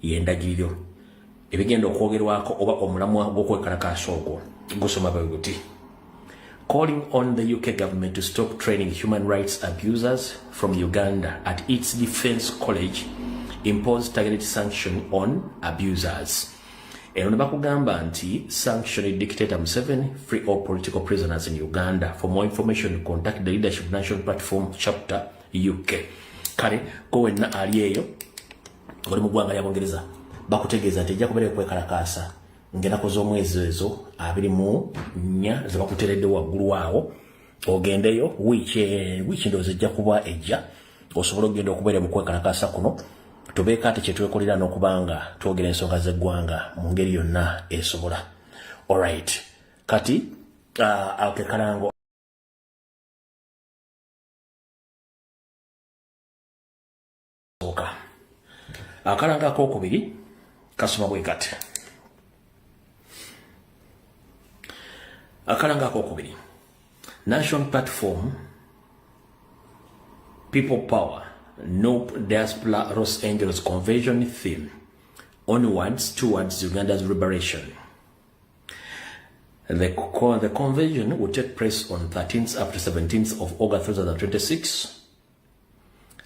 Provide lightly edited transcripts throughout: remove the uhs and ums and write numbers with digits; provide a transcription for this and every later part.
yendagiriro ebigenda okwogerwako oba omulamwa gw'okwekalakaasa ogwo gusoma bwe guti. Calling on the UK government to stop training human rights abusers from Uganda at its Defence College impose targeted sanction on abusers. Eno nebakugamba nti sanction dictator Museveni free all political prisoners in Uganda. For more information contact the Leadership National Platform chapter UK. Kale kowenna ali eyo oli mu ggwanga lya Bungereza bakutegeeza nti ejja kubeera kwekalakaasa ng'ennaku z'omwezi ezo 24 ze bakuteredde waggulu awo ogendeyo wiiki ndowooza ejja kuba ejja osobola okugenda okubeera mu kwekalakaasa kuno tubeeko ate kye twekolera n'okubanga twogera ensonga z'eggwanga mu ngeri yonna esobola. Alright, kati ake kalango akalanga akokubiri kasoma bwe kati. Akalanga akokubiri National Platform People Power Nope Diaspora Los Angeles Convention theme onwards towards Uganda's liberation. The convention will take place on 13th up to 17th of August 2026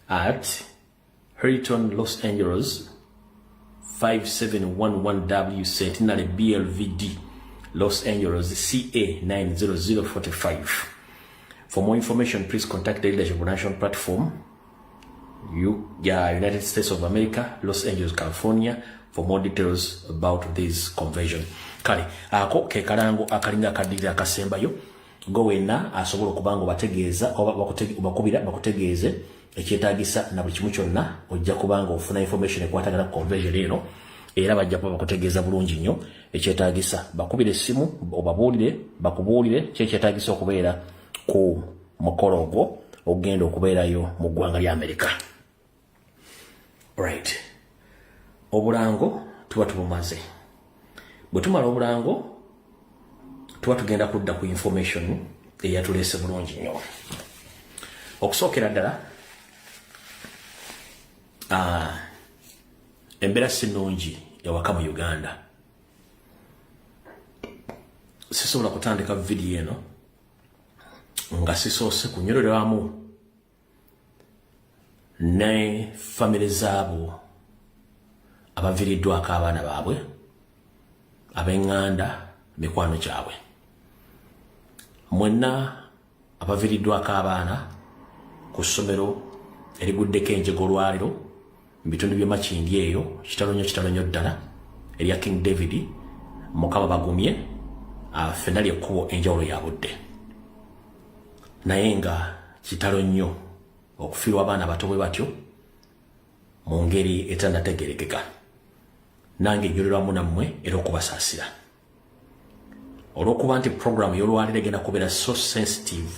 at Hilton Los Angeles 5711W Centenary BLVD Los Angeles CA 90045. For more information, please contact the Leadership National Platform United States of America, Los Angeles, California for more details about this convention. Kale ako ke kalango akalinga akadira akasembayo gowena asobola okubanga bategeeza oba bakubira bakutegeeze ekyetaagisa na buli kimu kyonna ojja kubanga ofuna information ekwatagana ku convention eno era bajja kuba bakutegeeza bulungi nnyo ekyetaagisa bakubire essimu obabuulire bakubuulire kyekyetaagisa okubeera ku mukolo ogwo ogenda okubeerayo mu ggwanga lya Amerika. Right, obulango tuba tubumaze. Bwe tumala obulango tuba tugenda kudda ku information eyatuleese bulungi nnyo. Okusookera ddala embeera si nnungi ewaka mu Uganda. Sisobola kutandika video eno nga sisoose kunywereramu ne family zaabo abaviiriddwako abaana baabwe ab'eŋŋanda mikwano gyabwe. Mwenna abaviiriddwako abaana ku ssomero eriguddeko enjego olwaliro mu bitundu by'e Makindi eyo kitalo nnyo ddala erya King David Mukama bagumye ffenna ly'ekkubo enjawulo ya budde. Naye nga kitalo nnyo okufiirwa abaana bato bwe batyo mu ngeri etannategeerekeka. Nange njulirwamu nammwe era okubasaasira olw'okuba nti program y'olwaliro egenda kubeera so sensitive.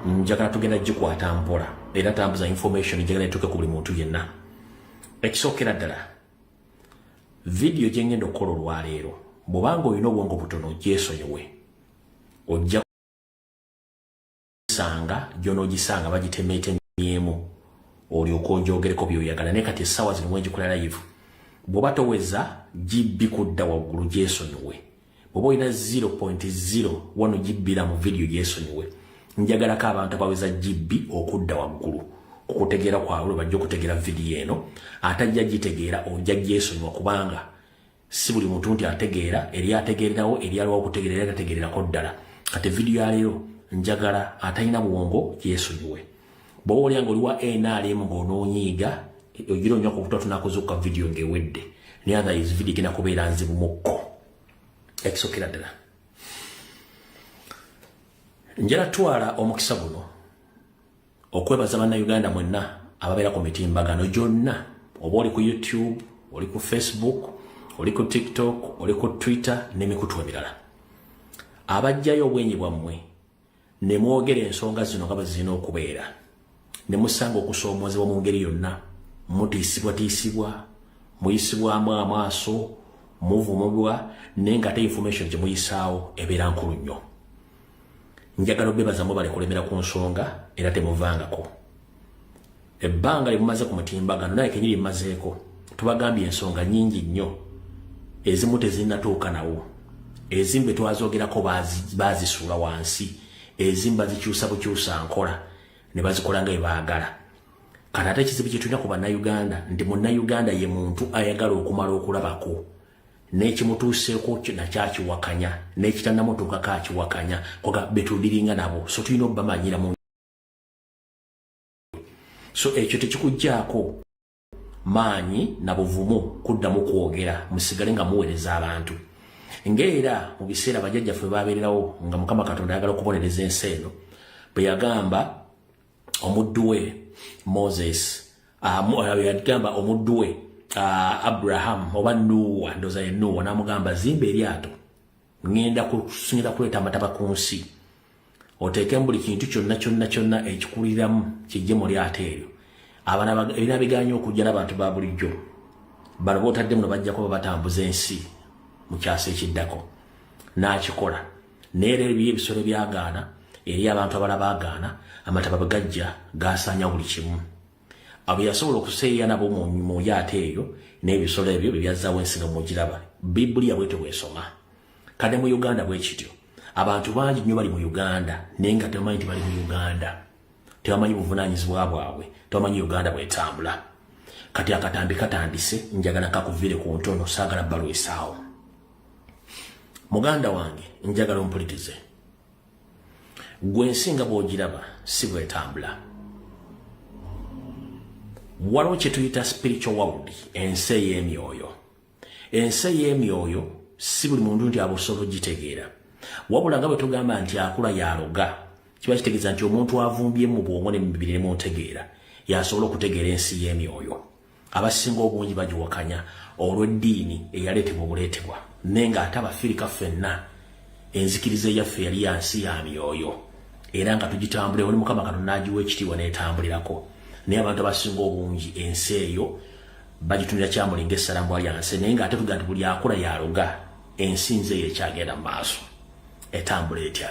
Njagala tugenda gikwata mpola era tambuza information njagala etuuke ku buli muntu yenna. Ekisookera ddala video gye ngenda okukola olwaleero bw'obanga olina obwongo butono gyesonyiwe ojja sanga gy'onoogisanga bagitemeetemyemu olyoka onjogereko by'oyagala naye kati essaawa zino mwenjikola live bw'oba toweza GB kudda waggulu gyesonyiwe. Bw'oba olina 0.01 GB mu video gyesonyiwe njagalako abantu abaweza GB okudda waggulu okutegeera kwabwe bajja okutegeera video eno atajja gitegeera ojja gyesonyiwa kubanga si buli muntu nti ategeera eri ategeererawo eri aliwo okutegeera era tategeererako ddala. Kati video ya leero njagala atalina buwongo gyesonyiwe. Bw'oba olyanga oliwa NRM ng'onoonyiiga ogira onnyo okubuta tunakuzuuka video ng'ewedde naye otherwise video gena kubeera nzibu mukko. Ekisookera ddala njala twala omukisa guno okwebaza bannayuganda mwenna ababeera ku mitimbagano gyonna oba oli ku YouTube oli ku Facebook oli ku TikTok oli ku Twitter n'emikutu emirala abajjayo obwenyi bwammwe ne mwogera ensonga zino nga bwe zirina okubeera ne musanga okusoomoozebwa mu ngeri yonna mutiisibwa muyisibwamu amaaso muvumibwa naye nga ate information gye muyisaawo ebeera nkulu nnyo. Njagala obebaza mwe kulemera ku nsonga era temuvangako. Ebbanga lye mumaze ku mutimbagano naye kenyiri mmazeeko tubagambye ensonga nyingi nnyo ezimu tezinnatuuka nawo ezimbe twazogerako bazisuula wansi ezimba zikyusa bukyusa nkola ne bazikola nga ebaagala kati ate ekizibu kye tulina ku bannayuganda nti munnayuganda ye muntu ayagala okumala okulabako n'ekimutuuseeko nakyakiwakanya n'ekitannamutuukako akiwakanya koga betuuliringa nabo so tulina obbamanyira mu so ekyo tekikugjaako maanyi na buvumu kuddamu kwogera musigale nga muweereza abantu ng'era mu biseera bajjajjaffe babeererawo nga Mukama Katonda ayagala okubonereza ensi eno bwe yagamba omuddu we Moses yagamba omuddu we Abraham oba Nuwa ndoza ye Nuwa n'amugamba zimba eryato ngenda kuleeta amataba ku nsi oteekemu buli kintu kyonna ekikuliramu kijje mu lyato eryo abaana ebina biganya okujja n'abantu ba bulijjo bano bootadde muno bajja kuba batambuza ensi mu kyasa ekiddako n'akikola neera ebisolo byagaana eri abantu abala baagaana amataba bagajja gaasanya buli kimu abo yasobola okuseeya nabo mu lyato eyo n'ebisolo ebyo byebyazzawo ensi nga mugiraba Bibuli bwetyo bwesoma kade mu Uganda bwe kityo abantu bangi nnyo bali mu Uganda naye nga tebamanyi nti bali mu Uganda tebamanyi buvunaanyizibwa bwabwe tebamanyi Uganda bwetambula kati akatambi katandise njagala kakuvire ku ntono saagala balwesaawo muganda wange njagala ompulirize gwe ensinga bw'ogiraba si bwetambula waliwo kye tuyita spiritual world ensi ey'emyoyo ensi ey'emyoyo si buli muntu nti abusobola ogitegeera wabula nga bwe tugamba nti akula yaloga kiba kitegeeza nti omuntu avumbye mu bwongo ne mu mibiri ne muntegeera yasobola okutegeera ensi y'emyoyo abasinga obungi bagiwakanya olw'eddiini eyaleetebwa obuleetebwa naye ng'ate abafirika ffenna enzikiriza yaffe yali yansi ya myoyo era nga tugitambulira oli Mukama Katonda n'agiwa ekitiibwa n'etambulirako naye abantu abasinga obungi ensi eyo bagitunira kyamulinga essalambwa lyansi naye ng'ate tugaa nti buli akula yaloga ensi nze eyo ekyagenda mu maaso etambula etya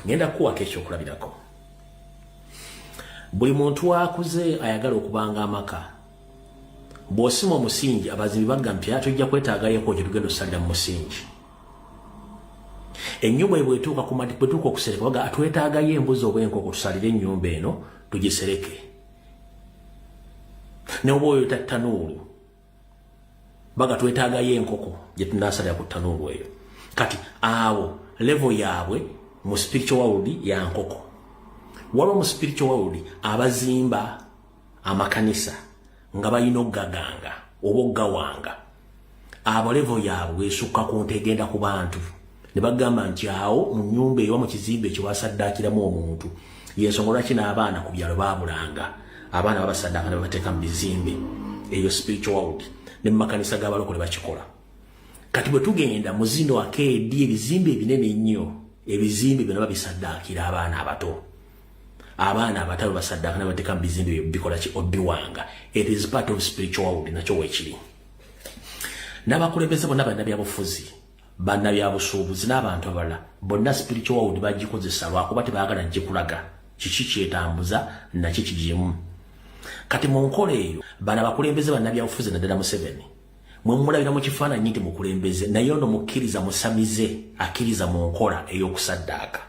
ngenda kukuwako ekyokulabirako buli muntu akuze ayagala okubanga amaka bw'osima omusingi abazimbi bagamba nti tujja kwetaagayeko kye tugenda osalira mu musingi ennyumba bwetuuka okusereka baga twetaagayo embuzi oba enkoko tusalire ennyumba eno tugisereke ne oba oyo tattanuulu baga twetaagayo enkoko gye tunasalira ku ttanuulu eyo kati awo level yaabwe mu spiritual world ya nkoko waliwo mu spiritual world abazimba amakanisa nga balina okugaganga oba okugawanga abo level yaabwe esukka ku ntegenda ku bantu ne bagamba nti awo mu nnyumba eyo mu kizimbe ekyo basaddaakiramu omuntu yensonga lwaki n'abaana ku byalo baabulanga abaana babasaddaaka ne babateeka mu bizimbe eyo spiritual world ne mu makanisa g'abalokole bakikola kati bwe tugenda mu zino akeedi ebizimbe ebinene ennyo ebizimbe bino babisaddaakira abaana abato basaddaaka ne bateeka mu bizimbe ebyo bikola ki obiwanga it is part of spiritual world nakyo weekiri n'abakulembeze bonna bannabyabufuzi bannabyabusuubuzi n'abantu abalala bonna spiritual world bagikozesa lwakuba tebaagala gikulaga kiki kyetambuza nakyo kigimu kati mu nkola eyo bano abakulembeze bannabyabufuzi naddala Museveni mwe mulabira mu kifaananyi nti mukulembeze naye ono mukkiriza musamize akkiriza mu nkola ey'okusaddaaka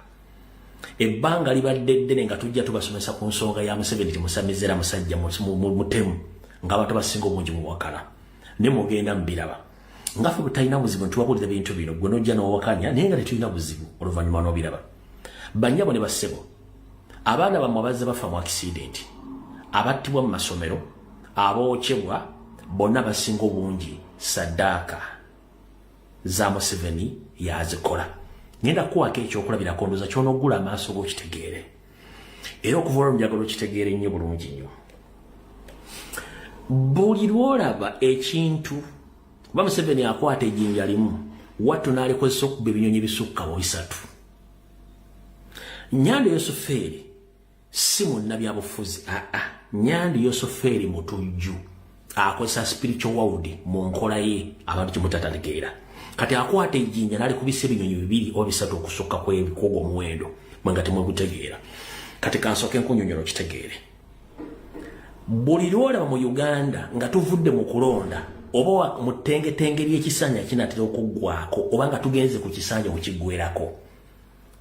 ebbanga libadde ddene nga tujja tubasomesa ku nsonga ya Museveni ti musamize era musajja mutemu ng'abantu basinga obungi mu wakala ne mugenda mubiraba nga ffe butalina buzibu ntiwabulira bintu bino gwe nojja n'owakanya naye nga tetulina buzibu oluvannyuma n'obiraba bannyabo ne bassebo abaana bammwe abazze bafa mu akisidenti abattibwa mu masomero abookyebwa bonna basinga obungi saddaaka za Museveni yazikola ngenda kuwako ekyokulabirako ndoza ky'onoggula amaaso g'okitegeere era okuva olwo njagala okitegeere nnyo bulungi nnyo buli lwolaba ekintu ba Museveni akwata ejjinja limu wattu n'alikozesa okuba ebinyonyi bisukka mu 3 Nyandi Yosoferi si munnabyabufuzi Nyandi Yosoferi mutujju akozesa spiritual world mu nkola ye abantu kimutatategeera kati akwata ejjinja n'alikubisa ebinyonyi 2 oba 3 okusukka kw'ogwo omuwendo mwe nga temwegutegeera kati kansooke nkunyonyola okitegeere buli lwolaba mu Uganda nga tuvudde mu kulonda oba mu ttengetenge ly'ekisanja kinatera okuggwako oba nga tugenze ku kisanja okukiggwerako,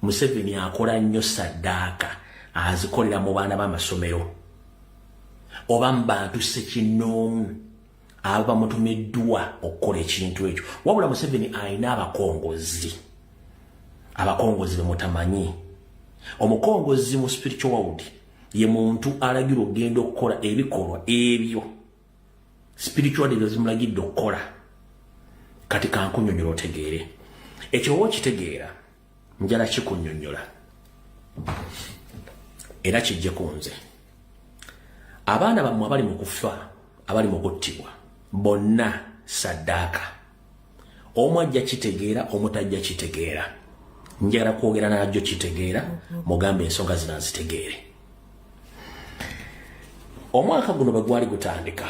Museveni akola nnyo saddaaka azikolera mu baana b'amasomero oba mu bantu ssekinnoomu aba mutumiddwa okukola ekintu ekyo. Wabula Museveni alina abakongozi be mutamanyi. Omukongozi mu spiritual world ye muntu alagira ogenda okukola ebikolwa ebyo spiritual leaders zimulagidde okukola. Kati kankunyonnyola otegeere ekyo wokitegeera njala kikunnyonnyola era kijje ku nze. Abaana bammwe abali mu kufa, abali mu kuttibwa, bonna saddaaka. Omu ajja kitegeera, omutajja kitegeera. Njagala kwogera najjo kitegeera, mugambe ensonga zino nzitegeere. Omwaka guno bwe gwali gutandika,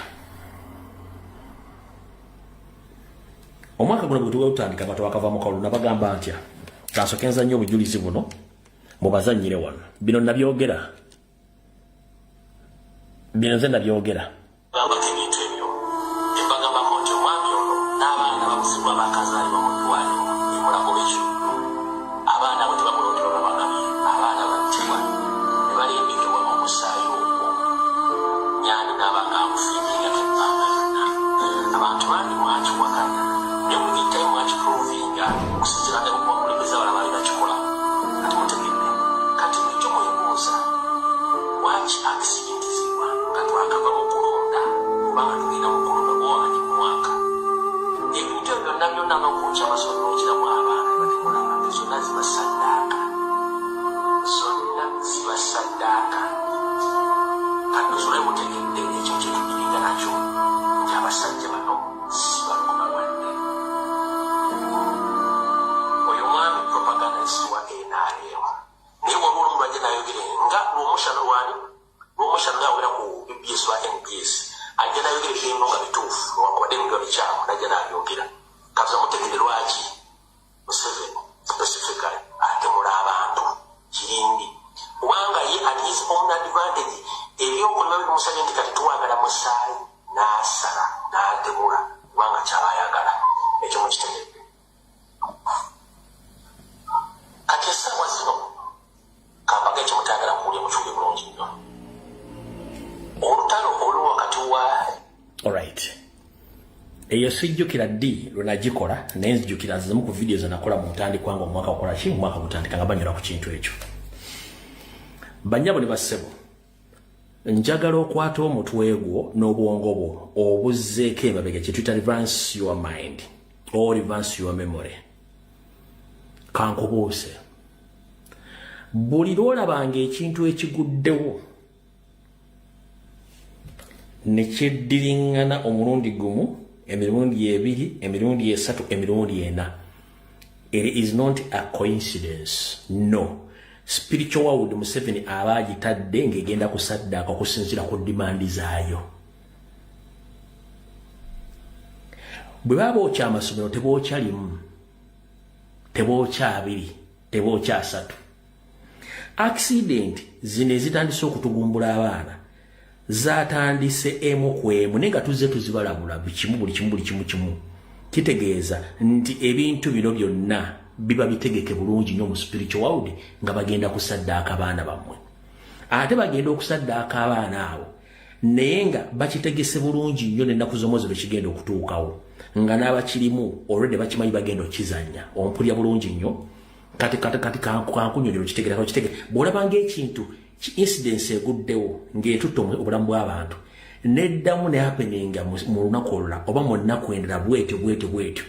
abantu bakava mu kalulu nabagamba ntya kasokenza nnyo obujulizi buno mubazannyire wano. Bino nabyogera, bino nze nabyogera. Eyo sijjukira ddi lwenagikola naye nzijjukira zimu ku videos nakola mu ntandikwa nga omwaka okola ki omwaka gutandika nga banyura ku kintu ekyo. Banyabo ne bassebo, njagala okwata omutwe gwo n'obwongo bwo obuzzeeko emabega kye tuyita reverse your mind or reverse your memory. Kankubuuse, buli lwolabanga ekintu ekiguddewo ne kyeddiringana omulundi gumu, emirundi ebiri, emirundi esatu, emirundi ena, it is not a coincidence. No. Spiritual world Museveni aba agitadde ng'egenda kusaddaaka okusinziira ku dimandi zaayo. Bwe baba okya amasomero tebookya limu, tebookya abiri, tebookya asatu. Accident zino ezitandise okutugumbula abaana zatandise emu ku emu naye nga tuzze tuzibalabula buli kimu. Kitegeeza nti ebintu bino byonna biba bitegeke bulungi nnyo mu spiritual world nga bagenda kusaddaaka abaana bammwe. Ate bagenda okusaddaaka abaana abo naye nga bakitegese bulungi nnyo n'ennaku z'omwezi lwe kigenda okutuukawo nga n'abakirimu already bakimanyi bagenda okizannya. Ompulya bulungi nnyo. Kati kankunyonyola okitegeerako bw'olabanga ekintu incidence eguddewo ng'etutta obulamu bw'abantu neddamu ne happeninga mu lunaku olulala oba mu nnaku endala bwetyo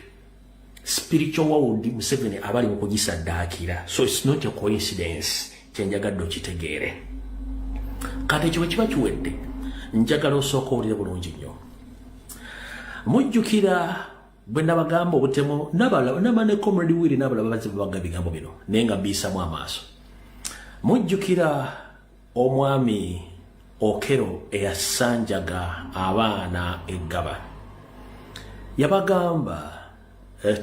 spiritual world Museveni abali mu kugisaddaakira. So it's not a coincidence. Kyenjagadde okitegeere. Kati ekyo kiba kiwedde, njagala osooka owulire bulungi nnyo. Mujjukira bwe nabagamba obutemu naba ne comrade Willy n'abalala babaga bigambo bino naye nga mbiisamu amaaso. Mujjukira omwami Okero eyasanjaga abaana eggaba. Yabagamba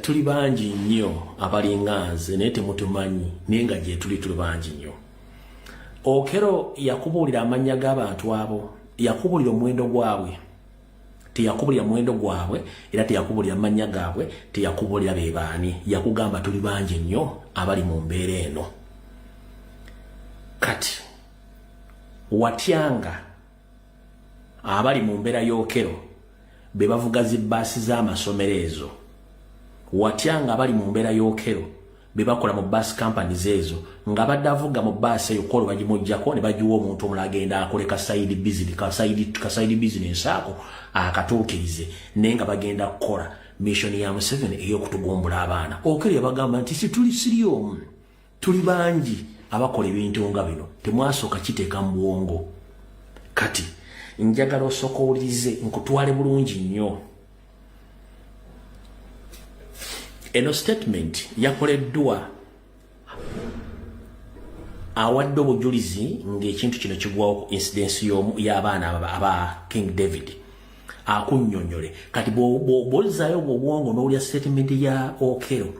tuli bangi nnyo abalinga nze naye temutumanyi naye nga gye tuli bangi nnyo. Okero yakubuulira amannya g'abantu abo yakubulira omwendo gwabwe teyakubulira mwendo gwabwe era teyakubulira mannya gaabwe teyakubulira bebaani yakugamba tuli bangi nnyo abali mu mbeera eno kati watyanga abali mu mbeera y'okero be bavuga zibbaasi z'amasomero ezo watyanga abali mu mbeera y'okero be bakola mu bus companies ezo nga badde avuga mu bus eyo kolo bagimujjako ne bagiwa omuntu omulala agenda akole ka side business ako akatuukirize naye nga bagenda kukola mission ya Museveni ey'okutugumbula abaana okero yabagamba nti situli siri omu tuli bangi abakola ebintu nga bino temwasooka kiteeka mu bwongo kati njagala osooka owulirize nkutwale bulungi nnyo eno statement yakoleddwa awadde obujulizi ng'ekintu kino kigwawo ku incidence y'abaana aba King David akunnyonnyole kati bw'olizaayo obwongo n'owulira statement ya Okero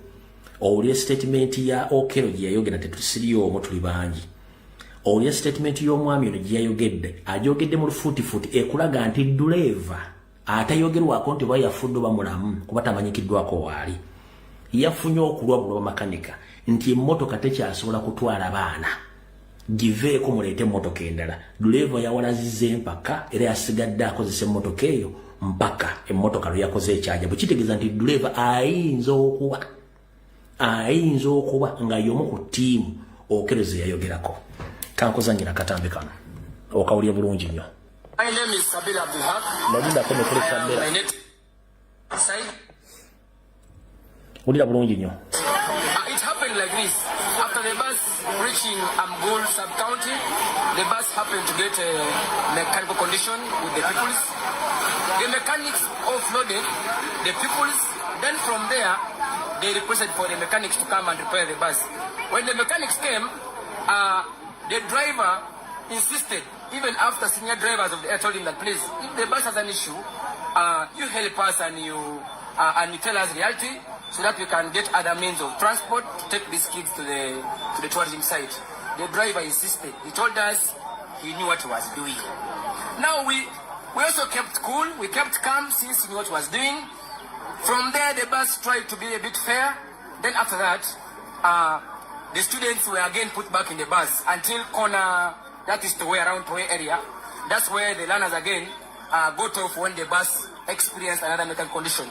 owulira statement ya Okero gye yayogera tetusiri omu tuli bangi owulira statement y'omwami ono gye yayogedde agyogedde mu lufuutifuuti ekulaga nti duleeva atayogerwako nti oba yafudde oba mulamu kuba tamanyikiddwako waali yafunye okulwabulwa bamakanika nti emmotoka tekyasobola kutwala baana giveeko muleete emmotoka endala duleeva yawalazizza empaka era yasigadde akozesa emmotoka eyo mpaka emmotoka lwe yakoze ekyaja bwe kitegeeza nti duleeva ayinza okuba nga y'omu ku ttiimu Okero ze yayogerako kankozanyira katambi kano okawulya bulungi nnyo ulira bulungi nnyo. It happened like this. After the bus reaching Amgul sub-county, the bus happened to get a mechanical condition with the peoples. The mechanics offloaded the peoples. Then from there, they requested for the mechanics to come and repair the bus. When the mechanics came, the driver insisted, even after senior drivers of the air told him that, please, if the bus has an issue, you help us and you tell us reality, so that we can get other means of transport to take these kids to the tourism site. The driver insisted. He told us he knew what he was doing. Now we also kept cool. We kept calm since he knew what he was doing. From there, the bus tried to be a bit fair. Then after that, the students were again put back in the bus until corner, that is the way around Toy area. That's where the learners again got off when the bus experienced another mechanical condition.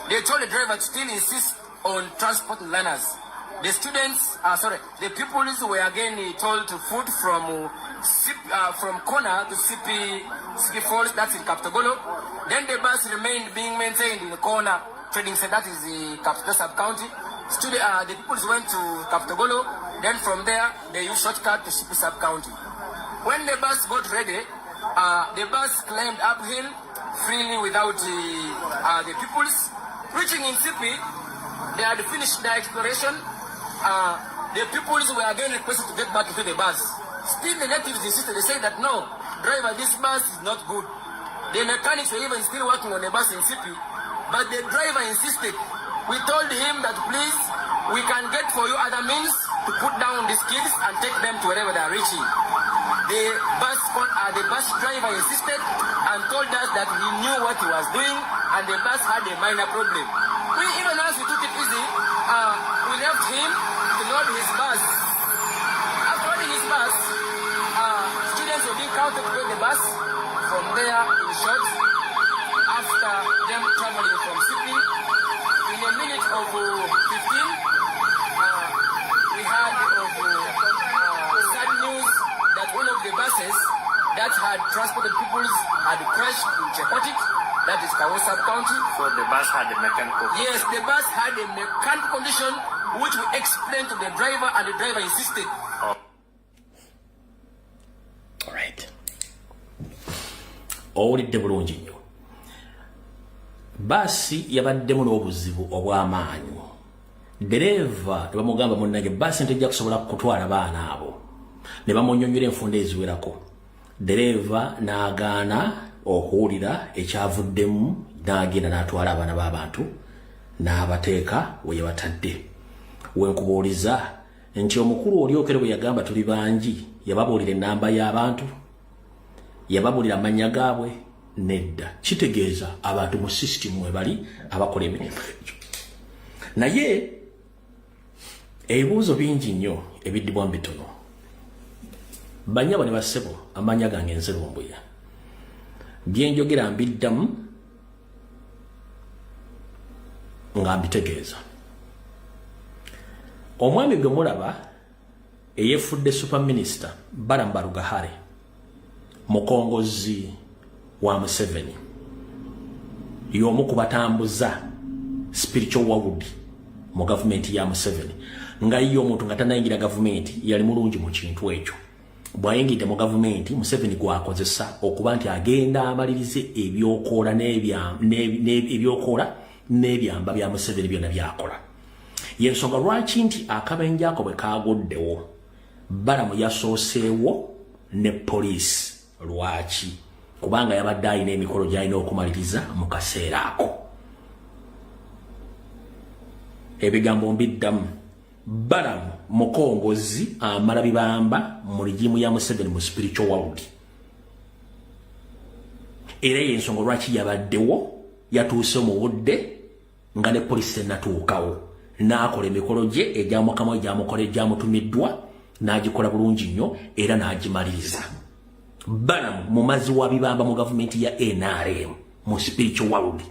They told the driver to still insist on transport learners. The students, the pupils were again told to foot from corner to CP Falls, that's in Kaptogolo. Then the bus remained being maintained in the corner trading center, that is the Kaptogolo sub-county. The pupils went to Kaptogolo. Then from there, they used shortcut to CP sub-county. When the bus got ready, the bus climbed uphill freely without the pupils. Reaching in Sipi, they had finished their exploration. The pupils were again requested to get back into the bus. Still the natives insisted. They said that no, driver, this bus is not good. The mechanics were even still working on the bus in Sipi, but the driver insisted. We told him that please, we can get for you other means to put down these kids and take them to wherever they are reaching. The bus driver insisted and told us that he knew what he was doing and the bus had a minor problem. Even as we took it easy, we left him to load his bus. After loading his bus, students were being counted to the bus. From there, in short, after them traveling from Sipi, in a minute of 15, we had sad news that one of the buses that had transported people had crashed in Chekotik, that is Kawo sub-county. So the bus had a mechanical condition? Yes, the bus had a mechanical condition which we explained to the driver and the driver insisted. Oh. All right. Owulidde bulungi nnyo. Basi yabaddemu n'obuzibu obw'amaanyi. Dereva ne bamugamba munnange basi ntejja kusobola kutwala baana abo. Ne bamunnyonnyola enfunda eziwerako. Dereva n'agaana okuwulira ekyavuddemu n'agenda n'atwala abaana b'abantu n'abateeka we yabatadde. Wenkubuuliza nti omukulu oli Okero bwe yagamba tuli bangi yababuulira ennamba y'abantu yababulira amanya gaabwe nedda kitegeeza abantu mu system mwe bali abakola emirimu naye ebibuuzo bingi nnyo ebiddibwa mu bitono banyabo ne bassebo amanya gange nzerumbuya byenjogera mbiddamu nga mbitegeeza omwami gwe mulaba eyefudde super minister Baramba Rugahare mukongozi wa Museveni y'omu ku batambuza spiritual world mu government ya Museveni nga iyo omuntu nga tanayingira government yali mulungi mu kintu ekyo bwayingidde mu government Museveni gwakozesa okuba nti agenda amalirize ebyokola n'ebyamba bya Museveni byonna byakola yensonga lwaki nti akabenje ako bwe kaguddewo Balamu yasooseewo ne police lwaki kubanga yabadde ayina emikolo gy'alina okumaliriza mu kaseera ako ebigambo mbiddamu Balamu mukongozi amala bibamba mu ligimu ya Museveni mu spiritual world era yensonga lwaki yabaddewo yatuuse mu budde nga ne police natuukawo n'akola emikolo gye egyamukama egyamukola egyamutumiddwa n'agikola bulungi nnyo era n'agimaliriza Balamu mumazi wa bibamba mu gavumenti ya NRM mu spiritual world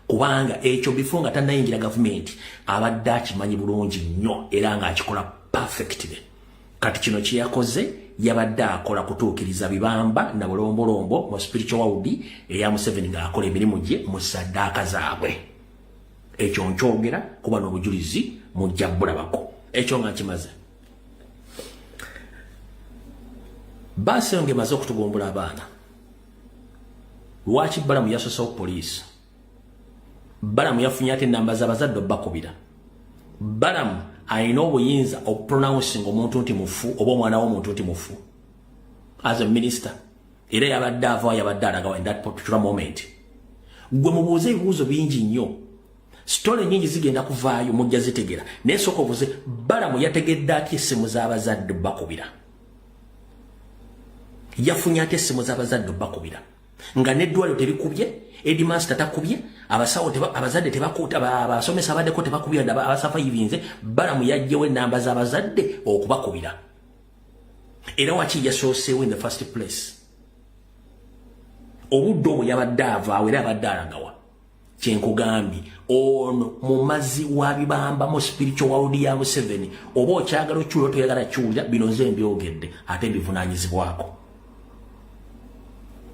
kubanga ekyo before nga tanayingira gavumenti abadde akimanyi bulungi nnyo era ng'akikola perfectly kati kino kye yakoze yabadde akola kutuukiriza bibamba na bulombolombo mu spiritual world eya Museveni ng'akola emirimu gye mu ssaddaaka zaabwe ekyo nkyogera kuba n'obujulizi mujja bulabako ekyo nga kimaze basi yonge maze okutugumbula abaana lwaki Balamu yasosawo police Balamu yafunye ate namba z'abazadde bakubira Balamu ayina obuyinza okupronouncing omuntu nti mufu oba omwana w'omuntu nti mufu as a minister era yabadde avaawo yabadde alagawo in that particular moment gwe mubuuze ebibuuzo bingi nnyo story nyingi zigenda kuvaayo mujja zitegera naye sooka obuuze Balamu yategedde atya essimu z'abazadde bakubira yafunye ate essimu z'abazadde bakubira nga n'eddwaliro tebikubye Edmaster takubye abasawo abazadde tebakuta abasomesa abaddeko tebakubye abasafa yivinze Balamu yajjewo enamba z'abazadde okubakubira era waki yasooseewo in the first place obudde obwo yabadde avaawo era abadde alagawa kyenkugambye ono mumazi wa bibamba mu spiritual world ya Museveni oba okyagala okyulo toyagala kyulya bino nze mbyogedde ate mbivunaanyizibwako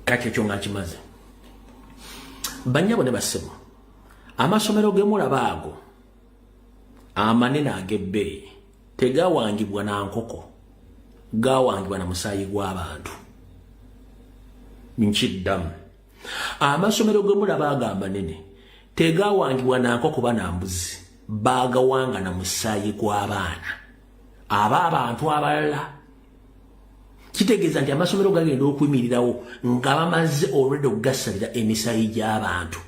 kati ekyo nga kimaze banyabo ne bassebo amasomero ge mulaba ago amanene ag'ebbeeyi tegawangibwa na nkoko gawangibwa na musaayi gw'abantu nkiddamu amasomero ge mulaba ago amanene tegawangibwa na nkoko ba na mbuzi bagawanga na musaayi gw'abaana abantu abalala kitegeeza nti amasomero gagenda okuyimirirawo nga bamaze already okugasalira emisaayi gy'abantu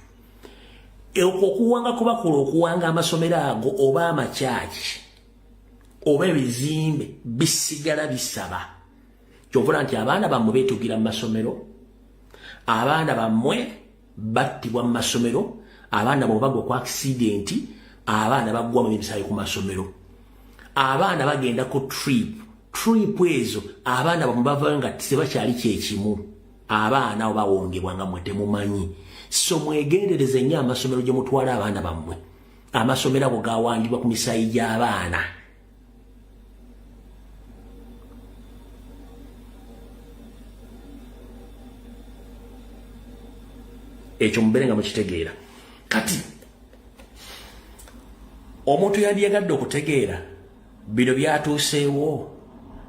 okuwanga kubakola okuwanga amasomero ago oba amakyaki oba ebizimbe bisigala bisaba kyovula nti abaana bammwe beetugira mu masomero abaana bammwe battibwa mu masomero abaana bwe bagwa ku accidenti abaana baggwamu emisaayi ku masomero abaana bagenda ku trip ezo abaana bamwe bavayo nga tebakyali kyekimu abaana abo bawongebwa nga mwe temumanyi so mwegendereze nnyo amasomero gye mutwala abaana bammwe amasomero ago gawangibwa ku misaayi gy'abaana ekyo mubere nga mukitegeera kati omuntu yandyagadde okutegeera bino byatuuseewo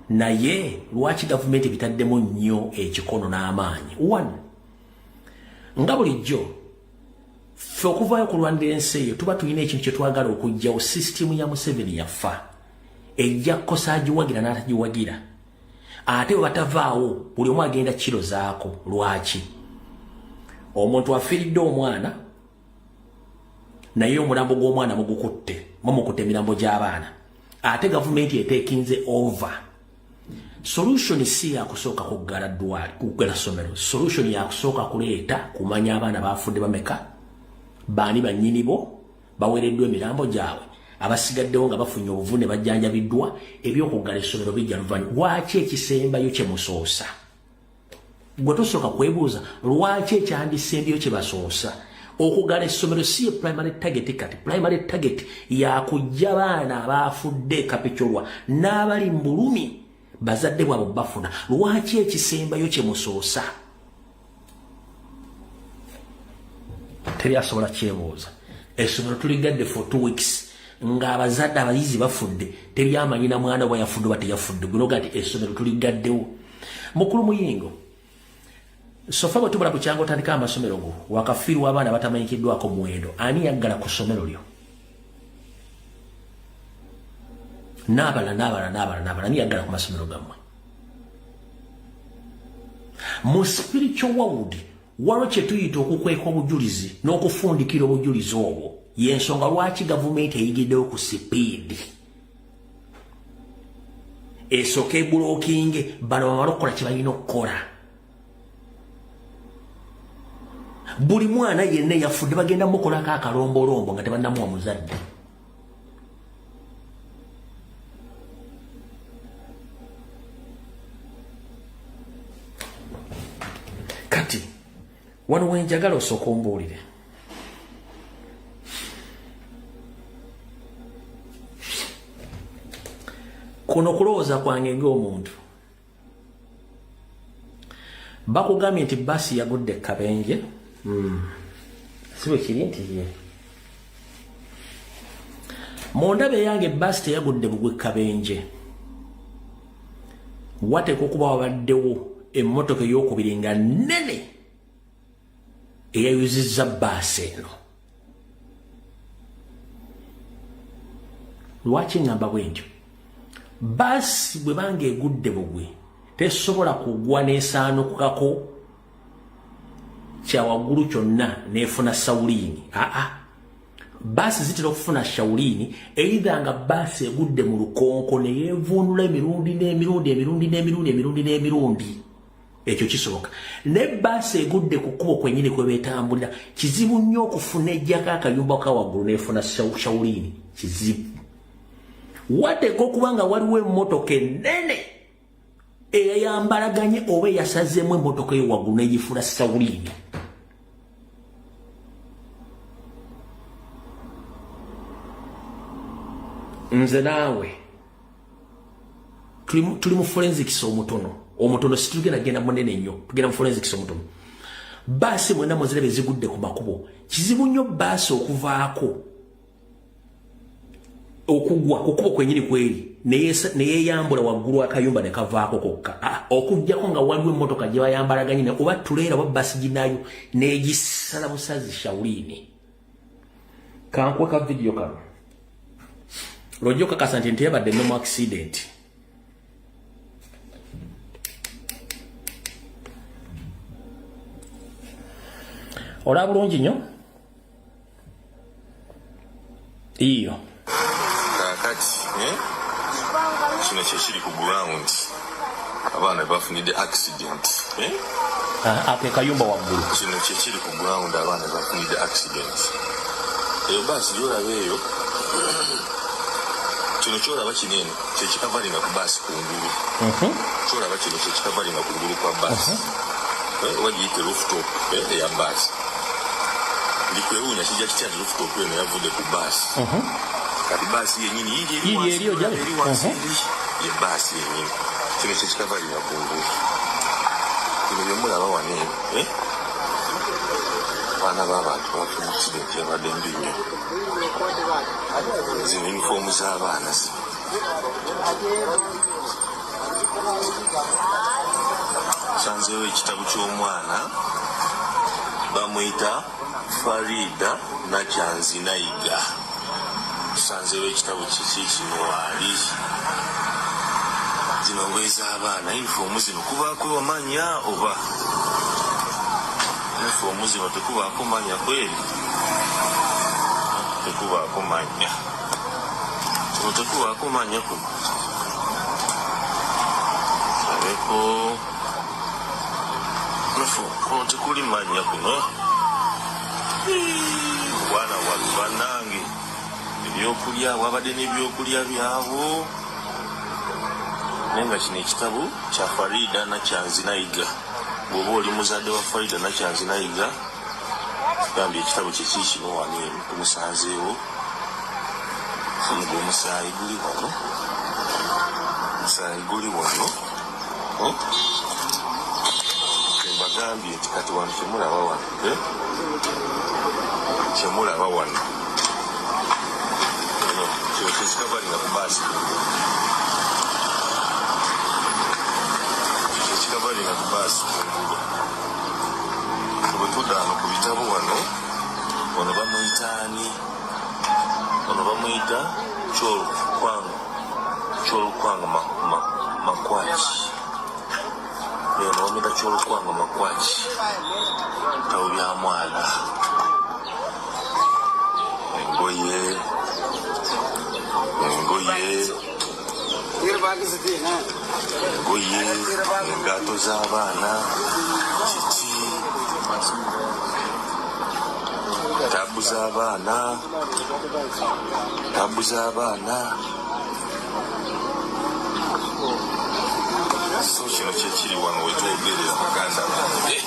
naye lwaki gavumenti bitaddemu nnyo ekikono n'amaanyi one nga bulijjo ffe okuvaayo kulwanira ensi eyo tuba tulina ekintu kye twagala okugyawo sisitimu ya Museveni yafa ejja kukosa agiwagira n'atagiwagira ate bwe batavaawo buli omu agenda kiro zaako lwaki omuntu afiiridde omwana naye omulambo gw'omwana mugukutte mumukutte emirambo gy'abaana ate gavumenti eteekinze over solution si ya kusooka kuggala ddwali kuggala ssomero. Solution ya kusooka kuleeta kumanya abaana bafudde bameka, baani bannyini bo, baweereddwa emirambo gyabwe, abasigaddewo nga bafunye obuvune bajjanjabiddwa, ebyokuggala essomero bijja luvannyuma. Lwaki ekisembayo kye musoosa? Gwe tosooka kwebuuza lwaki ekyandisembyeyo kye basoosa? Okuggala essomero si ye primary target kati. Primary target ya kujja baana abafudde kapicholwa n'abali mu bulumi bazadde bwabwe bafuna. Lwaki ekisembayo kye musoosa? Teri asobola kyebuuza. Essomero tuligadde for 2 weeks nga abazadde abayizi bafudde, teri amanyi na mwana bwe yafudde oba teyafudde. Gwe noga nti essomero tuligaddewo. Mukulu Muyingo, sofa bwe tubula ku kyango otandika amasomero go wakafiirwa abaana batamanyikiddwako muwendo, ani yaggala ku ssomero lyo? N'abala ani yaggala ku masomero gammwe? Mu spiritual world waliwo kye tuyita okukweka obujulizi n'okufundikira obujulizi obwo. Y'ensonga lwaki gavumenti eyigiddewo ku sipiidi esooka ebulookinge bano bamala okukola kye balina okukola. Buli mwana yenna yafudde bagenda mukolako akalombolombo nga tebannamu omuzadde. Kati wano wenjagala osooka ombuulire, kuno kulowooza kwange ng'omuntu. Bakugambye nti basi yagudde Kabenje. Si bwe kiri nti ye mu ndabe yange basi teyagudde Bugwe Kabenje. Wateeka okuba wabaddewo emmotoka ey'okubiri nga nnene eyayuzizza baasi eno. Lwaki ngamba bwe ntyo? Baasi bwe banga egudde Bugwe tesobola kugwa n'esaanukako kya waggulu kyonna n'efuna Shawulini. Baasi zitera okufuna Shawulini either nga baasi egudde mu lukonko ne yeevuunula emirundi. Ekyo kisoboka. Ne baasi egudde ku kkubo kwennyini kwe beetambulira, kizibu nnyo okufuna ejjako akayumba ka waggulu n'efuna Shawulini. Kizibu. Wateeka okuba nga waliwo emmotoka ennene eyayambalaganye oba eyasazeemu emmotoka eyo waggulu n'egifuna Shawulini. Nze naawe tuli mu forensics omutono situgenda genda munene nnyo, tugenda mu forensics omutono. Baasi mwena muzirebe zigudde ku makubo, kizibu nnyo baasi okuvaako okugwa ku kubo kwenyini kweri neyeeyambula waggulu akayumba ne kavaako kokka. Okujjako nga waliwo emmotoka gye bayambalaganye oba tuleera oba baasi ginayo n'egisala busazi Shawulini. Kankwe ka video kano lwojja okakasa nti yabadde no accident. Olaba bulungi nnyo iyo kakati kino kyekiri ku ground abaana bafunidde accident. Ake kayumba waggulu kino kyekiri ku ground abaana bafunidde accident. Eyo baasi gyolaba eyo kino kyolaba kinene kyekikavalinga ku baasi kungulu. Kyolaba kino kyekikavalinga kungulu kwa baasi. Oba giyite rooftop eya baasi. Ndikwewuunya kijja kitya nti rooftop eno yavudde ku baasi. Kati baasi yennyini yiri wansi ye baasi yennyini. Kino kyekikavalinga kungulu. Bino bye mulaba wano abaana b'abantu bafuna accident yabadde mbi nnyo. Zino yunifoomu z'abaana zino. Sanzeewo ekitabo ky'omwana bamuyita Farida Nakyanzinayiga. Sanzeewo ekitabo kiki kino waali. Zino ngoye z'abaana, yunifoomu zino kubaako amanya oba yunifoomu zino tekubaako manya kweri? Tekubaako manya. Kino tekubaako manya kuno. ko nafo kono tekuli manya kuno wana walubanange ebyokulya wabadde n'ebyokulya byabo nenga kino ekitabo kya Farida Nakyanzinayiga bw'oba oli muzadde wa Farida Nakyanzinayiga gambye ekitabo kyeki kino wano tumusanzeewo nga omusaayi guli wano mbagambye nti kati wano kyemulaba wano kino kyekikavalinga ku baasi ekikavalinga ku baasi kungulu bwe tudda wano ku bitabo wano bamuyita kyolukwanga makwaki bamuyita kyolukwanga makwaki bitabo bya mwala engoye engato z'abaana kiki tabu z'abaana so kino kyekiri wano wetwogerera muganda bange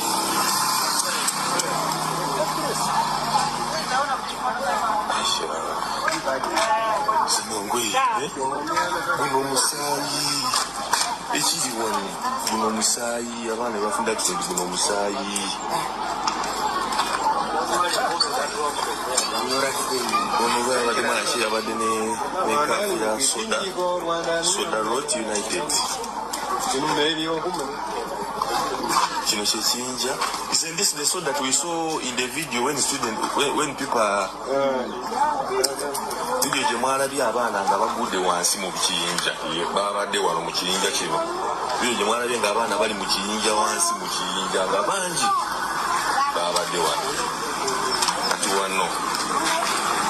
zino ngoye guno omusaayi ekiri wano guno omusaayi abaana bafunda kisembi guno omusaayi ono babadde mwanaki abadde nekafu ya soda Rot United kino kyekiyinja. Isn't this the soda that we saw in the video when people video gye mwalabye abaana nga bagudde wansi mu kiyinja babadde wano mu kiyinja kino video gye mwalabye nga abaana bali mu kiyinja wansi mu kiyinja nga bangi babadde wano kati wano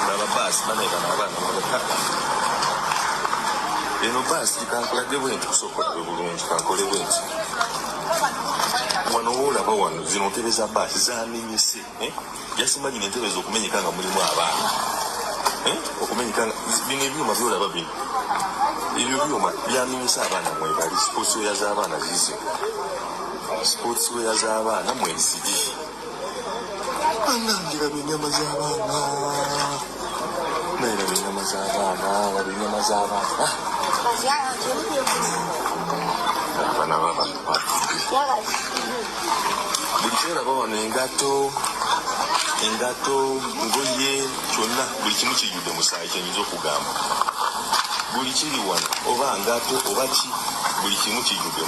laba baasi banaika n'abaana bagakaka eno baasi kankoladde bwenti kusokodde bulungi kankole bwenti wano woolaba wano zino ntebe za baasi zamenyese yasimanyina entebe z'okumenyeka nga mulimu abaana okumenyeka bino ebyuma byolaba bino ebyo byuma byamenyese abaana mwebali sportsweya z'abaana zize sportsweya z'abaana mweziri anandiraba ennyama z'abaana nairaba ennyama z'abaana laba ennyama z'abaana abaana babantu batudde buli kyolaba wano engato ngoye kyonna buli kimu kijjudde musaayi kyenyinza okugamba buli kiri wano oba ngato oba ki buli kimu kijjudde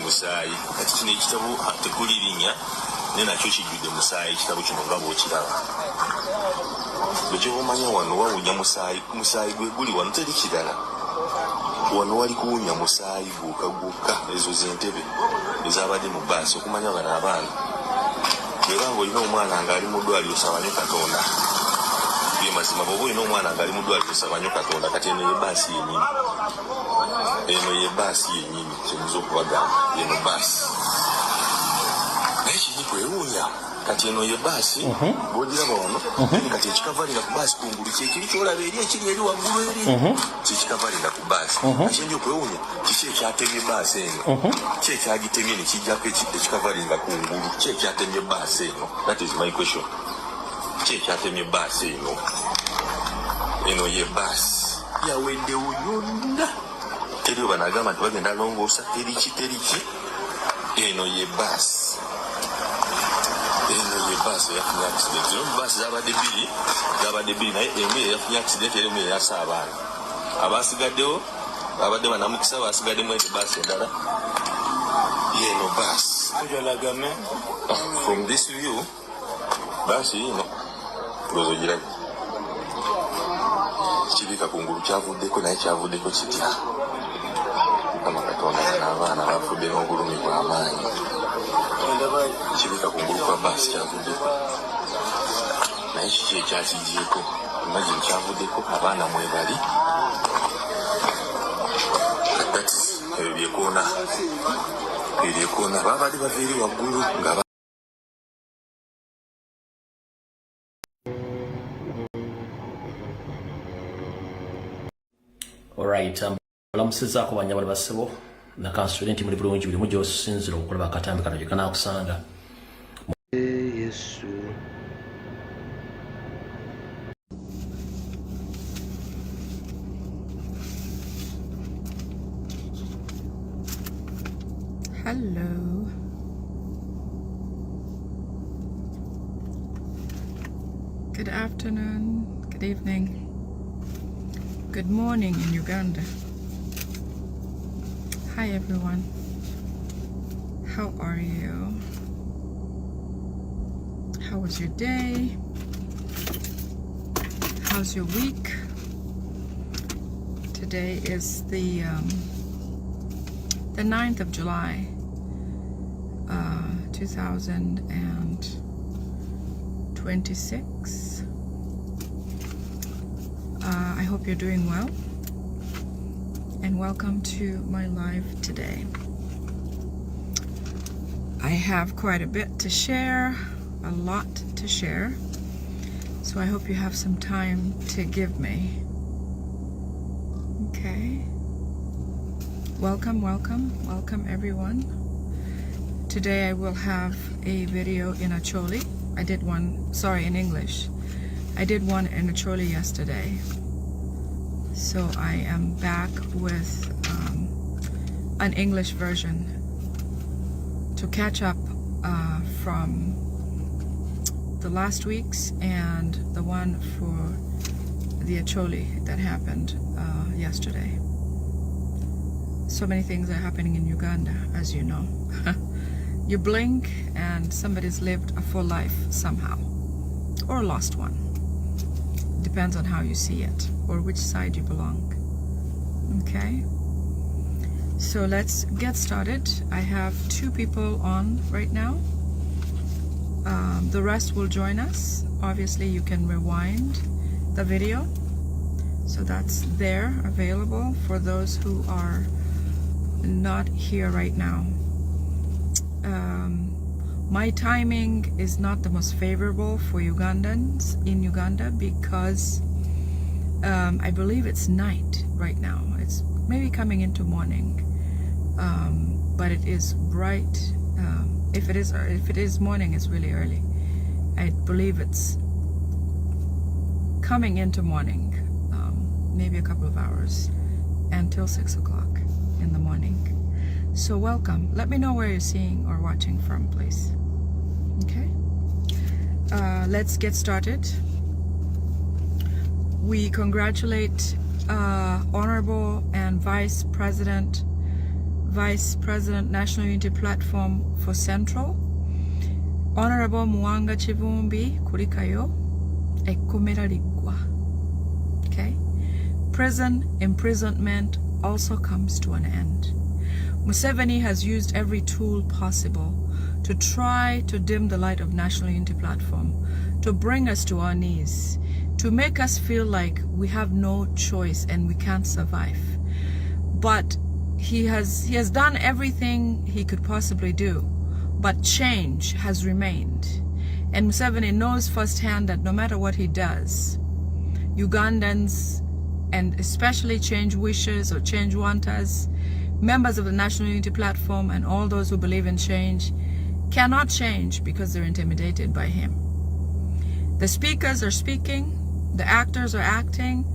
musaayi kati kino ekitabo tekuli linnya ne nakyo kijjudde musaayi ekitabo kino nga bw'okiraba ekyobaomanya wano wawunya musaayi gwe guli wano teri kirala wano wali kuwunya musaayi gwokka ezo zentebe ezabadde mu baasi okumanya bano abaana bweba nga olina omwana ng'ali mu ddwaliro sabanyo katonda bye mazima bw'oba olina omwana ng'ali mu ddwaliro sabanyo katonda kati eno ye baasi yennyini kyemuza okubagamba eno baasi naye kiri kwewuunya kati eno ye baasi bw'ogiraba wano kati ekikavalira ku baasi kungulu kyekiri kyolaba eri ekiri eri waggulu eri kyekikavalira ku baasi akyenja okwewuunya kiki ekyatemye baasi eno ki ekyagitemye ne kijjako ekikavalinga kungulu ki ekyatemye baasi eno? That is my question. Ki ekyatemye baasi eno ye baasi yaweddewo yonna teri oba nagamba nti bagenda longoosa teriki eno ye baasi eyafunye accident. Zino baasi zabadde bbiri naye emu eyafunye accident era emu eyasa abaana abasigaddewo babadde banamukisa basigaddemu baasi endala yeno baasi from this view baasi yino lozo girabye kibika kungulu kyavuddeko naye kyavuddeko kitya mukama katonda n'abaana bafudde n'obulumi bw'amaanyi kibika kungulu kwa baasi kyavuddeko naye kiki ekyakigyeko imagine kyavuddeko abaana mwebali ekoona baabadde bava eri waggulu nga alright, olamusizaako banyabali bassebo nakansule nti muli bulungi buli mujja osinzira okulaba akatambi kano gye kanaakusanga Yesu. Hello. Good afternoon, good evening, good morning in Uganda. Hi everyone. How are you? How was your day? How's your week? Today is the 9th of July, 2026. I hope you're doing well, and welcome to my live today. I have quite a bit to share, a lot to share, so I hope you have some time to give me. Okay. Welcome, welcome, welcome everyone. Today I will have a video in Acholi. I did one, sorry, in English. I did one in Acholi yesterday. So I am back with an English version to catch up from the last week's and the one for the Acholi that happened yesterday. So many things are happening in Uganda, as you know. You blink and somebody's lived a full life somehow, or lost one. Depends on how you see it, or which side you belong. Okay? So let's get started. I have 2 people on right now. The rest will join us. Obviously, you can rewind the video. So that's there, available for those who are not here right now. My timing is not the most favorable for Ugandans in Uganda because I believe it's night right now. It's maybe coming into morning, but it is bright. If it is morning, it's really early. I believe it's coming into morning, maybe a couple of hours until 6 o'clock in the morning. So welcome. Let me know where you're seeing or watching from, please. Okay. Let's get started. We congratulate Honorable and Vice President National Unity Platform for Central, Honorable Mwanga Chivumbi Kurikayo Ekomera Ligwa. Okay. Prison imprisonment also comes to an end. Museveni has used every tool possible to try to dim the light of National Unity Platform, to bring us to our knees, to make us feel like we have no choice and we can't survive. But he has done everything he could possibly do, but change has remained. And Museveni knows firsthand that no matter what he does, Ugandans, and especially change wishers or change wanters, members of the National Unity Platform and all those who believe in change cannot change because they're intimidated by him. The speakers are speaking, the actors are acting,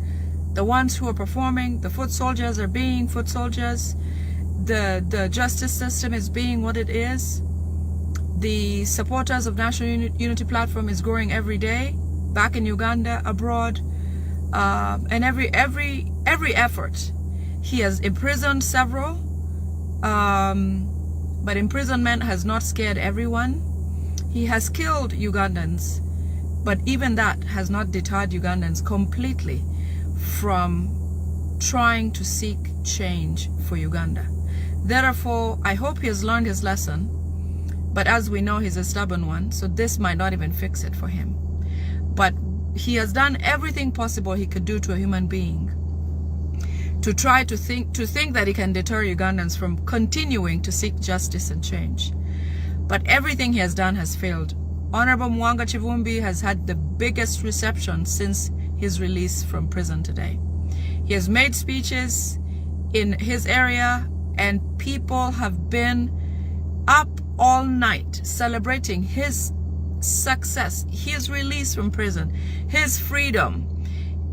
the ones who are performing, the foot soldiers are being foot soldiers, the justice system is being what it is, the supporters of National Unity Platform is growing every day, back in Uganda, abroad, and every effort. He has imprisoned several, but imprisonment has not scared everyone. He has killed Ugandans, but even that has not deterred Ugandans completely from trying to seek change for Uganda. Therefore, I hope he has learned his lesson, but as we know, he's a stubborn one, so this might not even fix it for him. But he has done everything possible he could do to a human being to try to think that he can deter Ugandans from continuing to seek justice and change. But everything he has done has failed. Honorable Mwanga Chivumbi has had the biggest reception since his release from prison today. He has made speeches in his area, and people have been up all night celebrating his success, his release from prison, his freedom,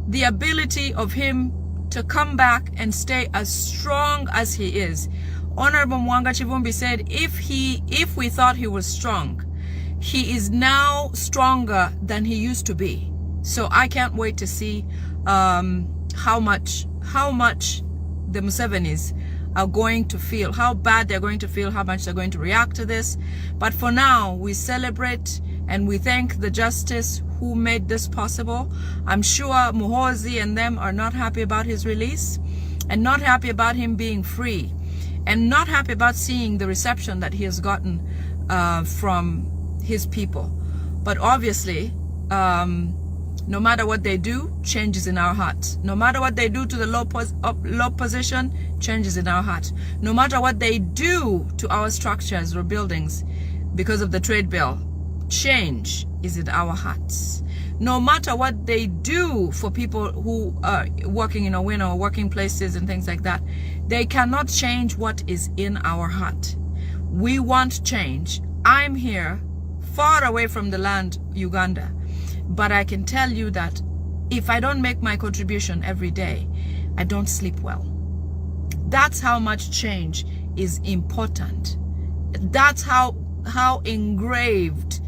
the ability of him to come back and stay as strong as he is. Honorable Mwanga Chivumbi said if we thought he was strong, he is now stronger than he used to be. So I can't wait to see how much the Musevenis are going to feel, how bad they're going to feel, how much they're going to react to this. But for now, we celebrate and we thank the justice who made this possible. I'm sure Muhoozi and them are not happy about his release, and not happy about him being free, and not happy about seeing the reception that he has gotten from his people. But obviously, no matter what they do, change is in our hearts. No matter what they do to the low position, change is in our heart. No matter what they do to our structures or buildings because of the trade bill, change is in our hearts. No matter what they do for people who are working in Owino or working places and things like that, they cannot change what is in our heart. We want change. I'm here far away from the land, Uganda. But I can tell you that if I don't make my contribution every day, I don't sleep well. That's how much change is important. That's how engraved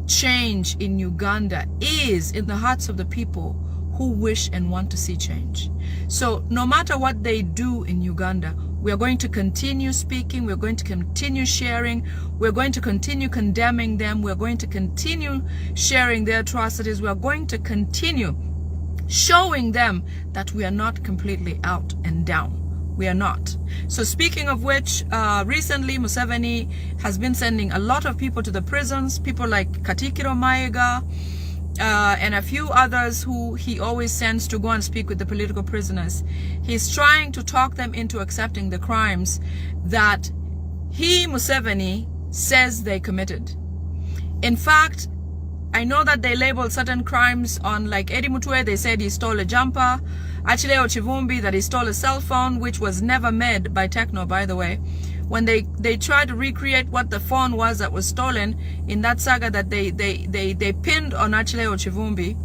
change in Uganda is in the hearts of the people who wish and want to see change. So no matter what they do in Uganda, we are going to continue speaking, we're going to continue sharing, we're going to continue condemning them, we're going to continue sharing their atrocities, we're going to continue showing them that we are not completely out and down. We are not. So speaking of which, recently Museveni has been sending a lot of people to the prisons, people like Katikiro Mayiga, and a few others who he always sends to go and speak with the political prisoners. He's trying to talk them into accepting the crimes that he, Museveni, says they committed. In fact, I know that they labeled certain crimes on, like Eddie Mutwe, they said he stole a jumper. Achileo Chivumbi, that he stole a cell phone, which was never made by Techno, by the way. When they tried to recreate what the phone was that was stolen in that saga that they pinned on Achileo Chivumbi,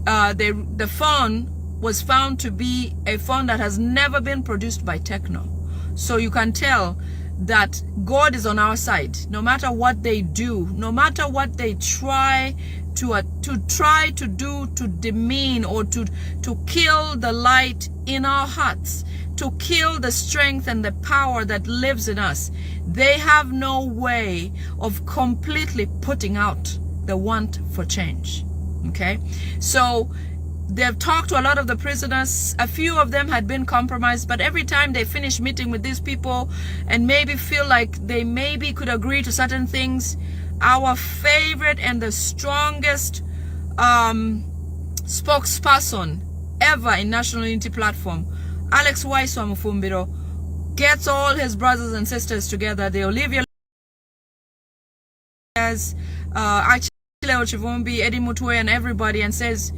the phone was found to be a phone that has never been produced by Techno. So you can tell that God is on our side. No matter what they do, no matter what they try to do to demean or to kill the light in our hearts, to kill the strength and the power that lives in us, they have no way of completely putting out the want for change. Okay, so they've talked to a lot of the prisoners. A few of them had been compromised, but every time they finish meeting with these people and maybe feel like they maybe could agree to certain things, our favorite and the strongest spokesperson ever in National Unity Platform, Alex Waiswa Mufumbiro, gets all his brothers and sisters together, the Olivia Achileo Chivumbi, Eddie Mutwe and everybody, and says,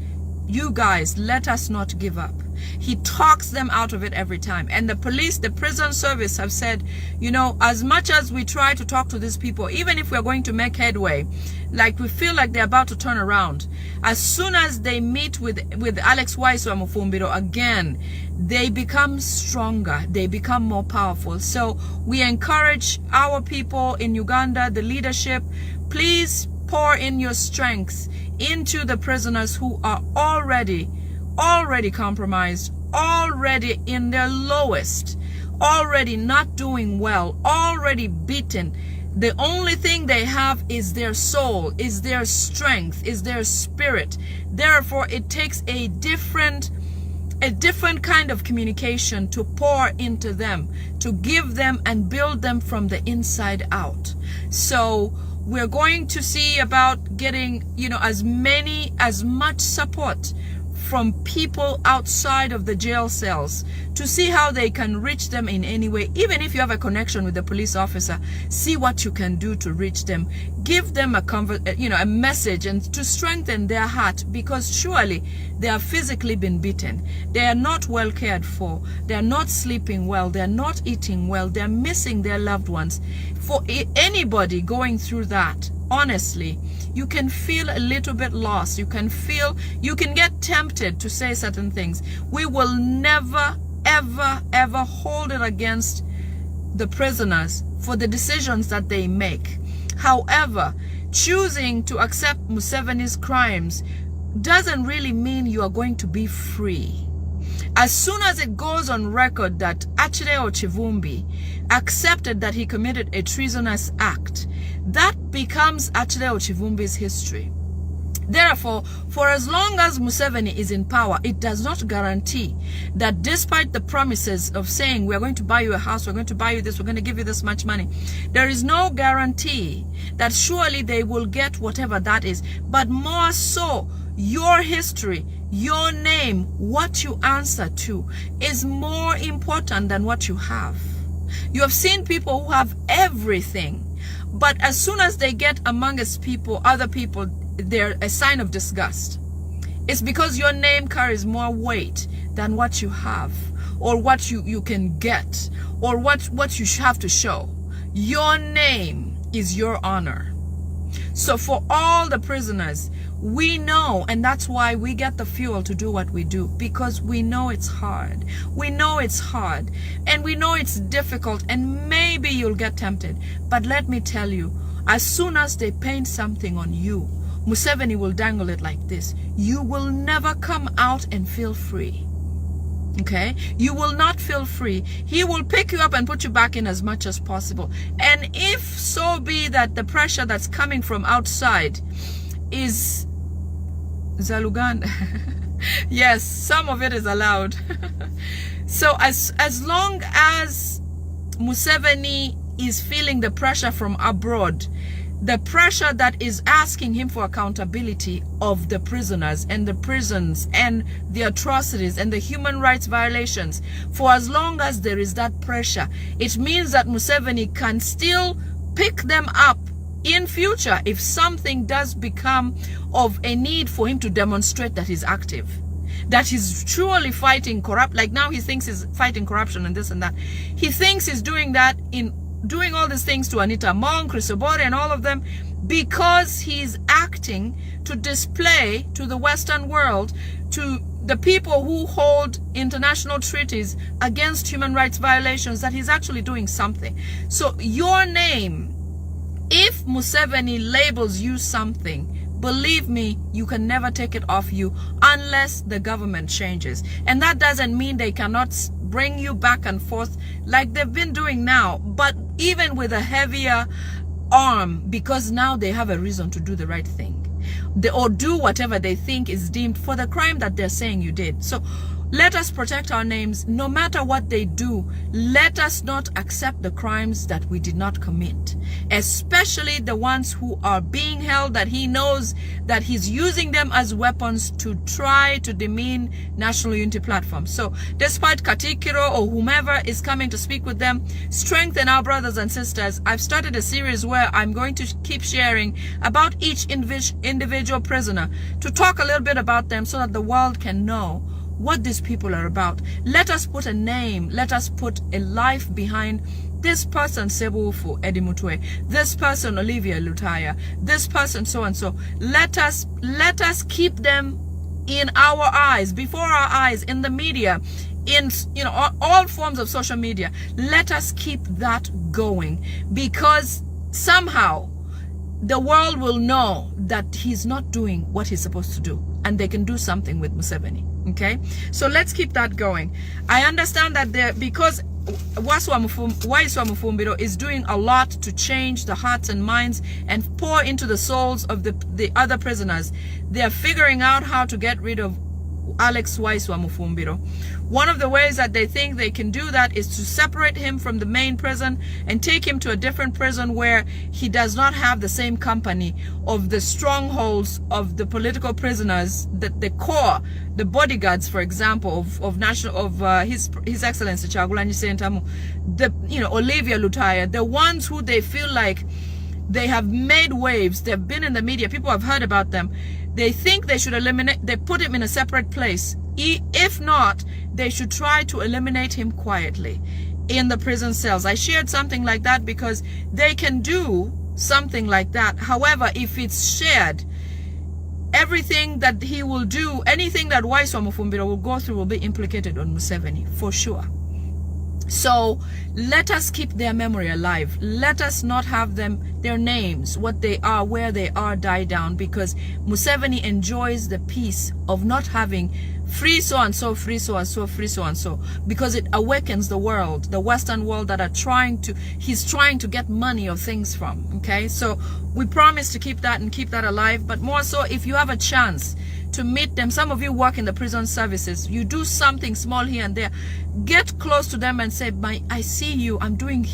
you guys, let us not give up. He talks them out of it every time. And the police, the prison service have said, you know, as much as we try to talk to these people, even if we're going to make headway, like we feel like they're about to turn around, as soon as they meet with Alex Waiswa Mufumbiro again, they become stronger, they become more powerful. So we encourage our people in Uganda, the leadership, please pour in your strength into the prisoners who are already compromised, already in their lowest, already not doing well, already beaten. The only thing they have is their soul, is their strength, is their spirit. Therefore, it takes a different kind of communication to pour into them, to give them and build them from the inside out. So we're going to see about getting, you know, as much support from people outside of the jail cells to see how they can reach them in any way. Even if you have a connection with the police officer, see what you can do to reach them. Give them a message and to strengthen their heart, because surely they have physically been beaten. They are not well cared for. They are not sleeping well. They are not eating well. They are missing their loved ones. For anybody going through that, honestly, you can feel a little bit lost. You can get tempted to say certain things. We will never, ever, ever hold it against the prisoners for the decisions that they make. However, choosing to accept Museveni's crimes doesn't really mean you are going to be free. As soon as it goes on record that Achileo Chivumbi accepted that he committed a treasonous act, that becomes Achileo Chivumbi's history. Therefore, for as long as Museveni is in power, it does not guarantee that despite the promises of saying, we're going to buy you a house, we're going to buy you this, we're going to give you this much money, there is no guarantee that surely they will get whatever that is. But more so, your history, your name, what you answer to is more important than what you have. You have seen people who have everything, but as soon as they get amongst people, other people, they're a sign of disgust. It's because your name carries more weight than what you have, or what you can get, or what you have to show. Your name is your honor. So for all the prisoners, we know, and that's why we get the fuel to do what we do, because we know it's hard. We know it's hard, and we know it's difficult, and maybe you'll get tempted. But let me tell you, as soon as they paint something on you, Museveni will dangle it like this. You will never come out and feel free. Okay? You will not feel free. He will pick you up and put you back in as much as possible. And if so be that the pressure that's coming from outside is Zaluganda. Yes, some of it is allowed. So as long as Museveni is feeling the pressure from abroad, the pressure that is asking him for accountability of the prisoners and the prisons and the atrocities and the human rights violations, for as long as there is that pressure, it means that Museveni can still pick them up in future if something does become of a need for him to demonstrate that he's active, that he's truly fighting corrupt. Like now he thinks he's fighting corruption and this and that. He thinks he's doing that in doing all these things to Anita Mong, Chris Obore, and all of them, because he's acting to display to the Western world, to the people who hold international treaties against human rights violations, that he's actually doing something. So your name, if Museveni labels you something, believe me, you can never take it off you unless the government changes. And that doesn't mean they cannot bring you back and forth like they've been doing now, but even with a heavier arm, because now they have a reason to do the right thing, or do whatever they think is deemed for the crime that they're saying you did. So let us protect our names no matter what they do. Let us not accept the crimes that we did not commit, especially the ones who are being held, that he knows that he's using them as weapons to try to demean National Unity Platform. So despite Katikiro or whomever is coming to speak with them, strengthen our brothers and sisters. I've started a series where I'm going to keep sharing about each individual prisoner, to talk a little bit about them so that the world can know what these people are about. Let us put a name, let us put a life behind this person, Sebufu Edimutwe, this person, Olivia Lutaya, this person, so and so. Let us keep them in our eyes, before our eyes, in the media, in all forms of social media. Let us keep that going, because somehow the world will know that he's not doing what he's supposed to do, and they can do something with Museveni. Okay, so let's keep that going. I understand that because Waiswa Mufumbiro is doing a lot to change the hearts and minds and pour into the souls of the other prisoners. They are figuring out how to get rid of Alex Wise wa Mufumbiro. One of the ways that they think they can do that is to separate him from the main prison and take him to a different prison where he does not have the same company of the strongholds of the political prisoners, the core, the bodyguards, for example, of His Excellency Kyagulanyi Ssentamu, Olivia Lutaya, the ones who they feel like they have made waves, they've been in the media, people have heard about them. They think they should they put him in a separate place. If not, they should try to eliminate him quietly in the prison cells. I shared something like that because they can do something like that. However, if it's shared, everything that he will do, anything that Waiswa Mufumbira will go through will be implicated on Museveni, for sure. So let us keep their memory alive. Let us not have their names, what they are, where they are, die down, because Museveni enjoys the peace of not having free so and so, free so and so, free so and so, because it awakens the world, the Western world that he's trying to get money of things from. Okay, so we promise to keep that and keep that alive. But more so, if you have a chance to meet them, some of you work in the prison services, you do something small here and there, get close to them and say, I see you, I'm doing,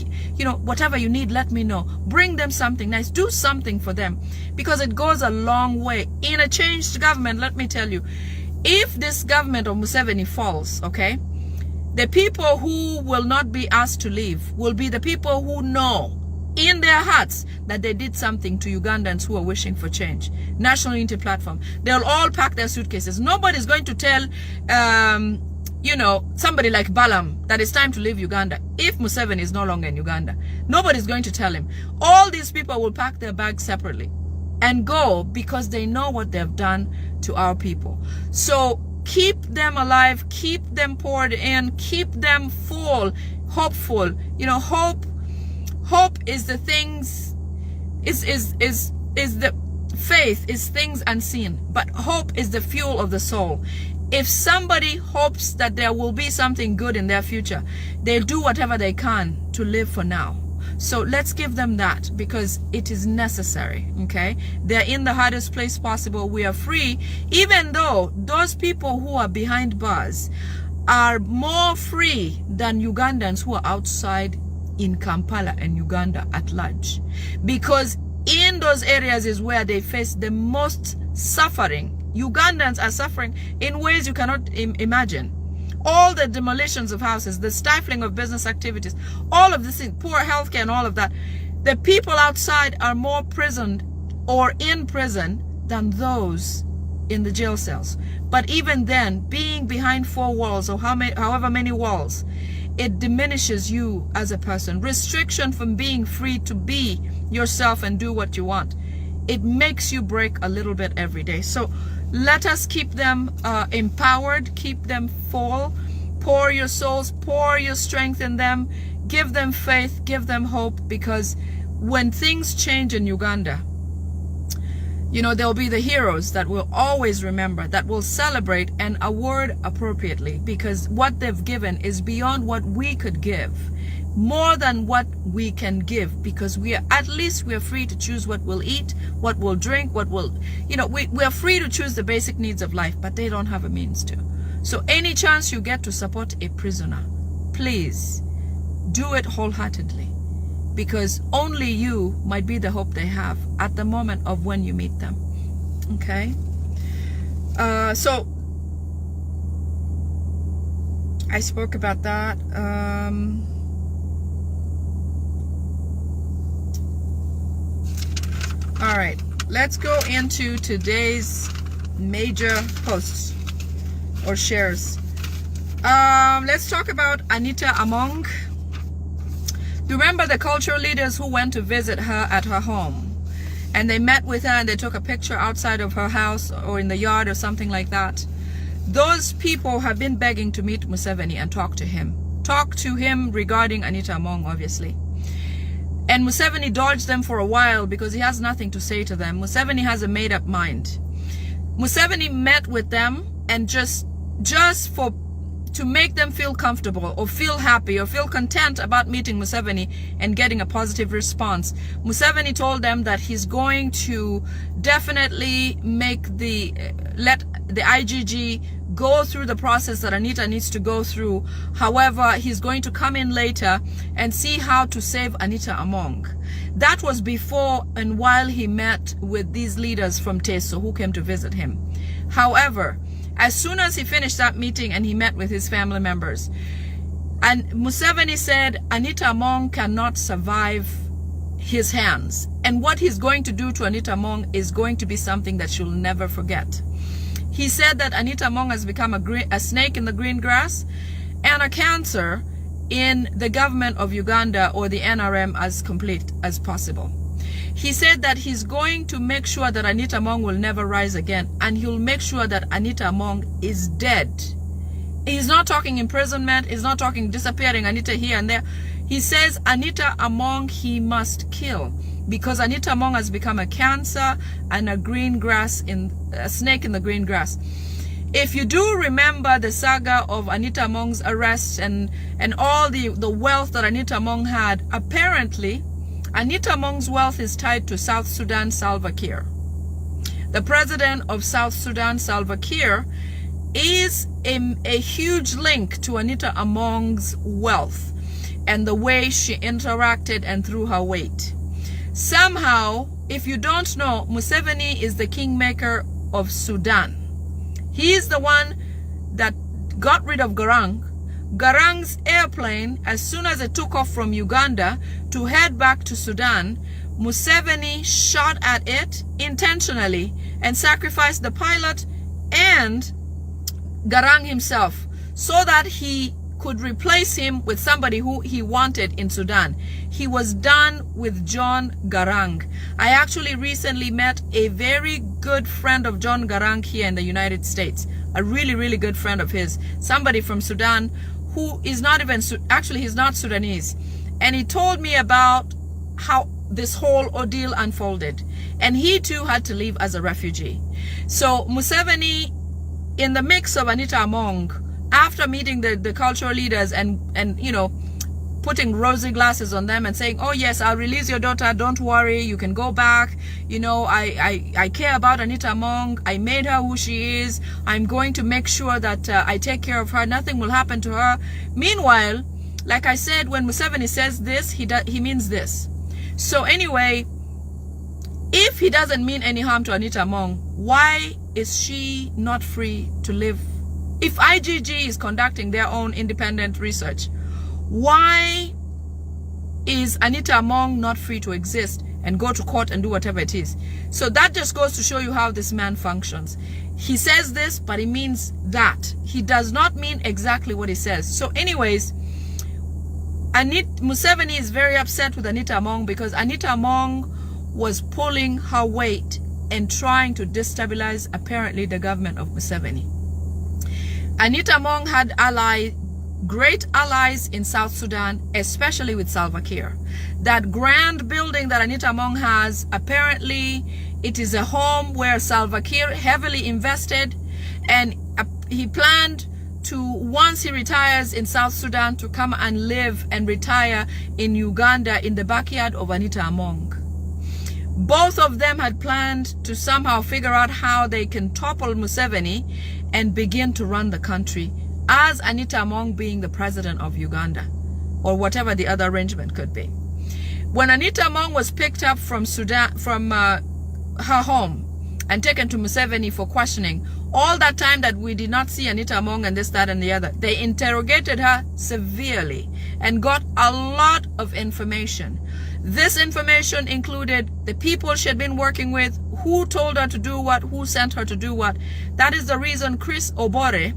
whatever you need, let me know. Bring them something nice, do something for them, because it goes a long way. In a changed government, let me tell you, if this government of Museveni falls, okay, the people who will not be asked to leave will be the people who know in their hearts that they did something to Ugandans who are wishing for change. National Unity Platform. They'll all pack their suitcases. Nobody's going to tell, somebody like Balaam that it's time to leave Uganda if Museveni is no longer in Uganda. Nobody's going to tell him. All these people will pack their bags separately and go because they know what they've done to our people. So keep them alive, keep them poured in, keep them full, hopeful. Hope is the things, is the faith, is things unseen, but hope is the fuel of the soul. If somebody hopes that there will be something good in their future, they'll do whatever they can to live for now. So let's give them that, because it is necessary. Okay, they're in the hardest place possible. We are free, even though those people who are behind bars are more free than Ugandans who are outside in Kampala and Uganda at large, because in those areas is where they face the most suffering. Ugandans are suffering in ways you cannot imagine. All the demolitions of houses, the stifling of business activities, all of this, poor healthcare and all of that. The people outside are more prisoned or in prison than those in the jail cells. But even then, being behind four walls or however many walls, it diminishes you as a person. Restriction from being free to be yourself and do what you want. It makes you break a little bit every day. So let us keep them empowered, keep them full, pour your souls, pour your strength in them, give them faith, give them hope, because when things change in Uganda, there'll be the heroes that will always remember, that will celebrate and award appropriately, because what they've given is beyond what we could give, more than what we can give, because we are free to choose what we'll eat, what we'll drink, we are free to choose the basic needs of life, but they don't have a means to. So any chance you get to support a prisoner, please do it wholeheartedly, because only you might be the hope they have at the moment of when you meet them. Okay, so I spoke about that. All right, let's go into today's major posts or shares. Let's talk about Anita Among. Remember the cultural leaders who went to visit her at her home, and they met with her and they took a picture outside of her house or in the yard or something like that? Those people have been begging to meet Museveni and talk to him regarding Anita Among, obviously. And Museveni dodged them for a while because he has nothing to say to them. Museveni has a made-up mind. Museveni met with them and just for to make them feel comfortable or feel happy or feel content about meeting Museveni and getting a positive response, Museveni told them that he's going to definitely let the IGG go through the process that Anita needs to go through. However, he's going to come in later and see how to save Anita Among. That was before and while he met with these leaders from Teso who came to visit him. However, as soon as he finished that meeting and he met with his family members, and Museveni said Anita Among cannot survive his hands. And what he's going to do to Anita Among is going to be something that she'll never forget. He said that Anita Among has become a snake in the green grass and a cancer in the government of Uganda or the NRM as complete as possible. He said that he's going to make sure that Anita Among will never rise again, and he'll make sure that Anita Among is dead. He's not talking imprisonment, he's not talking disappearing Anita here and there. He says Anita Among he must kill, because Anita Among has become a cancer and a snake in the green grass. If you do remember the saga of Anita Among's arrest and all the wealth that Anita Among had, apparently Anita Among's wealth is tied to South Sudan Salva Kiir. The president of South Sudan, Salva Kiir, is a huge link to Anita Among's wealth and the way she interacted and threw her weight. Somehow, if you don't know, Museveni is the kingmaker of Sudan. He is the one that got rid of Garang. Garang's airplane, as soon as it took off from Uganda to head back to Sudan, Museveni shot at it intentionally and sacrificed the pilot and Garang himself so that he could replace him with somebody who he wanted in Sudan. He was done with John Garang. I actually recently met a very good friend of John Garang here in the United States. A really, really good friend of his. Somebody from Sudan who is not even, actually he's not Sudanese. And he told me about how this whole ordeal unfolded. And he too had to leave as a refugee. So Museveni, in the mix of Anita Among, after meeting the cultural leaders and you know, putting rosy glasses on them and saying, oh yes, I'll release your daughter, don't worry, you can go back, you know, I care about Anita Among, I made her who she is, I'm going to make sure that I take care of her, nothing will happen to her. Meanwhile, like I said, when Museveni says this, he means this. So anyway, if he doesn't mean any harm to Anita Among, why is she not free to live? If IGG is conducting their own independent research, why is Anita Among not free to exist and go to court and do whatever it is? So that just goes to show you how this man functions. He says this, but he means that. He does not mean exactly what he says. So anyways, Museveni is very upset with Anita Among because Anita Among was pulling her weight and trying to destabilize, apparently, the government of Museveni. Anita Among had great allies in South Sudan, especially with Salva Kiir. That grand building that Anita Among has, apparently it is a home where Salva Kiir heavily invested, and he planned to, once he retires in South Sudan, to come and live and retire in Uganda in the backyard of Anita Among. Both of them had planned to somehow figure out how they can topple Museveni and begin to run the country, as Anita Among being the president of Uganda, or whatever the other arrangement could be. When Anita Among was picked up from Sudan, from her home, and taken to Museveni for questioning, all that time that we did not see Anita Among and this, that, and the other, they interrogated her severely and got a lot of information. This information included the people she had been working with, who told her to do what, who sent her to do what. That is the reason Chris Obore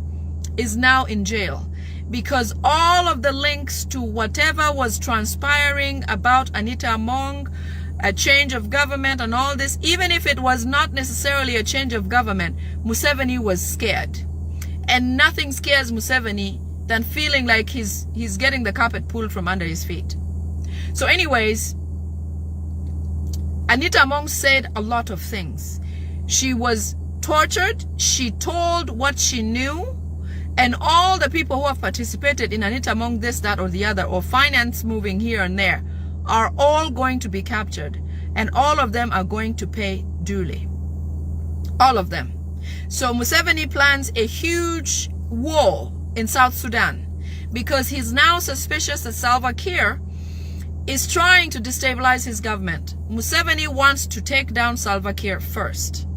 is now in jail, because all of the links to whatever was transpiring about Anita Among, a change of government and all this, even if it was not necessarily a change of government, Museveni was scared. And nothing scares Museveni than feeling like he's getting the carpet pulled from under his feet. So anyways, Anita Among said a lot of things. She was tortured. She told what she knew. And all the people who have participated in Anita among this, that, or the other, or finance moving here and there, are all going to be captured. And all of them are going to pay duly. All of them. So Museveni plans a huge war in South Sudan because he's now suspicious that Salva Kiir is trying to destabilize his government. Museveni wants to take down Salva Kiir first.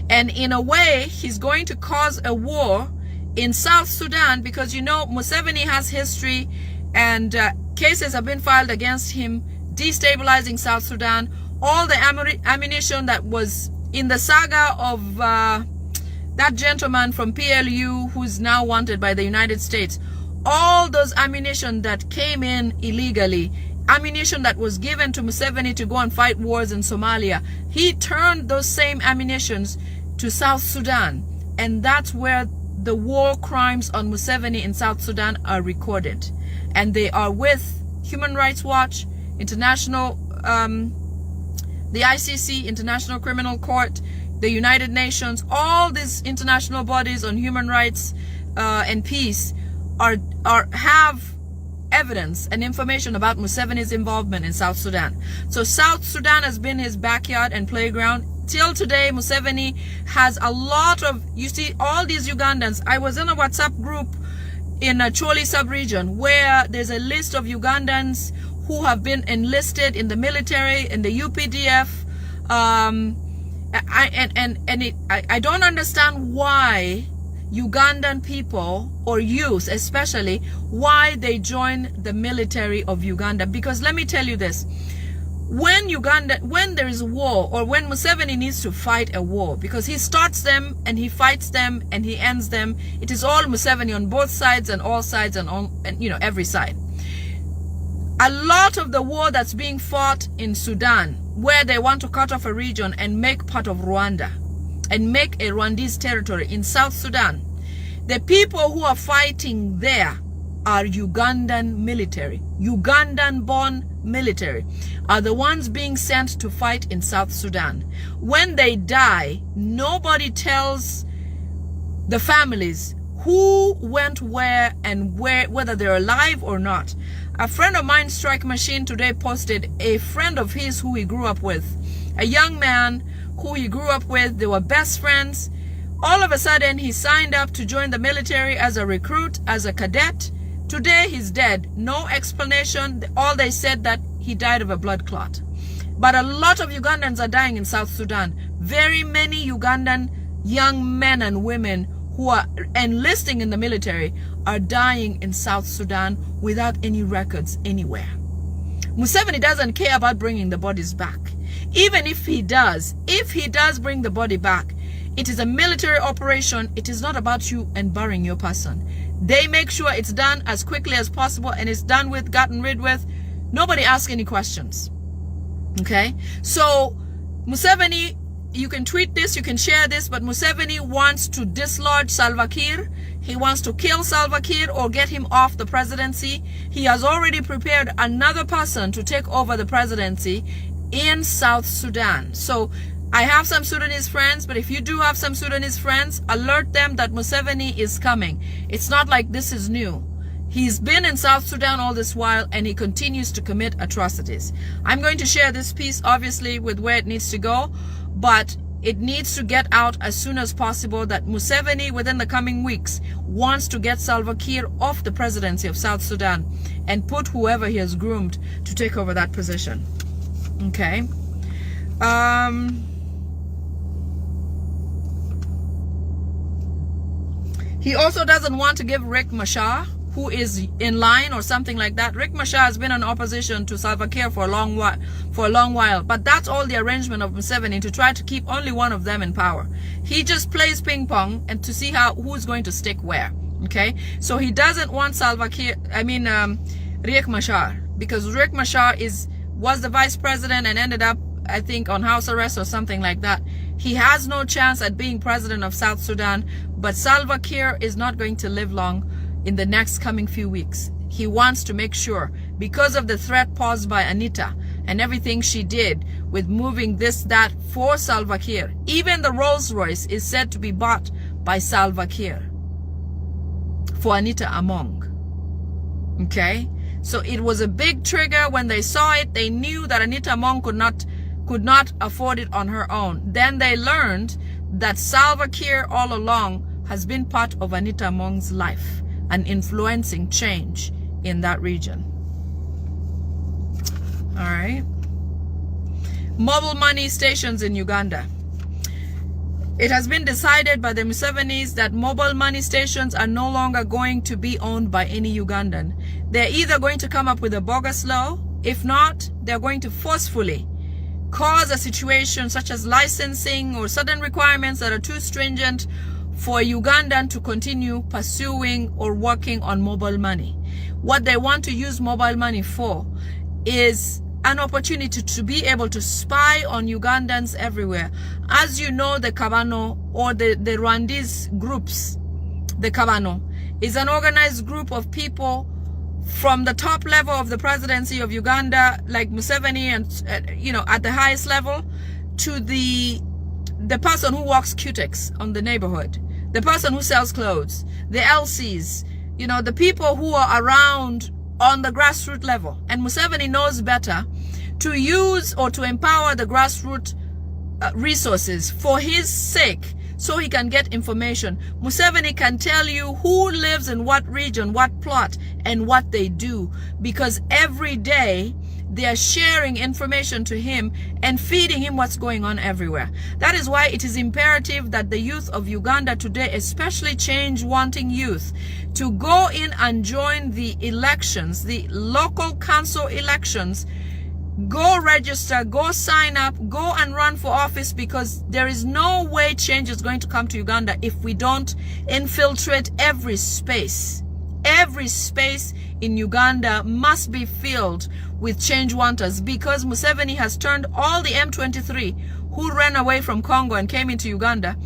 And in a way, he's going to cause a war in South Sudan because, you know, Museveni has history and cases have been filed against him destabilizing South Sudan. All the ammunition that was in the saga of that gentleman from PLU who's now wanted by the United States, all those ammunition that came in illegally, ammunition that was given to Museveni to go and fight wars in Somalia, he turned those same ammunitions to South Sudan. And that's where the war crimes on Museveni in South Sudan are recorded. And they are with Human Rights Watch, International, the ICC, International Criminal Court, the United Nations, all these international bodies on human rights and peace have evidence and information about Museveni's involvement in South Sudan. So South Sudan has been his backyard and playground. Till today, Museveni has a lot of, you see, all these Ugandans. I was in a WhatsApp group in a Choli sub-region where there's a list of Ugandans who have been enlisted in the military, in the UPDF. I don't understand why Ugandan people, or youth especially, why they join the military of Uganda. Because let me tell you this, when there is a war, or when Museveni needs to fight a war, because he starts them and he fights them and he ends them, it is all Museveni on both sides and all sides and on, and you know, every side. A lot of the war that's being fought in Sudan, where they want to cut off a region and make part of Rwanda and make a Rwandese territory in South Sudan, the people who are fighting there are Ugandan military. Ugandan-born military are the ones being sent to fight in South Sudan. When they die, nobody tells the families who went where and whether they're alive or not. A friend of mine, Strike Machine, today posted a friend of his who he grew up with, a young man who he grew up with. They were best friends. All of a sudden, he signed up to join the military as a recruit, as a cadet. Today, he's dead. No explanation. All they said that he died of a blood clot. But a lot of Ugandans are dying in South Sudan. Very many Ugandan young men and women who are enlisting in the military are dying in South Sudan without any records anywhere. Museveni doesn't care about bringing the bodies back. Even if he does bring the body back, it is a military operation. It is not about you and burying your person. They make sure it's done as quickly as possible and it's done with, gotten rid with. Nobody asks any questions. Okay? So Museveni, you can tweet this, you can share this, but Museveni wants to dislodge Salva Kiir. He wants to kill Salva Kiir or get him off the presidency. He has already prepared another person to take over the presidency in South Sudan. So I have some Sudanese friends, but if you do have some Sudanese friends, alert them that Museveni is coming. It's not like this is new. He's been in South Sudan all this while and he continues to commit atrocities. I'm going to share this piece, obviously, with where it needs to go, but it needs to get out as soon as possible that Museveni, within the coming weeks, wants to get Salva Kiir off the presidency of South Sudan and put whoever he has groomed to take over that position. Okay. He also doesn't want to give Riek Machar, who is in line or something like that. Riek Machar has been in opposition to Salva Kiir for a long while, but that's all the arrangement of Museveni, to try to keep only one of them in power. He just plays ping pong and to see who's going to stick where. Okay, so he doesn't want Riek Machar, because Riek Machar was the vice president and ended up, I think, on house arrest or something like that. He has no chance at being president of South Sudan, but Salva Kiir is not going to live long in the next coming few weeks. He wants to make sure, because of the threat posed by Anita and everything she did with moving this, that for Salva Kiir. Even the Rolls Royce is said to be bought by Salva Kiir. for Anita Among. Okay? So it was a big trigger. When they saw it, they knew that Anita Among could not afford it on her own. Then they learned that Salva Kiir all along has been part of Anita Among's life and influencing change in that region. All right. Mobile money stations in Uganda. It has been decided by the Musevenis that mobile money stations are no longer going to be owned by any Ugandan. They're either going to come up with a bogus law. If not, they're going to forcefully cause a situation such as licensing or certain requirements that are too stringent for a Ugandan to continue pursuing or working on mobile money. What they want to use mobile money for is an opportunity to be able to spy on Ugandans everywhere. As you know, the Kabano, or the Rwandese groups, the Kabano is an organized group of people from the top level of the presidency of Uganda, like Museveni, and you know, at the highest level, to the person who walks cutex on the neighborhood, the person who sells clothes, the LCs, you know, the people who are around on the grassroots level. And Museveni knows better to use or to empower the grassroots resources for his sake, so he can get information. Museveni can tell you who lives in what region, what plot, and what they do, because every day they are sharing information to him and feeding him what's going on everywhere. That is why it is imperative that the youth of Uganda today, especially change-wanting youth, to go in and join the elections, the local council elections. Go register, go sign up, go and run for office, because there is no way change is going to come to Uganda if we don't infiltrate every space. Every space in Uganda must be filled with change wanters, because Museveni has turned all the M23 who ran away from Congo and came into Uganda.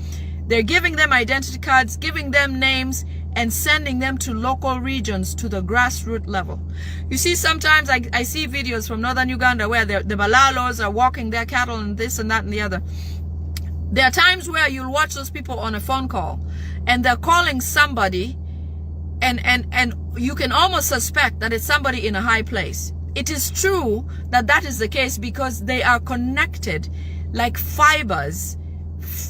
They're giving them identity cards, giving them names, and sending them to local regions, to the grassroots level. You see, sometimes I see videos from northern Uganda where the Balalos are walking their cattle and this and that and the other. There are times where you'll watch those people on a phone call and they're calling somebody, and you can almost suspect that it's somebody in a high place. It is true that that is the case, because they are connected like fibers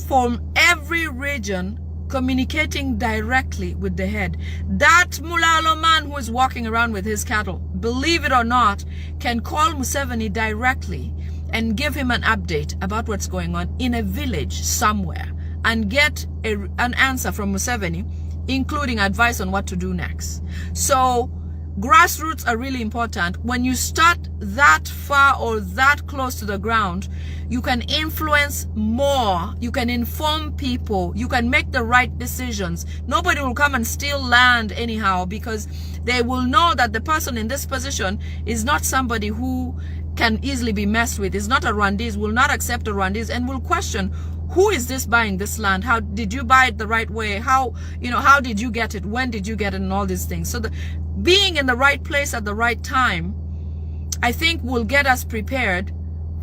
from every region, communicating directly with the head. That Mulalo man who is walking around with his cattle, believe it or not, can call Museveni directly and give him an update about what's going on in a village somewhere, and get an answer from Museveni, including advice on what to do next. So grassroots are really important. When you start that far or that close to the ground, you can influence more, you can inform people, you can make the right decisions. Nobody will come and steal land anyhow, because they will know that the person in this position is not somebody who can easily be messed with, is not a Rwandese, will not accept a Rwandese, and will question, who is this buying this land? How did you buy it the right way? How did you get it? When did you get it? And all these things. So being in the right place at the right time, I think, will get us prepared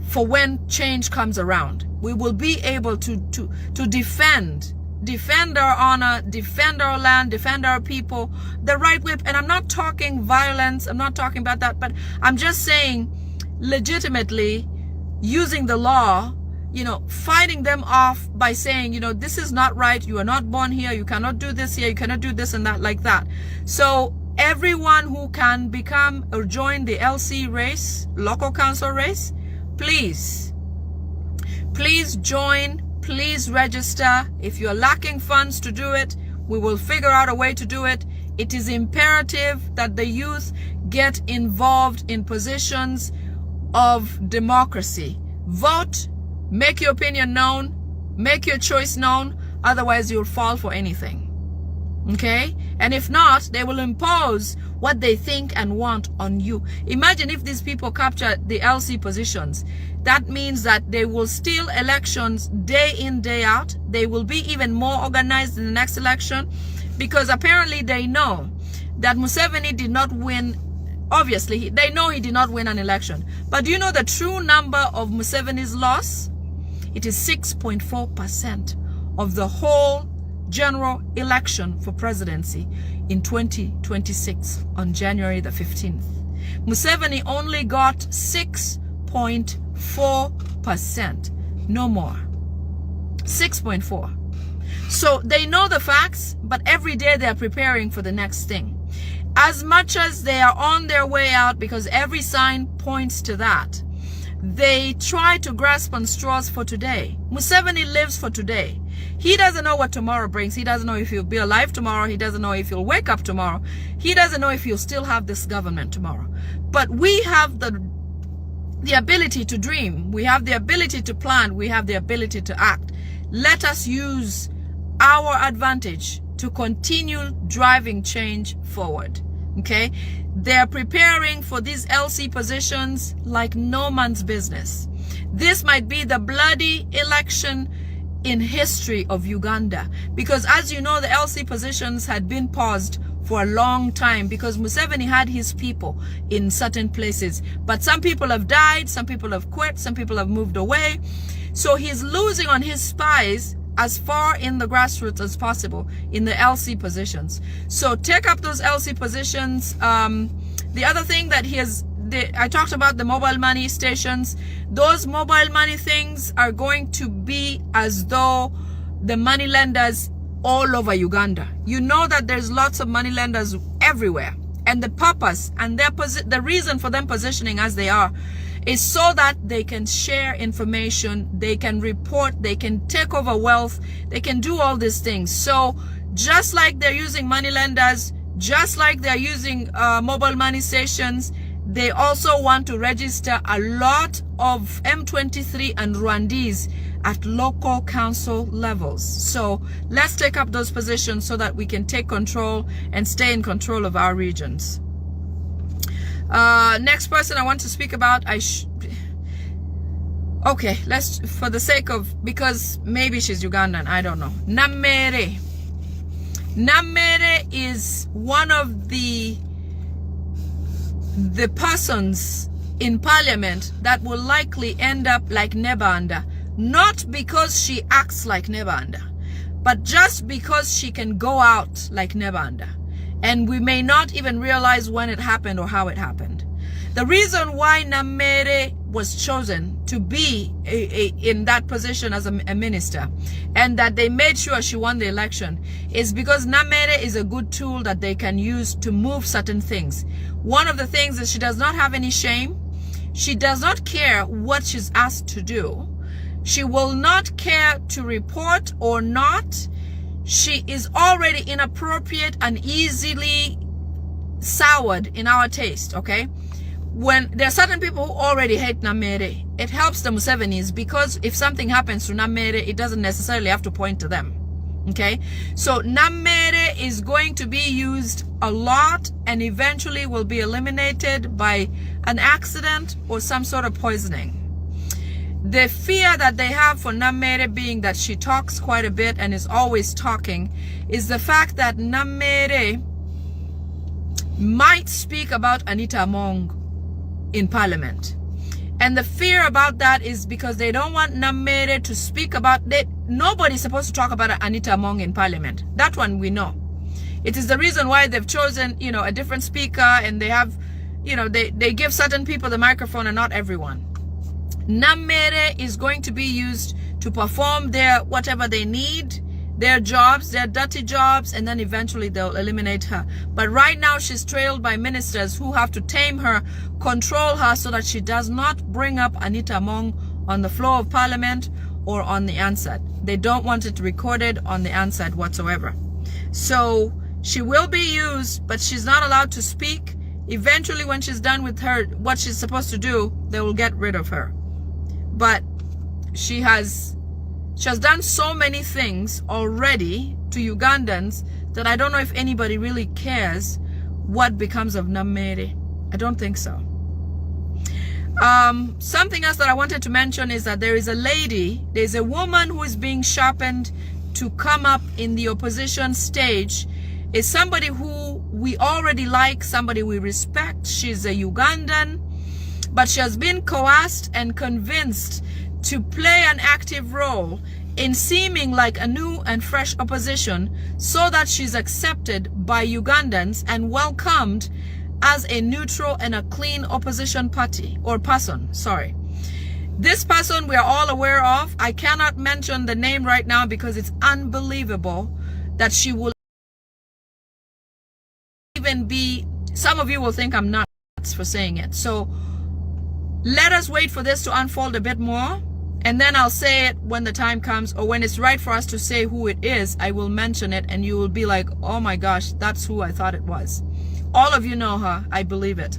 for when change comes around. We will be able to defend our honor, defend our land, defend our people the right way. And I'm not talking violence, I'm not talking about that, but I'm just saying legitimately using the law, fighting them off by saying, this is not right, you are not born here, you cannot do this here, you cannot do this and that, like that. So everyone who can become or join the LC race, local council race, please join, please register. If you're lacking funds to do it, we will figure out a way to do it. It is imperative that the youth get involved in positions of democracy. Vote, make your opinion known, make your choice known, otherwise you'll fall for anything. Okay? And if not, they will impose what they think and want on you. Imagine if these people capture the LC positions. That means that they will steal elections day in, day out. They will be even more organized in the next election, because apparently they know that Museveni did not win. Obviously, they know he did not win an election. But do you know the true number of Museveni's loss? It is 6.4% of the whole general election for presidency. in 2026 on January the 15th. Museveni only got 6.4%, no more. 6.4. So they know the facts, but every day they are preparing for the next thing. As much as they are on their way out, because every sign points to that, they try to grasp on straws for today. Museveni lives for today. He doesn't know what tomorrow brings. He doesn't know if he'll be alive tomorrow. He doesn't know if he'll wake up tomorrow. He doesn't know if he'll still have this government tomorrow. But we have the ability to dream. We have the ability to plan. We have the ability to act. Let us use our advantage to continue driving change forward. Okay? They're preparing for these LC positions like no man's business. This might be the bloody election in history of Uganda, because as you know, the LC positions had been paused for a long time because Museveni had his people in certain places. But some people have died, some people have quit, some people have moved away. So he's losing on his spies as far in the grassroots as possible in the LC positions. So take up those LC positions. The other thing that I talked about the mobile money stations. Those mobile money things are going to be as though the money lenders all over Uganda. You know that there's lots of money lenders everywhere. And the purpose and the reason for them positioning as they are is so that they can share information, they can report, they can take over wealth, they can do all these things. So just like they're using money lenders, just like they're using mobile money stations, they also want to register a lot of M23 and Rwandese at local council levels. So let's take up those positions so that we can take control and stay in control of our regions. Next person I want to speak about, okay, let's, for the sake of, because maybe she's Ugandan, I don't know. Namere. Namere is one of the persons in parliament that will likely end up like Nebanda. Not because she acts like Nebanda, but just because she can go out like Nebanda. And we may not even realize when it happened or how it happened. The reason why Namere was chosen to be in that position as a minister, and that they made sure she won the election, is because Namere is a good tool that they can use to move certain things. One of the things is she does not have any shame. She does not care what she's asked to do. She will not care to report or not. She is already inappropriate and easily soured in our taste, okay? When there are certain people who already hate Namere, it helps the Musevenis, because if something happens to Namere, it doesn't necessarily have to point to them, okay? So Namere is going to be used a lot and eventually will be eliminated by an accident or some sort of poisoning. The fear that they have for Namere, being that she talks quite a bit and is always talking, is the fact that Namere might speak about Anita Among in parliament. And the fear about that is because they don't want Namere to speak about that. Nobody's supposed to talk about Anita Among in parliament. That one we know. It is the reason why they've chosen, you know, a different speaker, and they have, you know, they give certain people the microphone and not everyone. Namere is going to be used to perform their whatever they need, their jobs, their dirty jobs, and then eventually they'll eliminate her. But right now she's trailed by ministers who have to tame her, control her, so that she does not bring up Anita Among on the floor of parliament or on the answer. They don't want it recorded on the answer whatsoever. So she will be used, but she's not allowed to speak. Eventually, when she's done with her, what she's supposed to do, they will get rid of her. But she has done so many things already to Ugandans that I don't know if anybody really cares what becomes of Namere. I don't think so. Something else that I wanted to mention is that there's a woman who is being sharpened to come up in the opposition stage. Is somebody who we already like, somebody we respect. She's a Ugandan, but she has been coerced and convinced to play an active role in seeming like a new and fresh opposition so that she's accepted by Ugandans and welcomed as a neutral and a clean opposition party or person. Sorry. This person we are all aware of. I cannot mention the name right now because it's unbelievable that she will even be, some of you will think I'm nuts for saying it. So let us wait for this to unfold a bit more, and then I'll say it when the time comes, or when it's right for us to say who it is. I will mention it and you will be like, oh my gosh, that's who I thought it was. All of you know her. I believe it.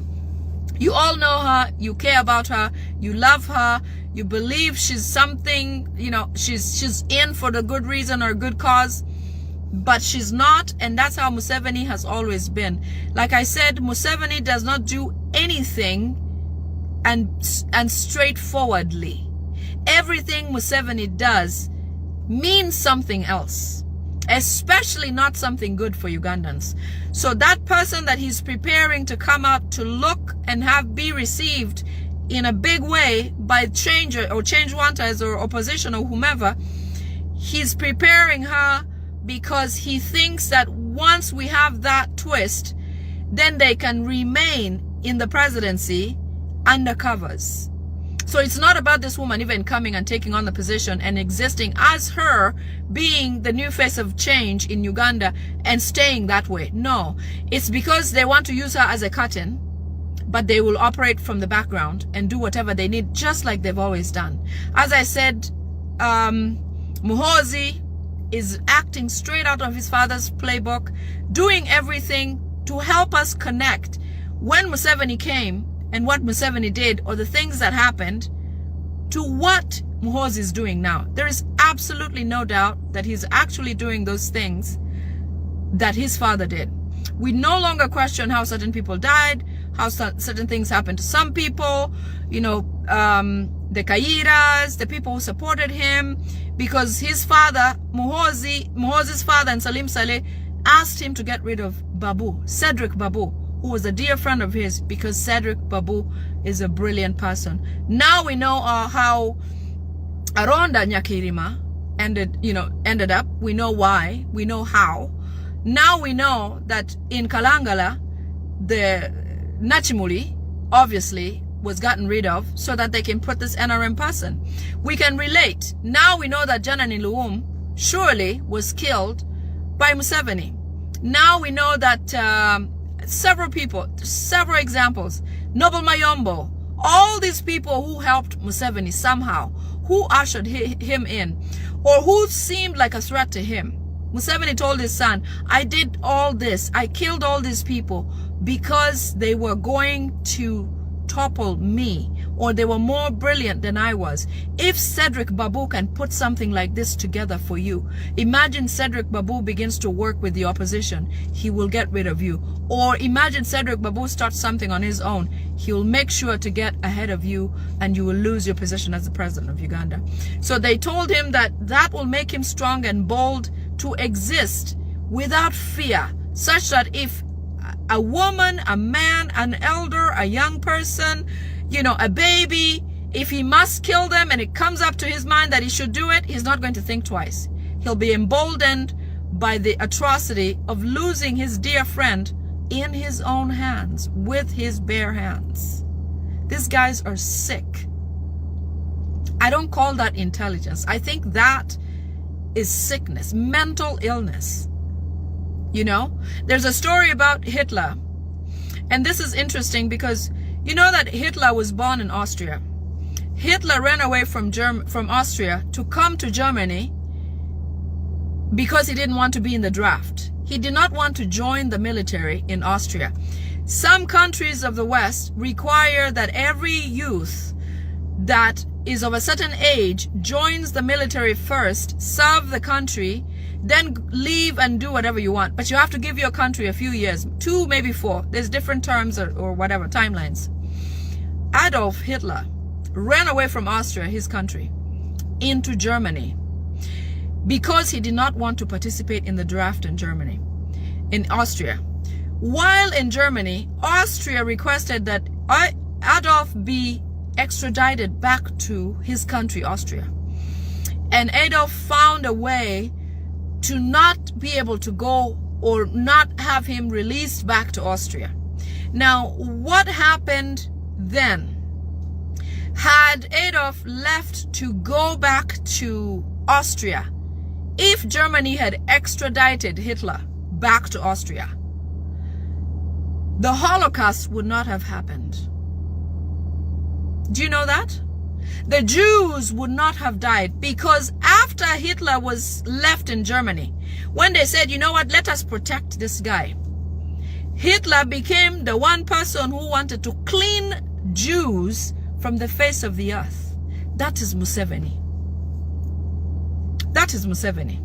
You all know her. You care about her. You love her. You believe she's something, you know, she's in for the good reason or good cause, but she's not. And that's how Museveni has always been. Like I said, Museveni does not do anything and straightforwardly. Everything Museveni does means something else, especially not something good for Ugandans. So that person that he's preparing to come out to look and be received in a big way by change wanters or opposition or whomever, he's preparing her because he thinks that once we have that twist, then they can remain in the presidency undercovers. So it's not about this woman even coming and taking on the position and existing as her, being the new face of change in Uganda and staying that way. No, it's because they want to use her as a curtain, but they will operate from the background and do whatever they need, just like they've always done. As I said, Muhoozi is acting straight out of his father's playbook, doing everything to help us connect. When Museveni came, and what Museveni did, or the things that happened, to what Muhoozi is doing now. There is absolutely no doubt that he's actually doing those things that his father did. We no longer question how certain people died, how certain things happened to some people, you know, the Kairas, the people who supported him, because his father, Muhoozi's father and Salim Saleh, asked him to get rid of Babu, Cedric Babu, who was a dear friend of his, because Cedric Babu is a brilliant person. Now we know how Aronda Nyakirima ended up. We know why. We know how. Now we know that in Kalangala, the Nachimuli obviously was gotten rid of so that they can put this NRM person. We can relate. Now we know that Janani Luum surely was killed by Museveni. Now we know that several people, several examples, Noble Mayombo, all these people who helped Museveni somehow, who ushered him in, or who seemed like a threat to him. Museveni told his son, I did all this, I killed all these people because they were going to topple me, or they were more brilliant than I was. If Cedric Babu can put something like this together for you, imagine Cedric Babu begins to work with the opposition, he will get rid of you. Or imagine Cedric Babu starts something on his own, he will make sure to get ahead of you and you will lose your position as the president of Uganda. So they told him that that will make him strong and bold to exist without fear, such that if a woman, a man, an elder, a young person, you know, a baby, if he must kill them and it comes up to his mind that he should do it, he's not going to think twice. He'll be emboldened by the atrocity of losing his dear friend in his own hands, with his bare hands. These guys are sick. I don't call that intelligence. I think that is sickness, mental illness. You know, there's a story about Hitler, and this is interesting because you know that Hitler was born in Austria. Hitler ran away from Austria to come to Germany because he didn't want to be in the draft. He did not want to join the military in Austria. Some countries of the West require that every youth that is of a certain age joins the military first, serve the country, then leave and do whatever you want. But you have to give your country a few years, 2, maybe 4. There's different terms or whatever, timelines. Adolf Hitler ran away from Austria, his country, into Germany because he did not want to participate in the draft in Germany, in Austria. While in Germany, Austria requested that Adolf be extradited back to his country, Austria. And Adolf found a way to not be able to go or not have him released back to Austria. Now, what happened then? Had Adolf left to go back to Austria, if Germany had extradited Hitler back to Austria, the Holocaust would not have happened. Do you know that? The Jews would not have died, because after Hitler was left in Germany, when they said, you know what, let us protect this guy, Hitler became the one person who wanted to clean Jews from the face of the earth. That is Museveni. That is Museveni.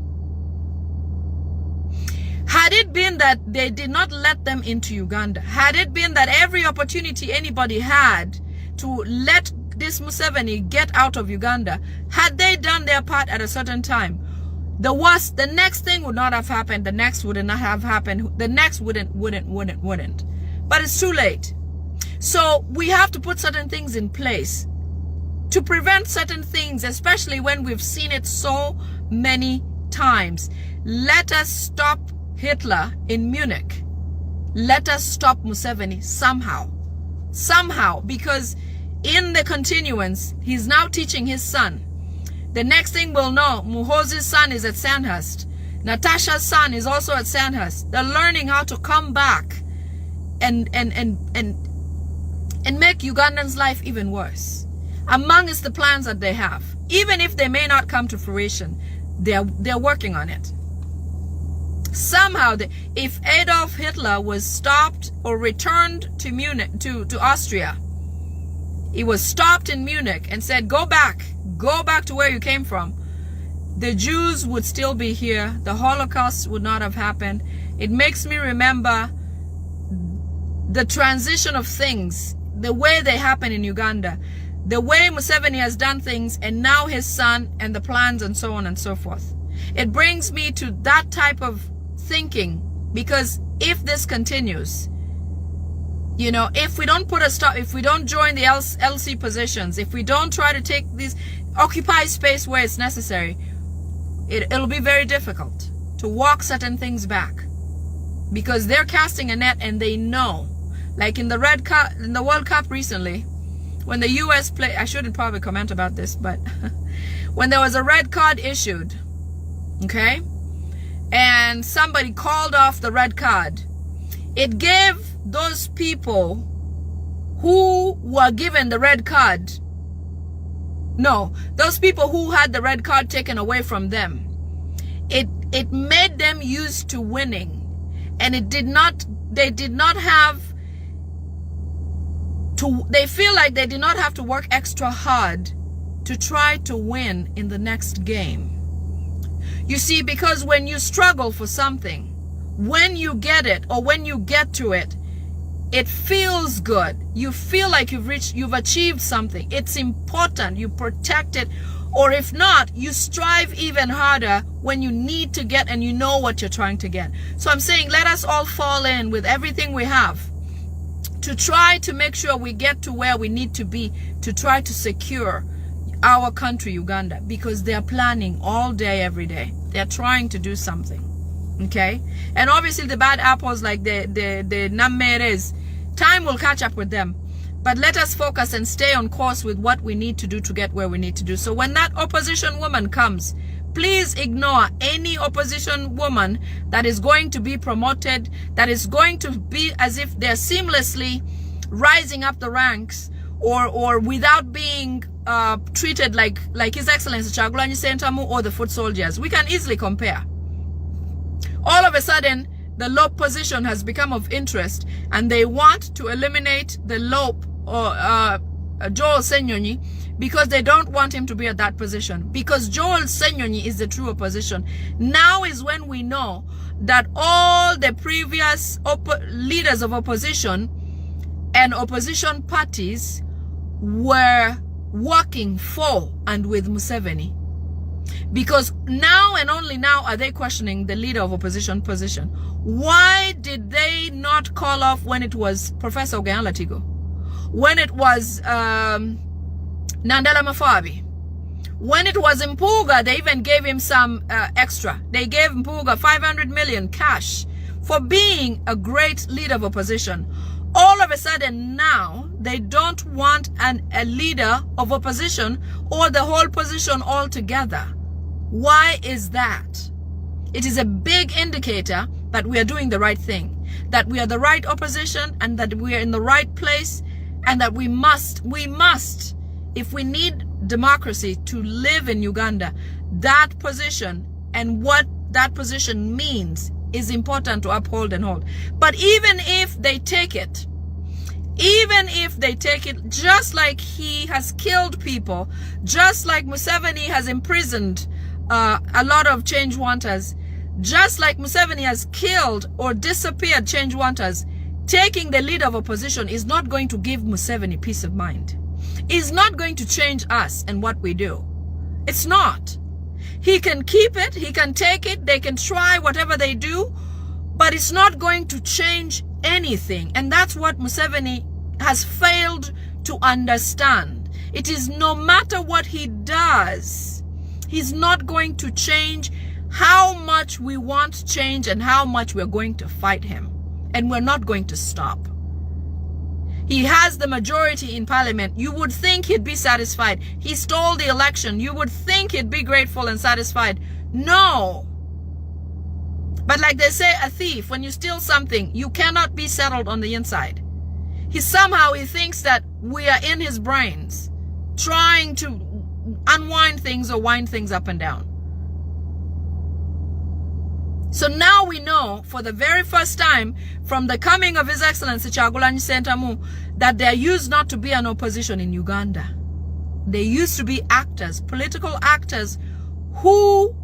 Had it been that they did not let them into Uganda, had it been that every opportunity anybody had to let this Museveni get out of Uganda, had they done their part at a certain time, the next thing would not have happened, the next would not have happened, the next wouldn't. But it's too late. So we have to put certain things in place to prevent certain things, especially when we've seen it so many times. Let us stop Hitler in Munich. Let us stop Museveni somehow, because in the continuance, he's now teaching his son. The next thing we'll know, Muhoozi's son is at Sandhurst. Natasha's son is also at Sandhurst. They're learning how to come back and make Ugandans' life even worse. Amongst the plans that they have, even if they may not come to fruition, they're working on it. Somehow, if Adolf Hitler was stopped or returned to Munich, to Austria, he was stopped in Munich and said, go back to where you came from, the Jews would still be here. The Holocaust would not have happened. It makes me remember the transition of things, the way they happen in Uganda, the way Museveni has done things, and now his son, and the plans, and so on and so forth. It brings me to that type of thinking, because if this continues, you know, if we don't put a stop, if we don't join the LC positions, if we don't try to take these, occupy space where it's necessary, it'll be very difficult to walk certain things back, because they're casting a net and they know, like in the World Cup recently, when the US played, I shouldn't probably comment about this, but when there was a red card issued, okay, and somebody called off the red card, it gave those people who were given the red card, those people who had the red card taken away from them, it made them used to winning, and they feel like they did not have to work extra hard to try to win in the next game. You see, because when you struggle for something, when you get it or when you get to it, it feels good. You feel like you've achieved something. It's important. You protect it. Or if not, you strive even harder when you need to get and you know what you're trying to get. So I'm saying, let us all fall in with everything we have to try to make sure we get to where we need to be, to try to secure our country, Uganda, because they're planning all day, every day. They're trying to do something. Okay? And obviously the bad apples, like the Nameres, time will catch up with them. But let us focus and stay on course with what we need to do to get where we need to do. So when that opposition woman comes, please ignore any opposition woman that is going to be promoted, that is going to be as if they're seamlessly rising up the ranks, or without being treated like His Excellency Kyagulanyi Ssentamu or the foot soldiers. We can easily compare. All of a sudden, the LOP position has become of interest, and they want to eliminate the LOP or Joel Senyonyi, because they don't want him to be at that position, because Joel Senyonyi is the true opposition. Now is when we know that all the previous leaders of opposition and opposition parties were working for and with Museveni. Because now and only now are they questioning the leader of opposition position. Why did they not call off when it was Professor Ogayan Latigo? When it was Nandala Mafabi? When it was Mpuga, they even gave him some extra. They gave Mpuga 500 million cash for being a great leader of opposition. All of a sudden now, they don't want a leader of opposition or the whole position altogether. Why is that? It is a big indicator that we are doing the right thing, that we are the right opposition, and that we are in the right place, and that we must, if we need democracy to live in Uganda, that position and what that position means is important to uphold and hold. But even if they take it, just like he has killed people, just like Museveni has imprisoned a lot of change wanters, just like Museveni has killed or disappeared change wanters, taking the leader of opposition is not going to give Museveni peace of mind. It's not going to change us and what we do. It's not. He can keep it, he can take it, they can try whatever they do, but it's not going to change anything. And that's what Museveni has failed to understand. It is no matter what he does, he's not going to change how much we want change and how much we're going to fight him. And we're not going to stop. He has the majority in parliament. You would think he'd be satisfied. He stole the election. You would think he'd be grateful and satisfied. No. But like they say, a thief, when you steal something, you cannot be settled on the inside. He thinks that we are in his brains, trying to unwind things or wind things up and down. So now we know for the very first time from the coming of His Excellency Kyagulanyi Ssentamu that there used not to be an opposition in Uganda. There used to be actors, political actors, who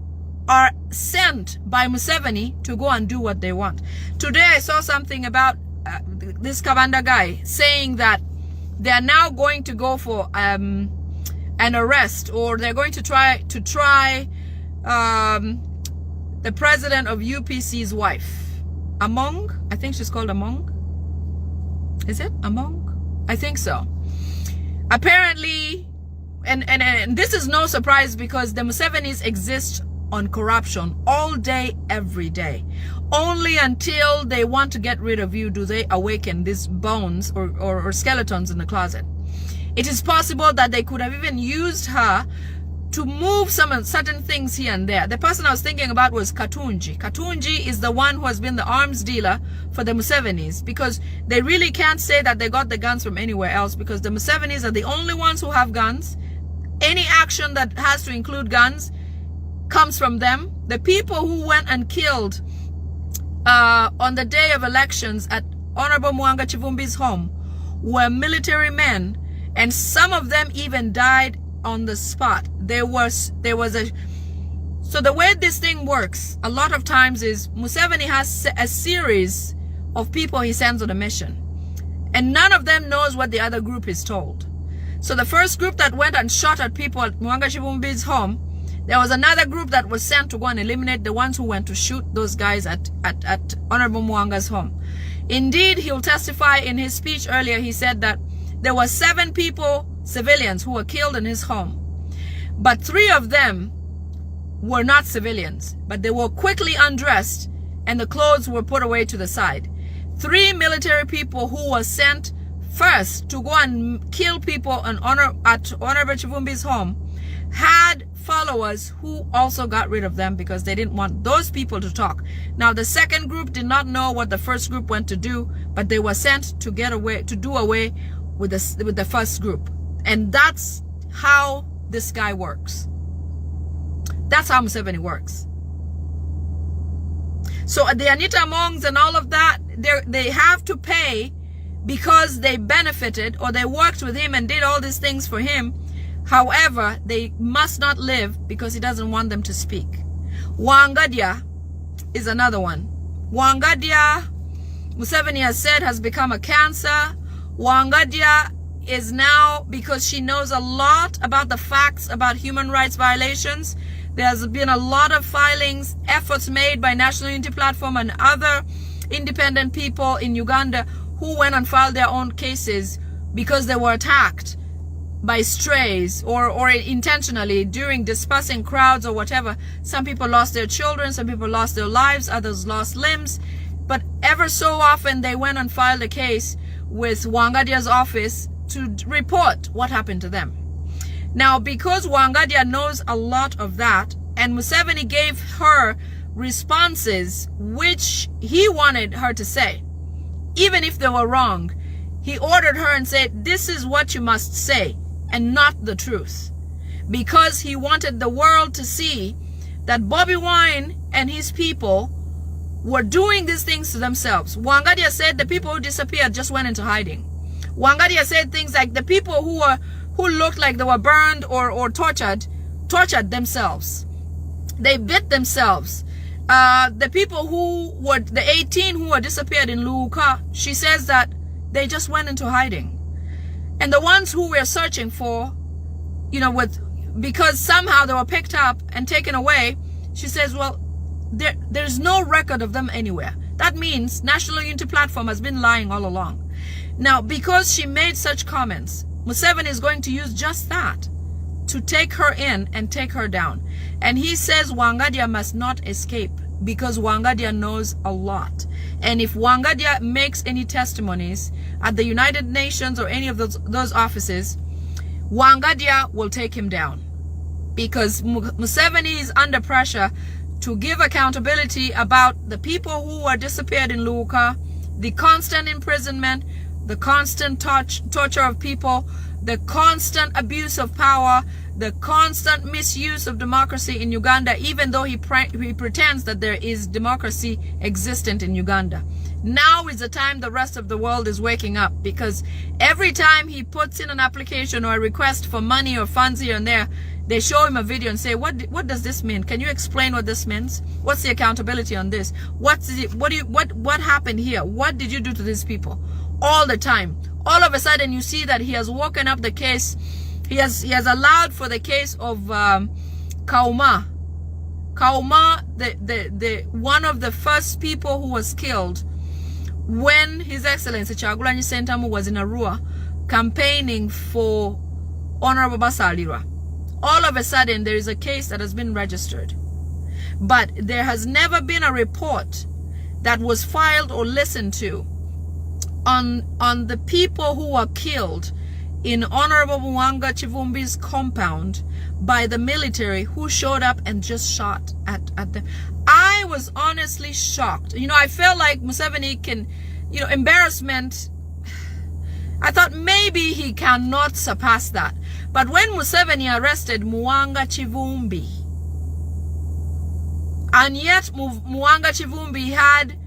are sent by Museveni to go and do what they want. Today I saw something about this Kabanda guy saying that they're now going to go for an arrest, or they're going to try the president of UPC's wife, Among. I think she's called Among. Is it Among? I think so. Apparently, and this is no surprise because the Musevenis exist on corruption all day, every day. Only until they want to get rid of you do they awaken these bones or skeletons in the closet. It is possible that they could have even used her to move some certain things here and there. The person I was thinking about was Katunji. Katunji is the one who has been the arms dealer for the Musevenis, because they really can't say that they got the guns from anywhere else, because the Musevenis are the only ones who have guns. Any action that has to include guns comes from them. The people who went and killed on the day of elections at Honorable Mwanga Chivumbi's home were military men, and some of them even died on the spot. So the way this thing works a lot of times is Museveni has a series of people he sends on a mission, and none of them knows what the other group is told. So the first group that went and shot at people at Mwanga Chivumbi's home, there was another group that was sent to go and eliminate the ones who went to shoot those guys at Honorable Mwanga's home. Indeed, he'll testify in his speech earlier. He said that there were 7 people, civilians, who were killed in his home. But 3 of them were not civilians, but they were quickly undressed and the clothes were put away to the side. 3 military people who were sent first to go and kill people at Honorable Chivumbi's home had followers who also got rid of them because they didn't want those people to talk. Now the second group did not know what the first group went to do, but they were sent to do away with the first group. And that's how this guy works. That's how Museveni works. So the Anita Amongs and all of that, they have to pay because they benefited or they worked with him and did all these things for him. However, they must not live because he doesn't want them to speak. Wangadia is another one. Wangadia, Museveni has said, has become a cancer. Wangadia is now, because she knows a lot about the facts about human rights violations. There's been a lot of filings, efforts made by National Unity Platform and other independent people in Uganda who went and filed their own cases because they were attacked by strays or intentionally during dispersing crowds or whatever. Some people lost their children, some people lost their lives, others lost limbs. But ever so often they went and filed a case with Wangadia's office to report what happened to them. Now, because Wangadia knows a lot of that, and Museveni gave her responses which he wanted her to say, even if they were wrong, he ordered her and said, this is what you must say, and not the truth. Because he wanted the world to see that Bobby Wine and his people were doing these things to themselves. Wangadia said the people who disappeared just went into hiding. Wangadia said things like the people who looked like they were burned or tortured themselves. They bit themselves. The people who were, the 18 who were disappeared in Luuka, she says that they just went into hiding. And the ones who we're searching for, you know, because somehow they were picked up and taken away, she says, well, there's no record of them anywhere. That means National Unity Platform has been lying all along. Now, because she made such comments, Museveni is going to use just that to take her in and take her down. And he says Wangadia must not escape because Wangadia knows a lot. And if Wangadia makes any testimonies at the United Nations or any of those offices, Wangadia will take him down. Because Museveni is under pressure to give accountability about the people who were disappeared in Luuka, the constant imprisonment, the constant torture of people, the constant abuse of power, the constant misuse of democracy in Uganda, even though he pretends that there is democracy existent in Uganda. Now is the time the rest of the world is waking up, because every time he puts in an application or a request for money or funds here and there, they show him a video and say, what does this mean? Can you explain what this means? What's the accountability on this? What happened here? What did you do to these people? All the time. All of a sudden you see that he has woken up the case. He has allowed for the case of Kauma. Kauma, the one of the first people who was killed when His Excellency Kyagulanyi Ssentamu was in Arua campaigning for Honorable Basalirwa. All of a sudden there is a case that has been registered. But there has never been a report that was filed or listened to on the people who were killed in Honorable Mwanga Chivumbi's compound by the military who showed up and just shot at them. I was honestly shocked. You know, I felt like Museveni can, you know, embarrassment. I thought maybe he cannot surpass that. But when Museveni arrested Mwanga Chivumbi, and yet Mwanga Chivumbi had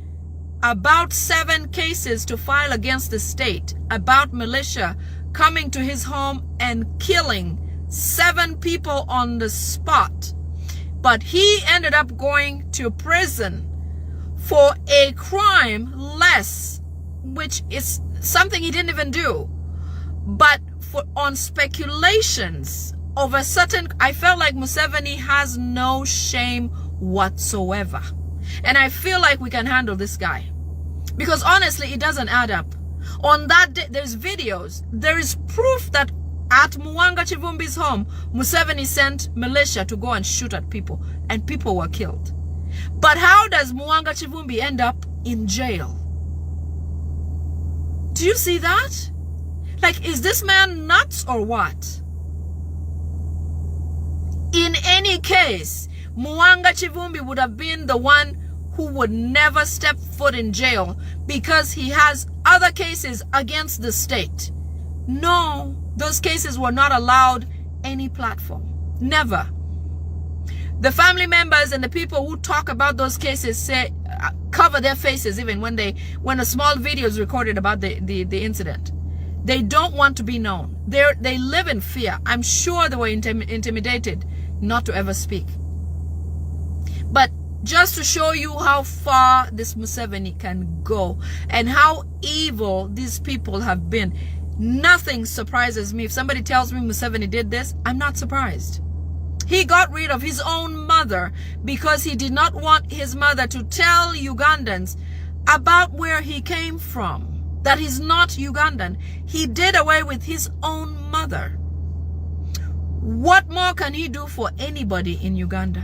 about 7 cases to file against the state about militia coming to his home and killing 7 people on the spot. But he ended up going to prison for a crime less, which is something he didn't even do. But on speculations of a certain, I felt like Museveni has no shame whatsoever. And I feel like we can handle this guy. Because honestly, it doesn't add up. On that day, there's videos. There is proof that at Mwanga Chivumbi's home, Museveni sent militia to go and shoot at people. And people were killed. But how does Mwanga Chivumbi end up in jail? Do you see that? Like, is this man nuts or what? In any case, Mwanga Chivumbi would have been the one who would never step foot in jail because he has other cases against the state. No, those cases were not allowed any platform. Never. The family members and the people who talk about those cases say, cover their faces even when a small video is recorded about the incident. They don't want to be known. They live in fear. I'm sure they were intimidated not to ever speak. But just to show you how far this Museveni can go and how evil these people have been, nothing surprises me. If somebody tells me Museveni did this, I'm not surprised. He got rid of his own mother because he did not want his mother to tell Ugandans about where he came from, that he's not Ugandan. He did away with his own mother What more can he do for anybody in Uganda?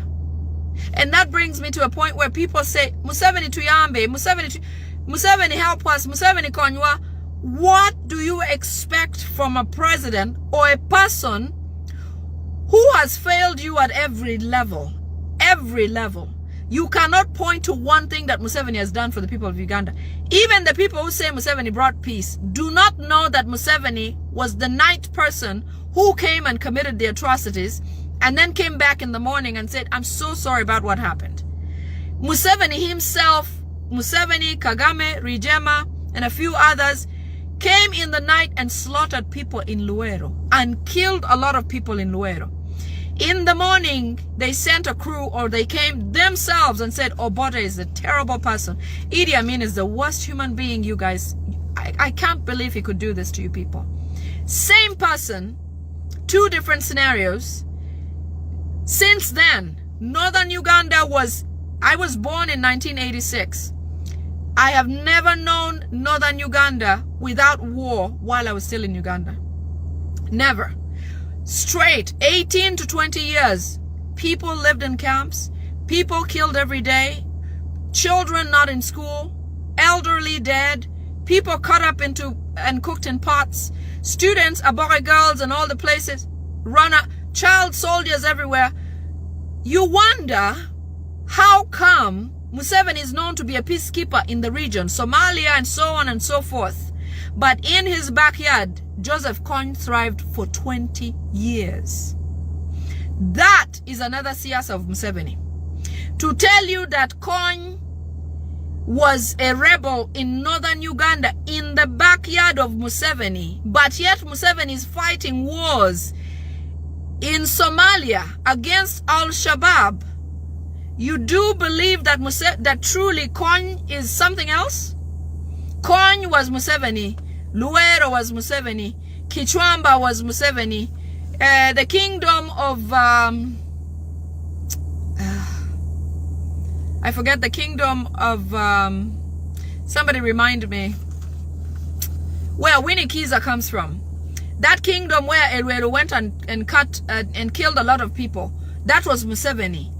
And that brings me to a point where people say, Museveni tuyambe, Museveni help us, Museveni konywa. What do you expect from a president or a person who has failed you at every level? Every level. You cannot point to one thing that Museveni has done for the people of Uganda. Even the people who say Museveni brought peace do not know that Museveni was the ninth person who came and committed the atrocities and then came back in the morning and said, I'm so sorry about what happened. Museveni himself, Museveni, Kagame, Rijema, and a few others came in the night and slaughtered people in Luero and killed a lot of people in Luero. In the morning, they sent a crew, or they came themselves and said, Obote is a terrible person. Idi Amin is the worst human being, you guys. I can't believe he could do this to you people. Same person, two different scenarios. Since then, northern Uganda I was born in 1986. I have never known northern Uganda without war while I was still in Uganda. Never. Straight, 18 to 20 years. People lived in camps. People killed every day. Children not in school. Elderly dead. People cut up into and cooked in pots. Students, Abore girls and all the places. Child soldiers everywhere. You wonder how come Museveni is known to be a peacekeeper in the region, Somalia and so on and so forth. But in his backyard, Joseph Kony thrived for 20 years. That is another siasa of Museveni. To tell you that Kony was a rebel in northern Uganda in the backyard of Museveni, but yet Museveni is fighting wars in Somalia against Al-Shabaab. You do believe that that truly Kony is something else? Kony was Museveni. Luero was Museveni. Kichwamba was Museveni. The kingdom of I forget the kingdom of somebody remind me where Winnie Kiza comes from. That kingdom where Luero went and cut and killed a lot of people. That was Museveni.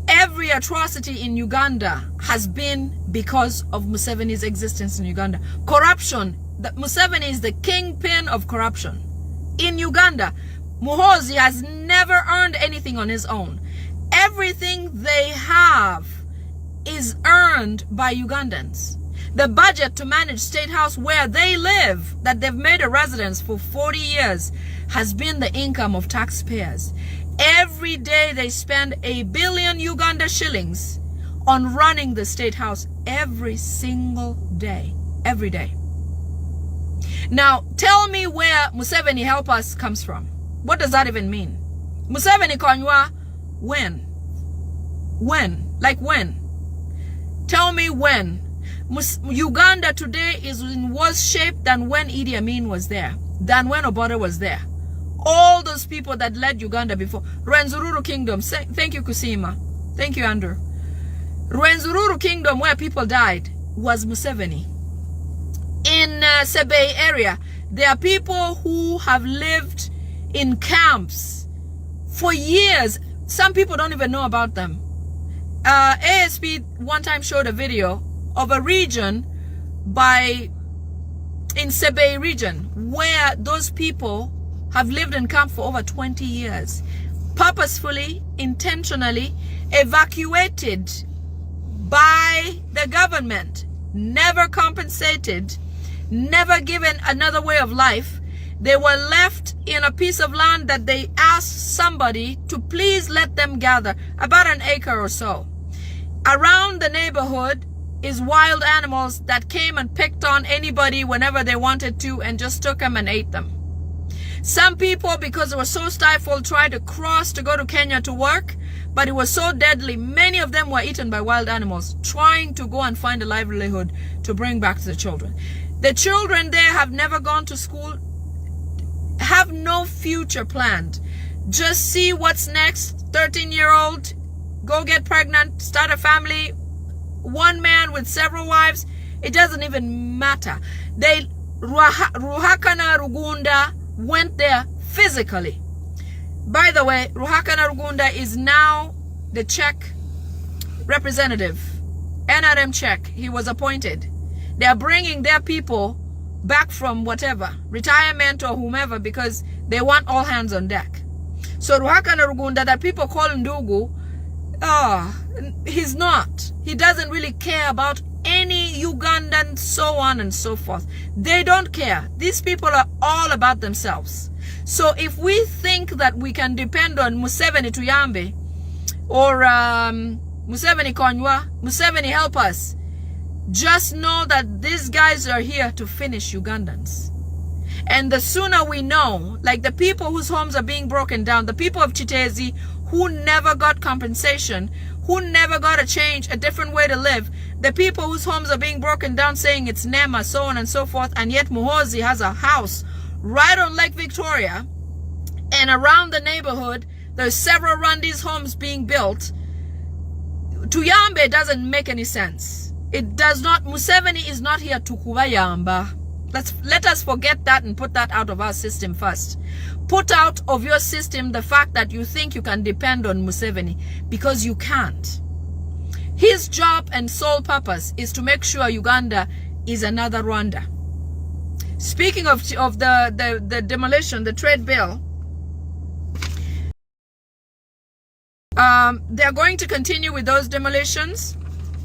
Every atrocity in Uganda has been because of Museveni's existence in Uganda. Corruption. Museveni is the kingpin of corruption. In Uganda, Muhoozi has never earned anything on his own. Everything they have is earned by Ugandans. The budget to manage State House where they live, that they've made a residence for 40 years, has been the income of taxpayers. Every day they spend 1 billion Uganda shillings on running the State House every single day. Every day. Now, tell me where Museveni help us comes from. What does that even mean? Museveni konywa when? When? Like when? Tell me when. Uganda today is in worse shape than when Idi Amin was there, than when Obote was there. All those people that led Uganda before. Rwenzururu Kingdom. Thank you, Kusima. Thank you, Andrew. Rwenzururu Kingdom, where people died, was Museveni. In Sebei area, there are people who have lived in camps for years. Some people don't even know about them. ASP one time showed a video of a region in Sebei region where those people have lived in camp for over 20 years, purposefully, intentionally evacuated by the government, never compensated, never given another way of life. They were left in a piece of land that they asked somebody to please let them gather, about an acre or so. Around the neighborhood is wild animals that came and picked on anybody whenever they wanted to and just took them and ate them. Some people, because they were so stifled, tried to cross to go to Kenya to work, but it was so deadly. Many of them were eaten by wild animals, trying to go and find a livelihood to bring back to the children. The children there have never gone to school, have no future planned. Just see what's next. 13-year-old, go get pregnant, start a family, one man with several wives. It doesn't even matter. Ruhakana Rugunda went there physically. By the way, Ruhakana Rugunda is now the Czech representative. NRM Czech, he was appointed. They are bringing their people back from whatever, retirement or whomever, because they want all hands on deck. So Ruhakana Rugunda that people call Ndugu, he's not. He doesn't really care about any Ugandan, so on and so forth. They don't care. These people are all about themselves. So if we think that we can depend on Museveni Tuyambe or Museveni Konywa, Museveni help us, just know that these guys are here to finish Ugandans. And the sooner we know, like the people whose homes are being broken down, the people of Chitezi who never got compensation, who never got a different way to live, the people whose homes are being broken down saying it's Nema, so on and so forth, and yet Muhozi has a house right on Lake Victoria, and around the neighborhood there's several Rwandese homes being built. Tuyambe doesn't make any sense. It does not. Museveni is not here to kubayamba. Let us forget that and put that out of our system first. Put out of your system the fact that you think you can depend on Museveni, because you can't. His job and sole purpose is to make sure Uganda is another Rwanda. Speaking of the demolition, the trade bill, they're going to continue with those demolitions.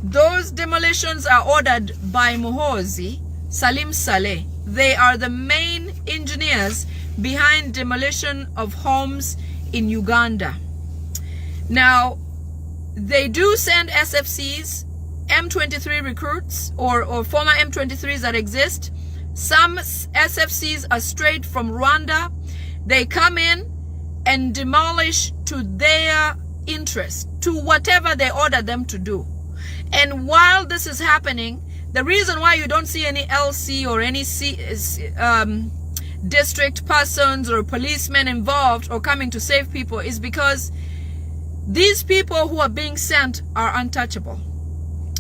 Those demolitions are ordered by Muhozi, Salim Saleh. They are the main engineers behind demolition of homes in Uganda. Now, they do send SFCs, M23 recruits, or former M23s that exist. Some SFCs are straight from Rwanda. They come in and demolish to their interest, to whatever they order them to do. And while this is happening, the reason why you don't see any LC or any district persons or policemen involved or coming to save people is because these people who are being sent are untouchable.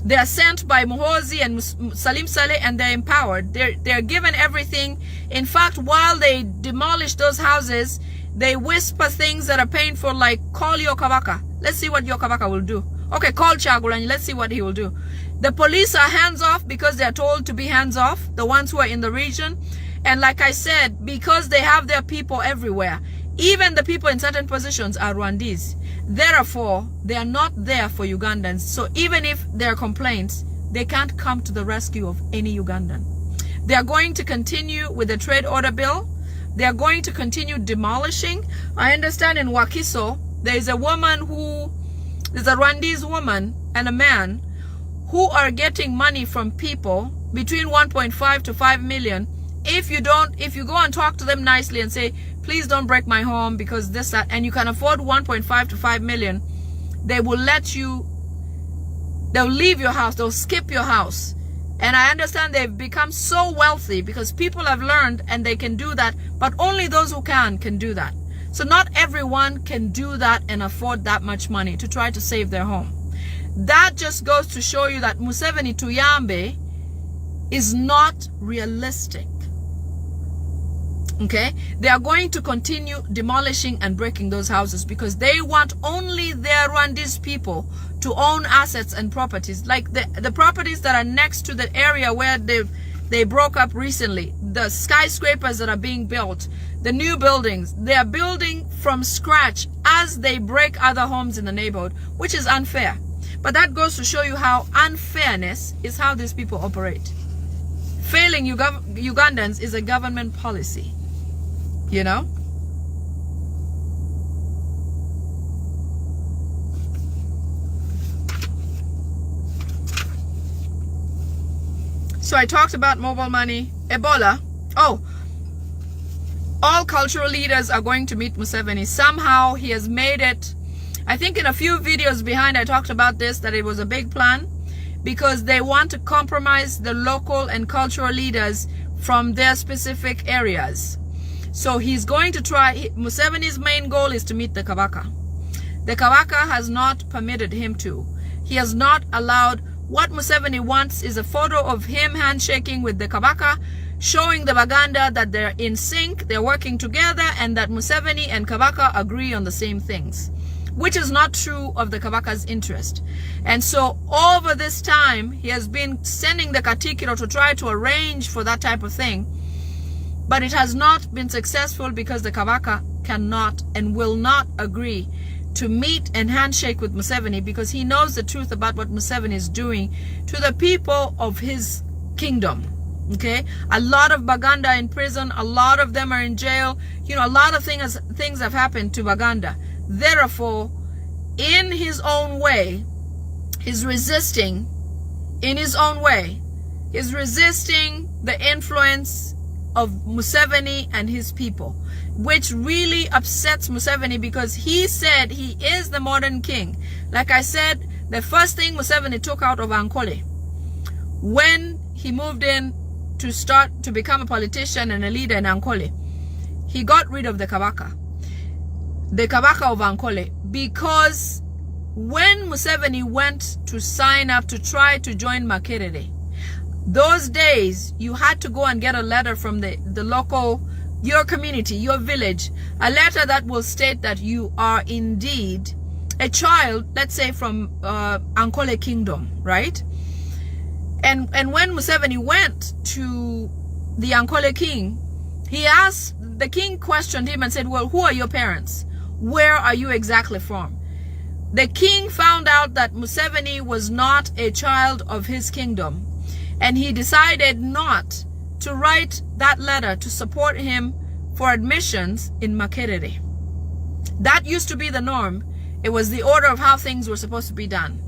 They are sent by Muhozi and Salim Saleh, and they're empowered. They're given everything. In fact, while they demolish those houses, they whisper things that are painful, like, call your Kabaka. Let's see what your Kabaka will do. Okay, call Chagulanyi. Let's see what he will do. The police are hands off because they're told to be hands off, the ones who are in the region. And like I said, because they have their people everywhere, even the people in certain positions are Rwandese. Therefore, they are not there for Ugandans. So even if there are complaints, they can't come to the rescue of any Ugandan. They are going to continue with the trade order bill. They are going to continue demolishing. I understand in Wakiso, there is a there's a Rwandese woman and a man who are getting money from people between 1.5 to 5 million. If you go and talk to them nicely and say, please don't break my home because this, that, and you can afford 1.5 to 5 million, they will they'll leave your house, they'll skip your house. And I understand they've become so wealthy because people have learned and they can do that, but only those who can do that. So not everyone can do that and afford that much money to try to save their home. That just goes to show you that Museveni Tuyambe is not realistic. Okay, they are going to continue demolishing and breaking those houses because they want only their Rwandese people to own assets and properties, like the properties that are next to the area where they broke up recently, the skyscrapers that are being built, the new buildings. They are building from scratch as they break other homes in the neighborhood, which is unfair. But that goes to show you how unfairness is how these people operate. Failing Ugandans is a government policy. You know? So I talked about mobile money, Ebola. Oh, all cultural leaders are going to meet Museveni. Somehow he has made it. I think in a few videos behind I talked about this, that it was a big plan because they want to compromise the local and cultural leaders from their specific areas. So he's going to try. Museveni's main goal is to meet the Kabaka. The Kabaka has not permitted him to. He has not allowed what Museveni wants is a photo of him handshaking with the Kabaka, showing the Baganda that they're in sync, they're working together, and that Museveni and Kabaka agree on the same things, which is not true of the Kabaka's interest. And so over this time, he has been sending the Katikiro to try to arrange for that type of thing, but it has not been successful because the Kabaka cannot and will not agree to meet and handshake with Museveni, because he knows the truth about what Museveni is doing to the people of his kingdom. Okay, a lot of Baganda in prison, a lot of them are in jail. You know, a lot of things have happened to Baganda. Therefore, in his own way, he's resisting. In his own way, he's resisting the influence of Museveni and his people, which really upsets Museveni, because he said he is the modern king. Like I said, the first thing Museveni took out of Ankole when he moved in to start to become a politician and a leader in Ankole, he got rid of the Kabaka of Ankole, because when Museveni went to sign up to try to join Makerere, those days you had to go and get a letter from the local, your community, your village, a letter that will state that you are indeed a child, let's say from Ankole Kingdom, right? And when Museveni went to the Ankole king, the king questioned him and said, well, who are your parents? Where are you exactly from? The king found out that Museveni was not a child of his kingdom, and he decided not to write that letter to support him for admissions in Makerere. That used to be the norm. It was the order of how things were supposed to be done.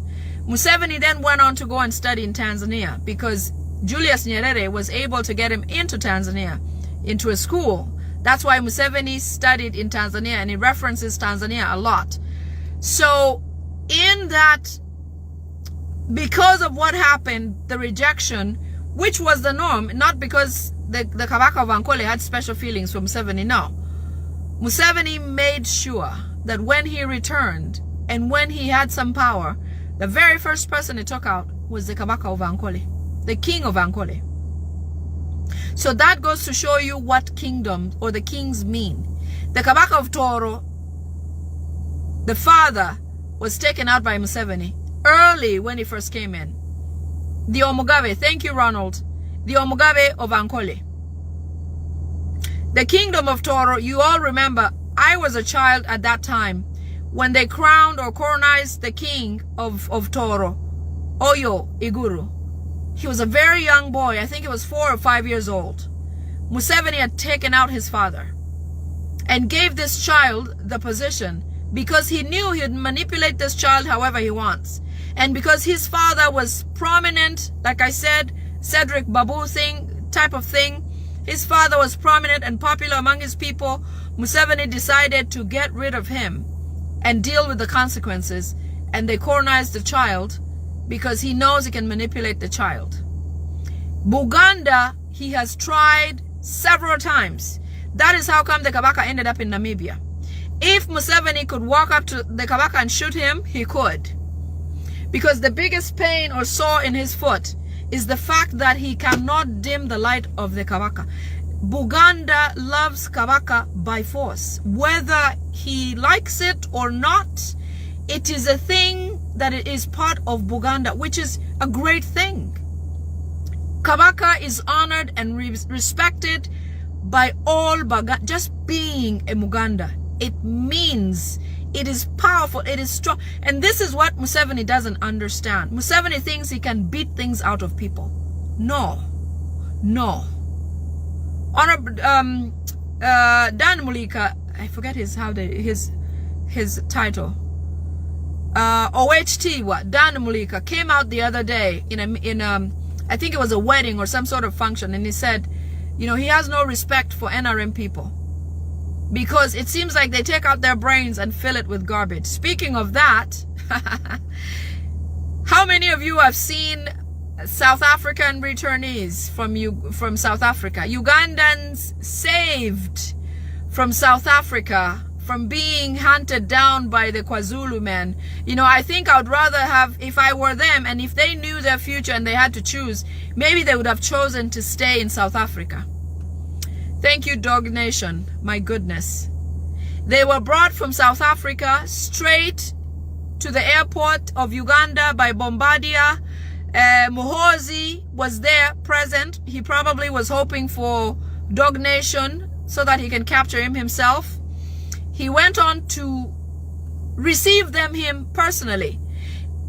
Museveni then went on to go and study in Tanzania, because Julius Nyerere was able to get him into Tanzania, into a school. That's why Museveni studied in Tanzania, and he references Tanzania a lot. So in that, because of what happened, the rejection, which was the norm, not because the Kabaka of Ankole had special feelings for Museveni, no. Museveni made sure that when he returned and when he had some power, the very first person he took out was the Kabaka of Ankole, the king of Ankole. So that goes to show you what kingdoms or the kings mean. The Kabaka of Toro, the father, was taken out by Museveni early when he first came in. The Omugabe, thank you Ronald, the Omugabe of Ankole. The kingdom of Toro, you all remember, I was a child at that time when they crowned or coronized the king of Toro, Oyo Iguru. He was a very young boy. I think he was 4 or 5 years old. Museveni had taken out his father and gave this child the position because he knew he'd manipulate this child however he wants. And because his father was prominent, like I said, Cedric Babu thing, type of thing, his father was prominent and popular among his people, Museveni decided to get rid of him and deal with the consequences. And they coronized the child because he knows he can manipulate the child. Buganda, he has tried several times. That is how come the Kabaka ended up in Namibia. If Museveni could walk up to the Kabaka and shoot him, he could. Because the biggest pain or sore in his foot is the fact that he cannot dim the light of the Kabaka. Buganda loves Kabaka by force. Whether he likes it or not, it is a thing that it is part of Buganda, which is a great thing. Kabaka is honored and respected by all Baganda. Just being a Muganda, it means it is powerful, it is strong. And this is what Museveni doesn't understand. Museveni thinks he can beat things out of people. No. No. Honorable Dan Mulika, I forget his title. OHT what? Dan Mulika came out the other day in I think it was a wedding or some sort of function, and he said, you know, he has no respect for NRM people because it seems like they take out their brains and fill it with garbage. Speaking of that, how many of you have seen South African returnees from South Africa? Ugandans saved from South Africa from being hunted down by the KwaZulu men. You know, I think I would rather have, if I were them and if they knew their future and they had to choose, maybe they would have chosen to stay in South Africa. Thank you, Dog Nation. My goodness. They were brought from South Africa straight to the airport of Uganda by Bombardier. Muhoozi was there present. He probably was hoping for Dog Nation so that he can capture him himself. He went on to receive him personally.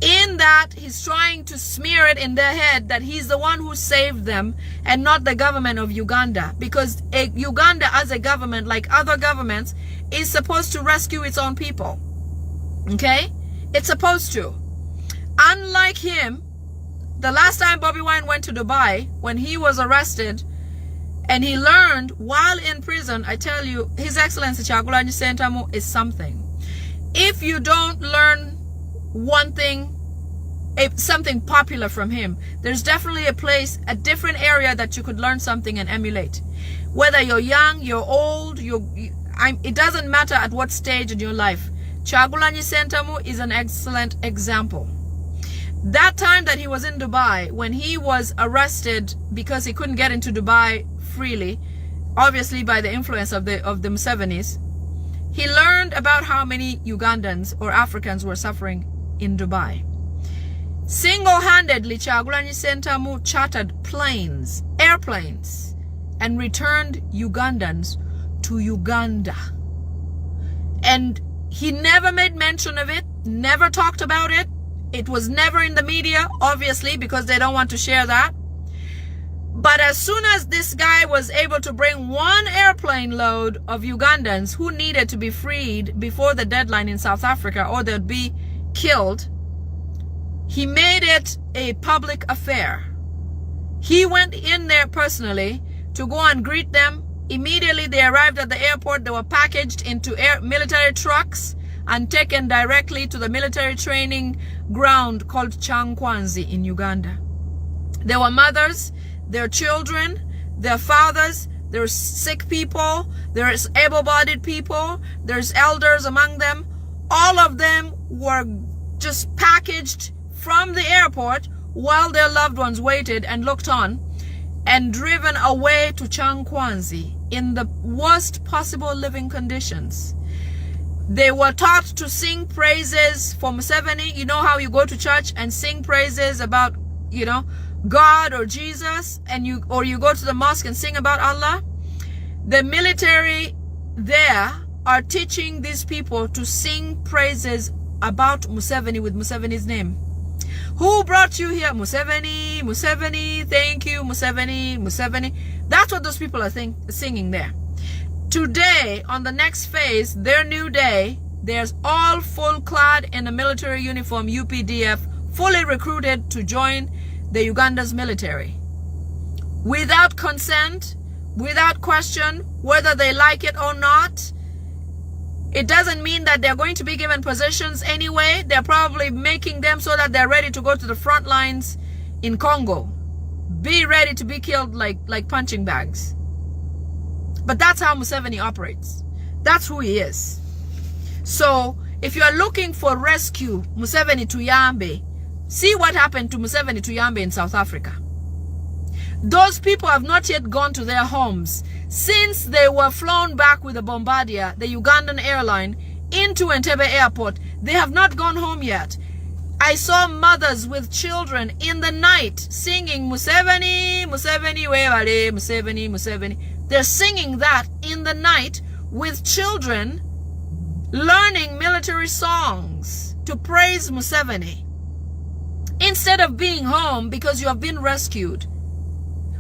In that, he's trying to smear it in their head that he's the one who saved them and not the government of Uganda. Because Uganda as a government, like other governments, is supposed to rescue its own people. Okay? It's supposed to. Unlike him, the last time Bobby Wine went to Dubai, when he was arrested, and he learned while in prison, I tell you, His Excellency Kyagulanyi Ssentamu is something. If you don't learn one thing, something popular from him, there's definitely a place, a different area that you could learn something and emulate. Whether you're young, you're old, it doesn't matter at what stage in your life. Kyagulanyi Ssentamu is an excellent example. That time that he was in Dubai, when he was arrested because he couldn't get into Dubai freely, obviously by the influence of the Musevenis, he learned about how many Ugandans or Africans were suffering in Dubai. Single-handedly, Kyagulanyi Ssentamu chartered planes, airplanes, and returned Ugandans to Uganda. And he never made mention of it, never talked about it. It was never in the media, obviously, because they don't want to share that. But as soon as this guy was able to bring one airplane load of Ugandans who needed to be freed before the deadline in South Africa or they'd be killed, he made it a public affair. He went in there personally to go and greet them. Immediately they arrived at the airport. They were packaged into military trucks and taken directly to the military training ground called Changkwanzi in Uganda. There were mothers, their children, their fathers, there's sick people, there's able-bodied people, there's elders among them. All of them were just packaged from the airport while their loved ones waited and looked on, and driven away to Changkwanzi in the worst possible living conditions. They were taught to sing praises for Museveni. You know how you go to church and sing praises about, you know, God or Jesus, and you go to the mosque and sing about Allah? The military there are teaching these people to sing praises about Museveni with Museveni's name. Who brought you here? Museveni, Museveni, thank you, Museveni, Museveni. That's what those people are singing there. Today, on the next phase, their new day, there's all full clad in a military uniform, UPDF, fully recruited to join the Uganda's military. Without consent, without question, whether they like it or not. It doesn't mean that they're going to be given positions anyway. They're probably making them so that they're ready to go to the front lines in Congo. Be ready to be killed like punching bags. But that's how Museveni operates. That's who he is. So if you are looking for rescue, Museveni Tuyambe, see what happened to Museveni Tuyambe in South Africa. Those people have not yet gone to their homes since they were flown back with a Bombardier, the Ugandan airline, into Entebbe airport. They have not gone home yet. I saw mothers with children in the night singing Museveni, Museveni, Wewale, Museveni, Museveni. They're singing that in the night with children, learning military songs to praise Museveni, instead of being home because you have been rescued.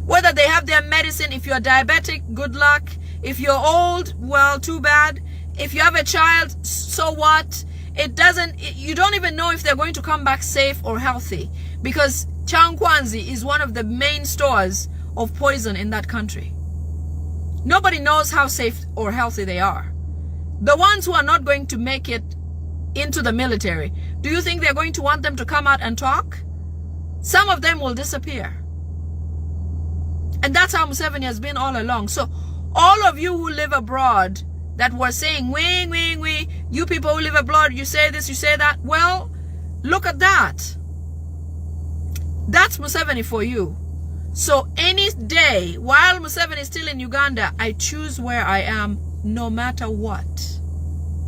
Whether they have their medicine, if you're diabetic, good luck. If you're old, well, too bad. If you have a child, so what? You don't even know if they're going to come back safe or healthy, because Changkwanzi is one of the main stores of poison in that country. Nobody knows how safe or healthy they are. The ones who are not going to make it into the military, do you think they're going to want them to come out and talk? Some of them will disappear. And that's how Museveni has been all along. So all of you who live abroad, that were saying, we, you people who live abroad, you say this, you say that. Well, look at that. That's Museveni for you. So any day, while Museveni is still in Uganda, I choose where I am no matter what.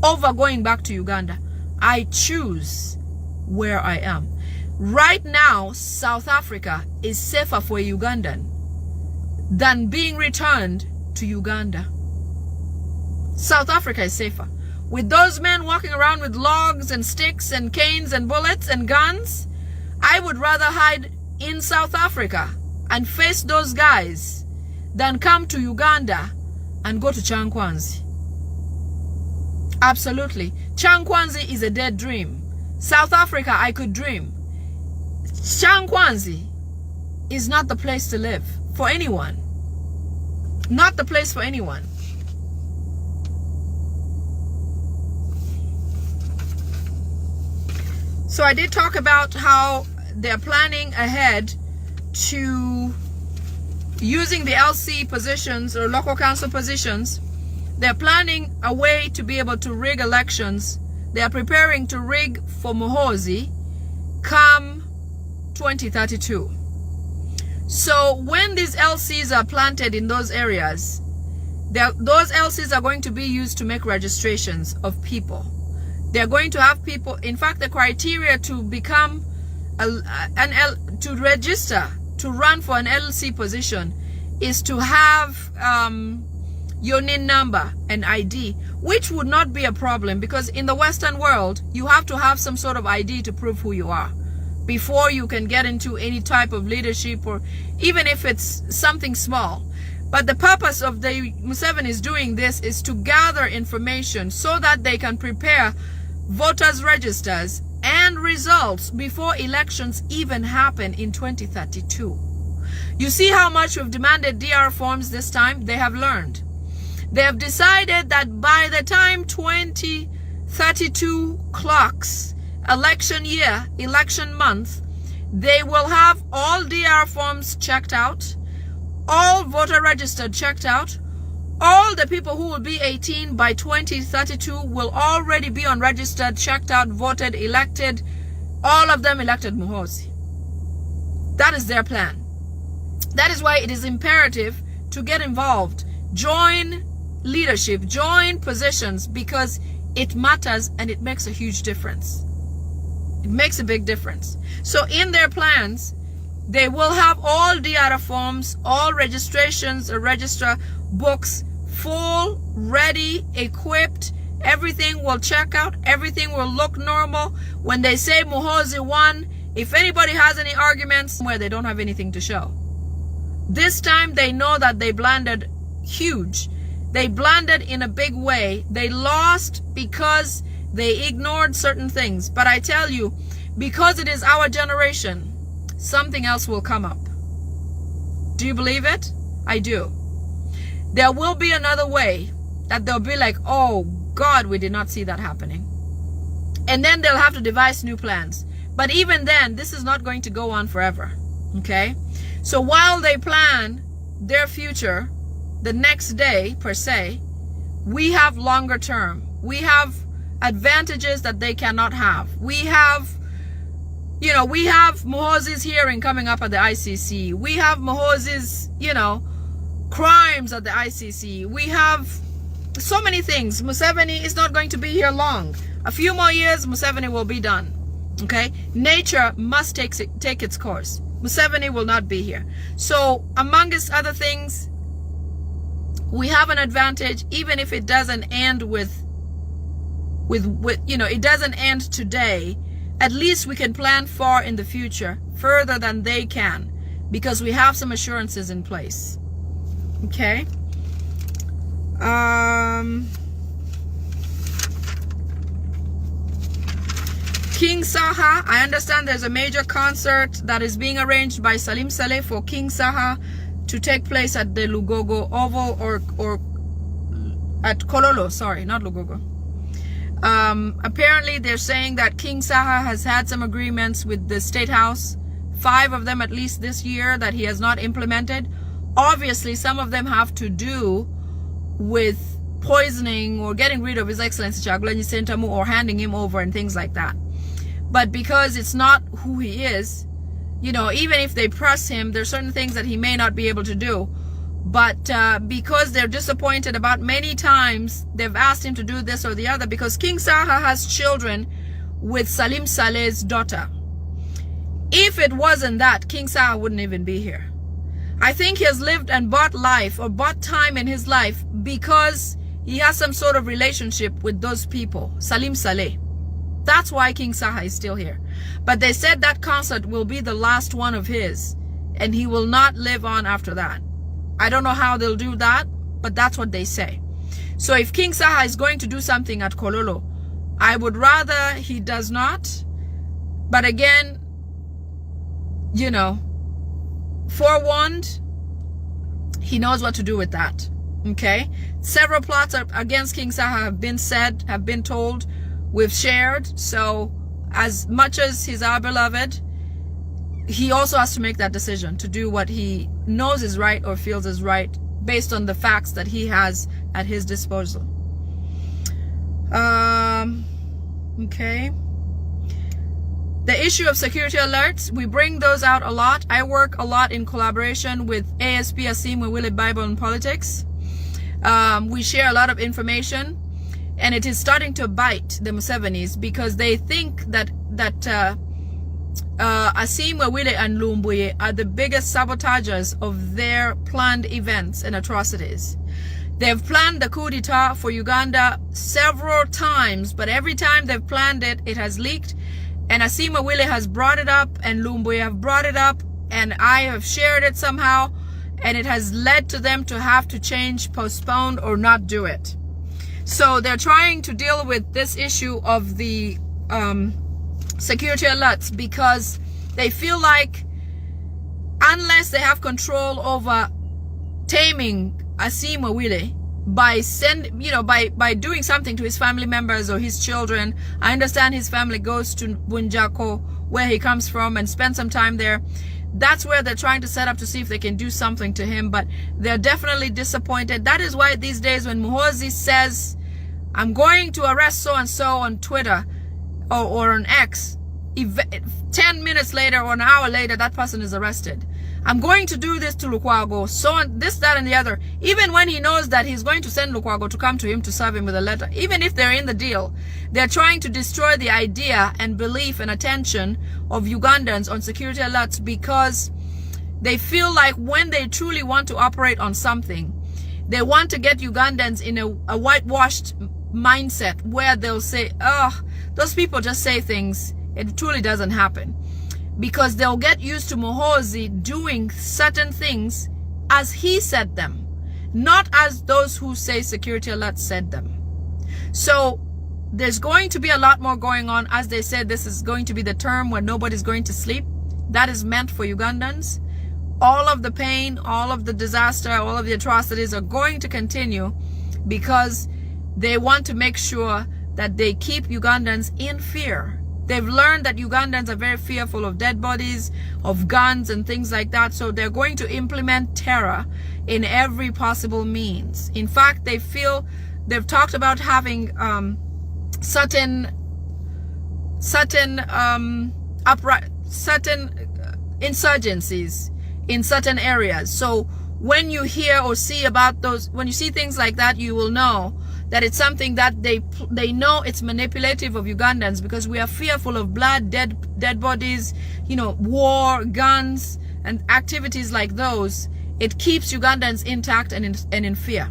Over going back to Uganda, I choose where I am. Right now, South Africa is safer for a Ugandan than being returned to Uganda. South Africa is safer. With those men walking around with logs and sticks and canes and bullets and guns, I would rather hide in South Africa and face those guys than come to Uganda and go to Chankwanzi. Absolutely. Chankwanzi is a dead dream. South Africa, I could dream. Chankwanzi is not the place to live for anyone. Not the place for anyone. So I did talk about how they're planning ahead to using the LC positions or local council positions. They're planning a way to be able to rig elections. They are preparing to rig for Muhoozi come 2032. So when these LCs are planted in those areas, those LCs are going to be used to make registrations of people. They're going to have people, in fact, the criteria to become to register to run for an LC position is to have your NIN number and ID, which would not be a problem because in the Western world, you have to have some sort of ID to prove who you are before you can get into any type of leadership, or even if it's something small. But the purpose of the Museveni is doing this is to gather information so that they can prepare voters' registers and results before elections even happen in 2032. You see how much we've demanded DR forms this time? They have learned. They have decided that by the time 2032 clocks, election year, election month, they will have all DR forms checked out, all voter registered checked out, all the people who will be 18 by 2032 will already be on registered, checked out, voted, elected, all of them elected Muhoozi. That is their plan. That is why it is imperative to get involved, join leadership, join positions, because it matters and it makes a huge difference. It makes a big difference. So in their plans, they will have all data forms, all registrations, or register books, full, ready, equipped. Everything will check out. Everything will look normal. When they say Muhoozi won, if anybody has any arguments where they don't have anything to show. This time they know that they blundered huge. They blundered in a big way. They lost because they ignored certain things. But I tell you, because it is our generation, something else will come up. Do you believe it? I do. There will be another way that they'll be like, oh God, we did not see that happening. And then they'll have to devise new plans. But even then, this is not going to go on forever. Okay? So while they plan their future, the next day per se, we have longer term. We have advantages that they cannot have. We have, you know, we have Muhoozi's hearing coming up at the ICC. We have Muhoozi's, you know, crimes at the ICC. We have so many things. Museveni is not going to be here long. A few more years, Museveni will be done. Okay? Nature must take its course. Museveni will not be here. So, amongst other things, we have an advantage, even if it doesn't end with you know, it doesn't end today. At least we can plan far in the future, further than they can, because we have some assurances in place. Okay? King Saha, I understand there's a major concert that is being arranged by Salim Saleh for King Saha to take place at the Lugogo Oval or at Kololo, sorry, not Lugogo. Apparently they're saying that King Saha has had some agreements with the State House, 5 of them at least this year, that he has not implemented. Obviously, some of them have to do with poisoning or getting rid of His Excellency Kyagulanyi Ssentamu or handing him over and things like that. But because it's not who he is, you know, even if they press him, there's certain things that he may not be able to do. But because they're disappointed about many times they've asked him to do this or the other, because King Saha has children with Salim Saleh's daughter. If it wasn't that, King Saha wouldn't even be here. I think he has lived and bought life or bought time in his life because he has some sort of relationship with those people, Salim Saleh. That's why King Saha is still here. But they said that concert will be the last one of his, and he will not live on after that. I don't know how they'll do that, but that's what they say. So if King Saha is going to do something at Kololo, I would rather he does not. But again, you know, forewarned, he knows what to do with that. Okay? Several plots against King Saha have been said, have been told, we've shared. So as much as he's our beloved, he also has to make that decision to do what he knows is right or feels is right based on the facts that he has at his disposal. Okay. The issue of security alerts, we bring those out a lot. I work a lot in collaboration with ASP Asimwe Willie Bible and Politics. We share a lot of information, and it is starting to bite the Musevenis because they think that Asimwe Willie and Lumbuye are the biggest sabotagers of their planned events and atrocities. They've planned the coup d'etat for Uganda several times, but every time they've planned it, it has leaked. And Asimwe Willie has brought it up, and Lumbuye have brought it up, and I have shared it somehow, and it has led to them to have to change, postpone, or not do it. So they're trying to deal with this issue of the security alerts because they feel like unless they have control over taming Asimwe Willie by by doing something to his family members or his children. I understand his family goes to Bunjako, where he comes from, and spend some time there. That's where they're trying to set up to see if they can do something to him, but they're definitely disappointed. That is why these days when Muhoozi says, I'm going to arrest so-and-so on Twitter or on X, 10 minutes later or an hour later, that person is arrested. I'm going to do this to Lukwago, so on, this, that, and the other. Even when he knows that he's going to send Lukwago to come to him to serve him with a letter, even if they're in the deal, they're trying to destroy the idea and belief and attention of Ugandans on security alerts because they feel like when they truly want to operate on something, they want to get Ugandans in a whitewashed mindset where they'll say, oh, those people just say things. It truly doesn't happen. Because they'll get used to Muhoozi doing certain things as he said them, not as those who say security alerts said them. So there's going to be a lot more going on. As they said, this is going to be the term when nobody's going to sleep. That is meant for Ugandans. All of the pain, all of the disaster, all of the atrocities are going to continue because they want to make sure that they keep Ugandans in fear. They've learned that Ugandans are very fearful of dead bodies, of guns and things like that. So they're going to implement terror in every possible means. In fact, they've talked about having certain insurgencies in certain areas. So when you hear or see about those, when you see things like that, you will know that it's something that they know it's manipulative of Ugandans because we are fearful of blood, dead bodies, war, guns, and activities like those. It keeps Ugandans intact and in fear.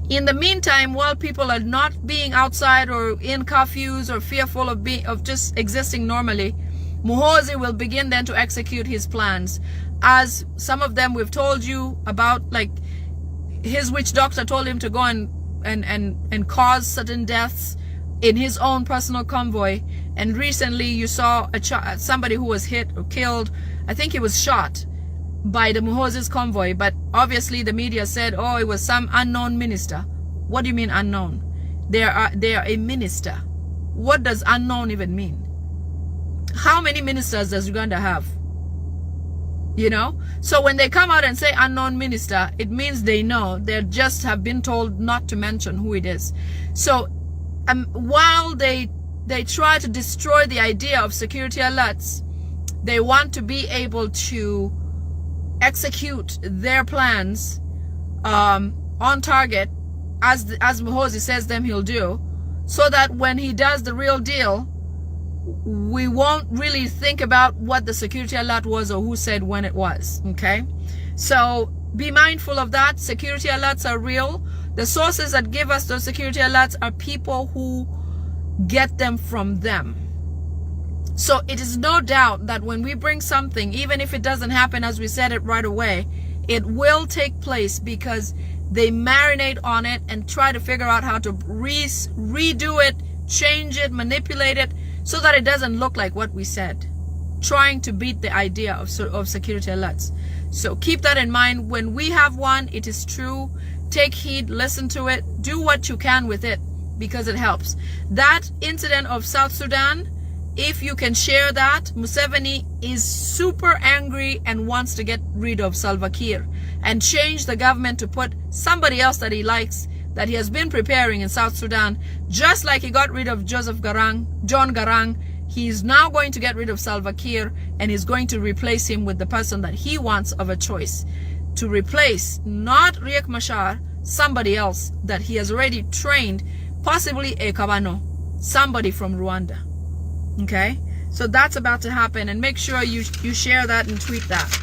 In the meantime, while people are not being outside or in curfews or fearful of just existing normally, Muhoozi will begin then to execute his plans. As some of them we've told you about, like his witch doctor told him to go and cause certain deaths in his own personal convoy. And recently you saw somebody who was hit or killed. I think he was shot by the Muhoozi's convoy, but obviously the media said, oh, it was some unknown minister. What do you mean unknown? They are a minister. What does unknown even mean? How many ministers does Uganda have? You know? So when they come out and say unknown minister, it means they know. They just have been told not to mention who it is. So while they try to destroy the idea of security alerts, they want to be able to execute their plans on target, as Muhoozi says them he'll do, so that when he does the real deal, we won't really think about what the security alert was or who said when it was. Okay, so be mindful of that. Security alerts are real. The sources that give us those security alerts are people who get them from them. So it is no doubt that when we bring something, even if it doesn't happen as we said it right away, it will take place because they marinate on it and try to figure out how to redo it, change it, manipulate it, so that it doesn't look like what we said, trying to beat the idea of security alerts. So keep that in mind. When we have one, it is true. Take heed, listen to it, do what you can with it, because it helps. That incident of South Sudan, if you can share that, Museveni is super angry and wants to get rid of Salva Kiir and change the government to put somebody else that he likes, that he has been preparing in South Sudan. Just like he got rid of John Garang, he's now going to get rid of Salva Kiir, and he's going to replace him with the person that he wants of a choice. To replace not Riek Machar, somebody else that he has already trained, possibly a Kabano, somebody from Rwanda. Okay, so that's about to happen, and make sure you share that and tweet that.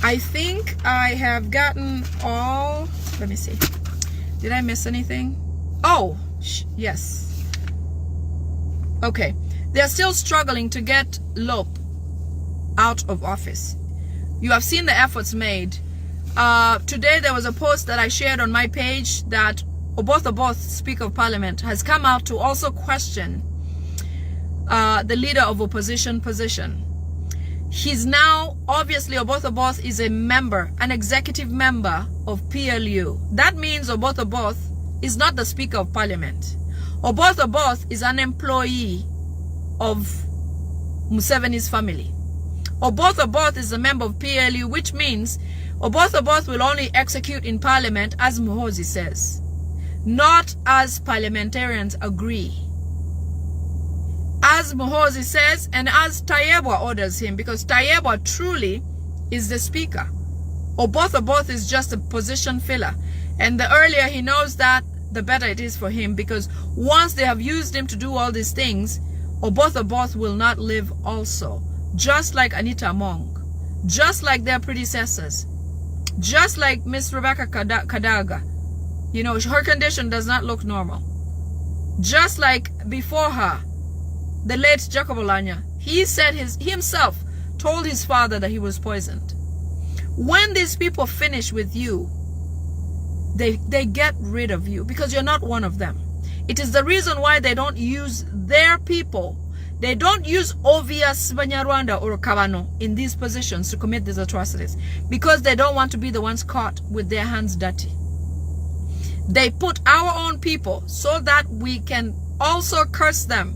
I think I have gotten all. Let me see. Did I miss anything? Oh, yes. Okay, they're still struggling to get Lope out of office. You have seen the efforts made. Today there was a post that I shared on my page that Oboth, Speaker of Parliament, has come out to also question the leader of opposition position. He's now, obviously, Oboth is a member, an executive member of PLU. That means Oboth is not the Speaker of Parliament. Oboth is an employee of Museveni's family. Oboth is a member of PLU, which means Oboth will only execute in Parliament as Muhoozi says, not as parliamentarians agree. As Muhoozi says, and as Tayebwa orders him, because Tayebwa truly is the speaker. Oboth is just a position filler. And the earlier he knows that, the better it is for him, because once they have used him to do all these things, Oboth will not live also. Just like Anita Among, just like their predecessors, just like Miss Rebecca Kadaga. You know, her condition does not look normal. Just like before her, the late Jacob Olanya, he said himself told his father that he was poisoned. When these people finish with you, they get rid of you because you're not one of them. It is the reason why they don't use their people. They don't use obvious Banyarwanda or Kabano in these positions to commit these atrocities because they don't want to be the ones caught with their hands dirty. They put our own people so that we can also curse them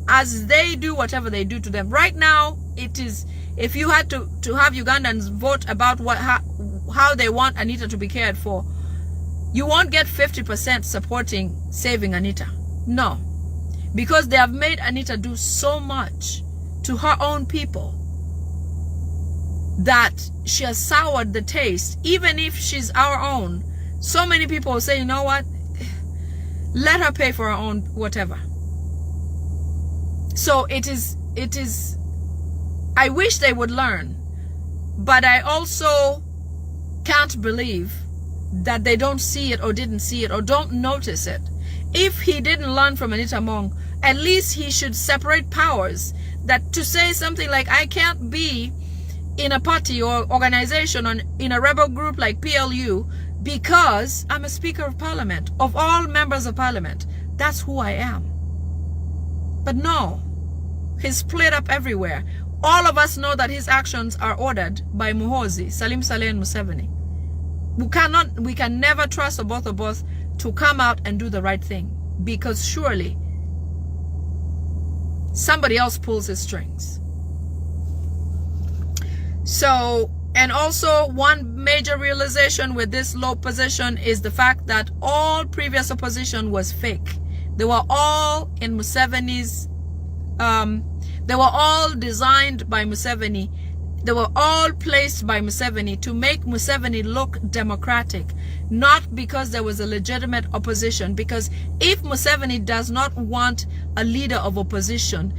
as they do whatever they do to them. Right now, it is, if you had to have Ugandans vote about how they want Anita to be cared for, you won't get 50% supporting saving Anita. No. Because they have made Anita do so much to her own people that she has soured the taste. Even if she's our own, so many people will say, you know what, let her pay for her own whatever. So it is, I wish they would learn, but I also can't believe that they don't see it or didn't see it or don't notice it. If he didn't learn from Anita Among, at least he should separate powers. That to say something like, I can't be in a party or organization or in a rebel group like PLU because I'm a Speaker of Parliament, of all members of Parliament. That's who I am. But no, he's split up everywhere. All of us know that his actions are ordered by Muhoozi, Salim Saleh and Museveni. We can never trust Oboth to come out and do the right thing, because surely Somebody else pulls his strings. So, and also one major realization with this low position is the fact that all previous opposition was fake. They were all in Museveni's, they were all designed by Museveni. They were all placed by Museveni to make Museveni look democratic, not because there was a legitimate opposition. Because if Museveni does not want a leader of opposition,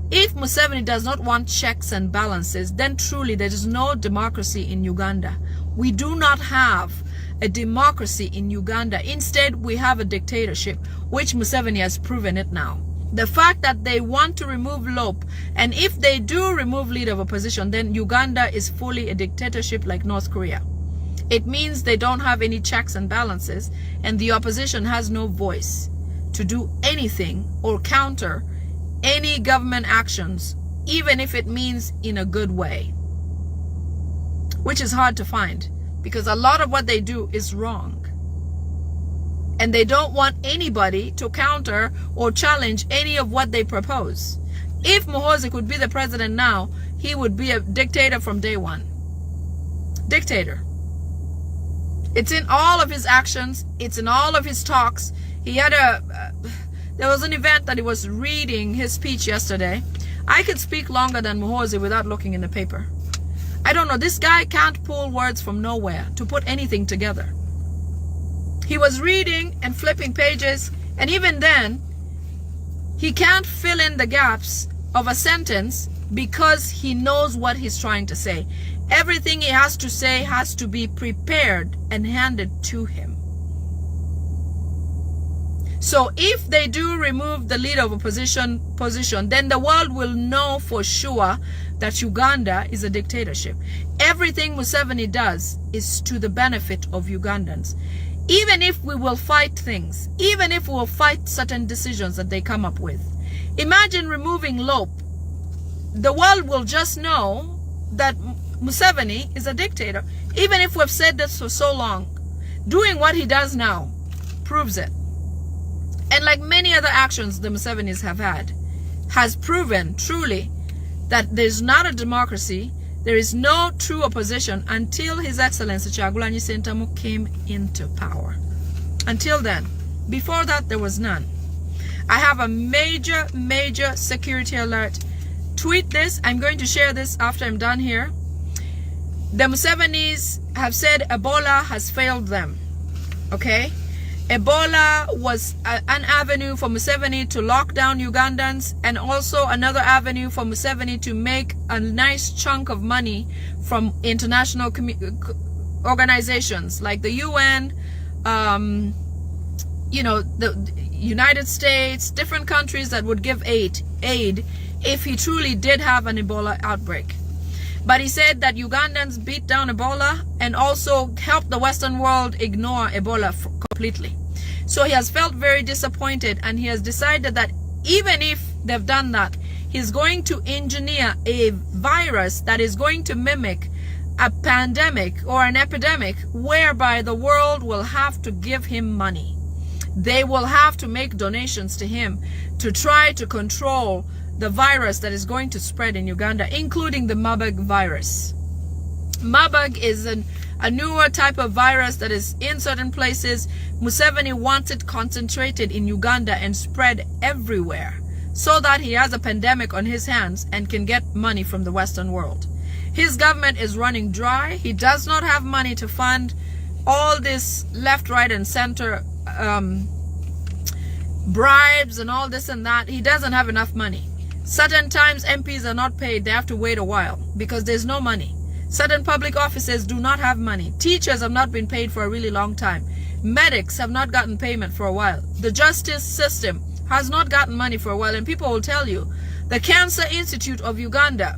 if Museveni does not want checks and balances, then truly there is no democracy in Uganda. We do not have a democracy in Uganda. Instead, we have a dictatorship, which Museveni has proven it now. The fact that they want to remove Lope, and if they do remove leader of opposition, then Uganda is fully a dictatorship like North Korea. It means they don't have any checks and balances, and the opposition has no voice to do anything or counter any government actions, even if it means in a good way, which is hard to find because a lot of what they do is wrong. And they don't want anybody to counter or challenge any of what they propose. If Muhoozi could be the president now, he would be a dictator from day one. Dictator. It's in all of his actions. It's in all of his talks. He had there was an event that he was reading his speech yesterday. I could speak longer than Muhoozi without looking in the paper. I don't know. This guy can't pull words from nowhere to put anything together. He was reading and flipping pages, and even then, he can't fill in the gaps of a sentence because he knows what he's trying to say. Everything he has to say has to be prepared and handed to him. So if they do remove the leader of opposition position, then the world will know for sure that Uganda is a dictatorship. Everything Museveni does is to the benefit of Ugandans. Even if we will fight things, even if we will fight certain decisions that they come up with. Imagine removing Lope. The world will just know that Museveni is a dictator. Even if we've said this for so long, doing what he does now proves it. And like many other actions the Musevenis have had, has proven truly that there's not a democracy, there is no true opposition until His Excellency Kyagulanyi Ssentamu came into power. Until then. Before that, there was none. I have a major security alert. Tweet this. I'm going to share this after I'm done here. The Musevenis have said Ebola has failed them. Okay? Ebola was an avenue for Museveni to lock down Ugandans, and also another avenue for Museveni to make a nice chunk of money from international organizations like the UN, the United States, different countries that would give aid if he truly did have an Ebola outbreak. But he said that Ugandans beat down Ebola and also helped the Western world ignore Ebola completely. So he has felt very disappointed, and he has decided that even if they've done that, he's going to engineer a virus that is going to mimic a pandemic or an epidemic, whereby the world will have to give him money. They will have to make donations to him to try to control the virus that is going to spread in Uganda, including the Marburg virus. Marburg is a newer type of virus that is in certain places. Museveni wants it concentrated in Uganda and spread everywhere so that he has a pandemic on his hands and can get money from the Western world. His government is running dry. He does not have money to fund all this left, right, and center bribes and all this and that. He doesn't have enough money. Certain times MPs are not paid. They have to wait a while because there's no money. Certain public offices do not have money. Teachers have not been paid for a really long time. Medics have not gotten payment for a while. The justice system has not gotten money for a while. And people will tell you, the Cancer Institute of Uganda,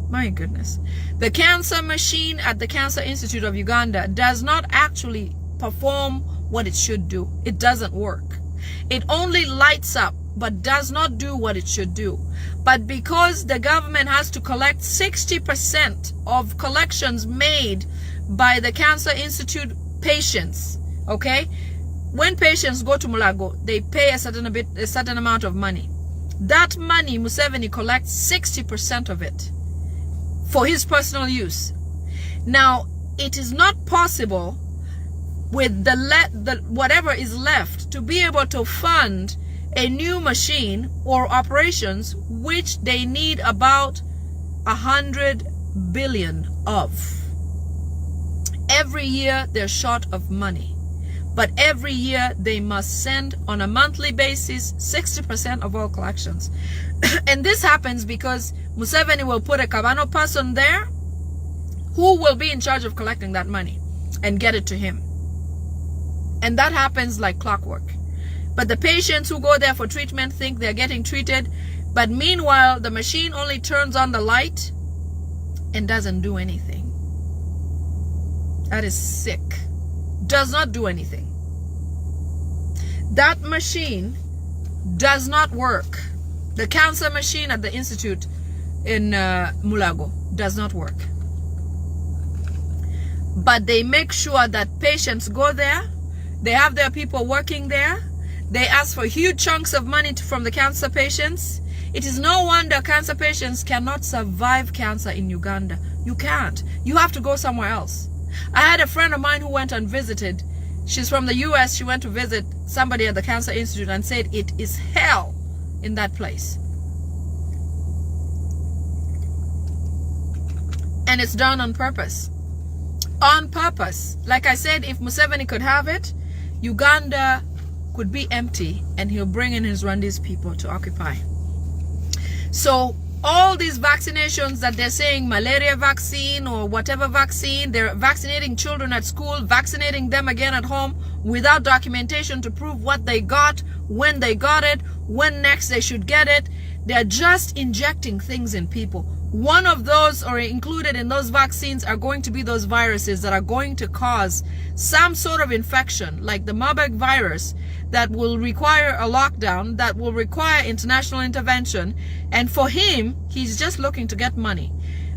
my goodness, the cancer machine at the Cancer Institute of Uganda does not actually perform what it should do. It doesn't work. It only lights up but does not do what it should do. But because the government has to collect 60% of collections made by the Cancer Institute patients, okay, when patients go to Mulago, they pay a certain amount of money. That money, Museveni collects 60% of it for his personal use. Now, it is not possible with the whatever is left to be able to fund a new machine or operations which they need about 100 billion of. Every year they're short of money, but every year they must send on a monthly basis 60% of all collections. And this happens because Museveni will put a Kabano person there who will be in charge of collecting that money and get it to him. And that happens like clockwork. But the patients who go there for treatment think they're getting treated, but meanwhile the machine only turns on the light and doesn't do anything. That is sick. Does not do anything. That machine does not work. The cancer machine at the institute in Mulago does not work. But they make sure that patients go there. They have their people working there. They ask for huge chunks of money from the cancer patients. It is no wonder cancer patients cannot survive cancer in Uganda. You can't. You have to go somewhere else. I had a friend of mine who went and visited. She's from the US. She went to visit somebody at the Cancer Institute and said it is hell in that place. And it's done on purpose. On purpose. Like I said, if Museveni could have it, Uganda could be empty and he'll bring in his Rwandese people to occupy. So all these vaccinations that they're saying, malaria vaccine or whatever vaccine, they're vaccinating children at school, vaccinating them again at home without documentation to prove what they got, when they got it, when next they should get it. They're just injecting things in people. One of those, or included in those vaccines, are going to be those viruses that are going to cause some sort of infection, like the Marburg virus, that will require a lockdown, that will require international intervention. And for him, he's just looking to get money.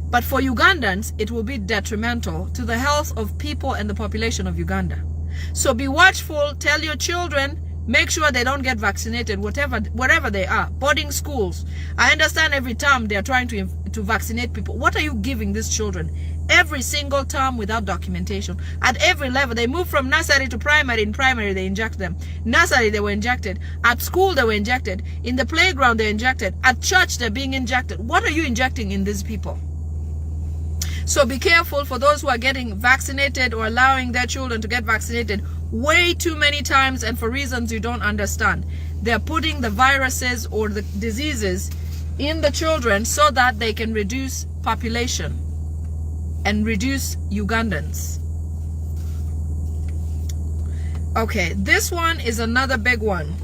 But for Ugandans, it will be detrimental to the health of people and the population of Uganda. So be watchful, tell your children, make sure they don't get vaccinated, whatever they are. Boarding schools. I understand every term they are trying to vaccinate people. What are you giving these children? Every single term without documentation. At every level. They move from nursery to primary. In primary, they inject them. Nursery, they were injected. At school, they were injected. In the playground, they're injected. At church, they're being injected. What are you injecting in these people? So be careful for those who are getting vaccinated or allowing their children to get vaccinated way too many times and for reasons you don't understand. They're putting the viruses or the diseases in the children so that they can reduce population and reduce Ugandans. Okay, this one is another big one.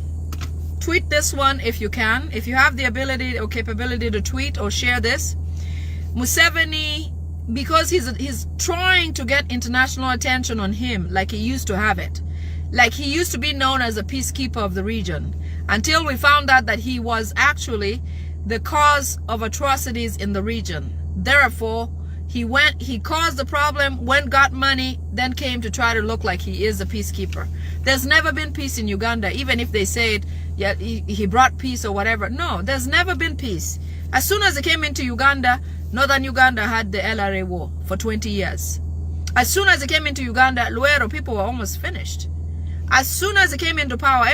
Tweet this one if you can. If you have the ability or capability to tweet or share this. Museveni, because he's trying to get international attention on him like he used to have it. Like he used to be known as a peacekeeper of the region. Until we found out that he was actually the cause of atrocities in the region. Therefore, he caused the problem, got money, then came to try to look like he is a peacekeeper. There's never been peace in Uganda, even if they said, yeah, he brought peace or whatever. No, there's never been peace. As soon as he came into Uganda, northern Uganda had the LRA war for 20 years. As soon as he came into Uganda, Luero people were almost finished. As soon as he came into power,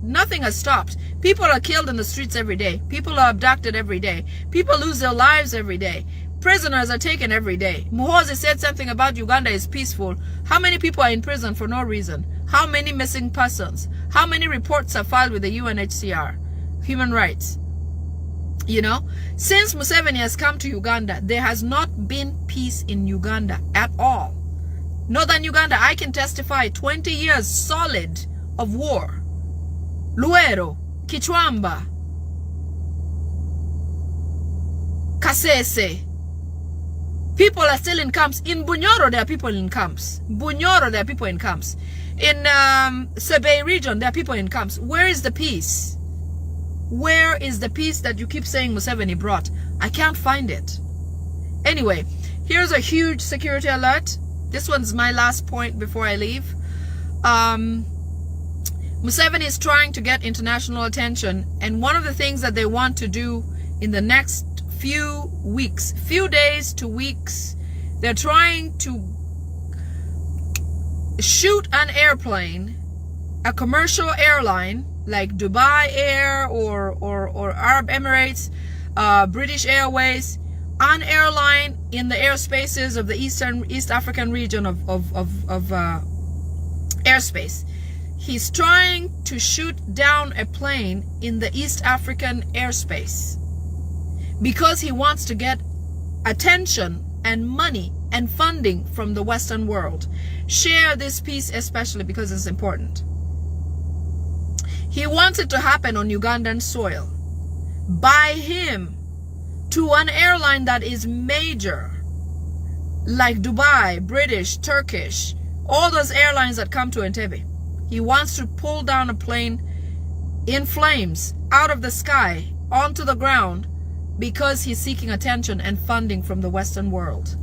nothing has stopped. People are killed in the streets every day. People are abducted every day. People lose their lives every day. Prisoners are taken every day. Muhoozi said something about Uganda is peaceful. How many people are in prison for no reason? How many missing persons? How many reports are filed with the UNHCR? Human rights. You know, since Museveni has come to Uganda, there has not been peace in Uganda at all. Northern Uganda, I can testify, 20 years solid of war. Luero, Kichwamba, Kasese. People are still in camps. In Bunyoro, there are people in camps. Bunyoro, there are people in camps. In Sebei region, there are people in camps. Where is the peace? Where is the peace that you keep saying Museveni brought? I can't find it. Anyway, here's a huge security alert. This one's my last point before I leave. Museveni is trying to get international attention, and one of the things that they want to do in the next few days to weeks, they're trying to shoot an airplane, a commercial airline like Dubai Air or Arab Emirates, British Airways, an airline in the airspaces of the East African region of airspace. He's trying to shoot down a plane in the East African airspace because he wants to get attention and money and funding from the Western world. Share this piece especially because it's important. He wants it to happen on Ugandan soil by him to an airline that is major, like Dubai, British, Turkish, all those airlines that come to Entebbe. He wants to pull down a plane in flames out of the sky onto the ground because he's seeking attention and funding from the Western world.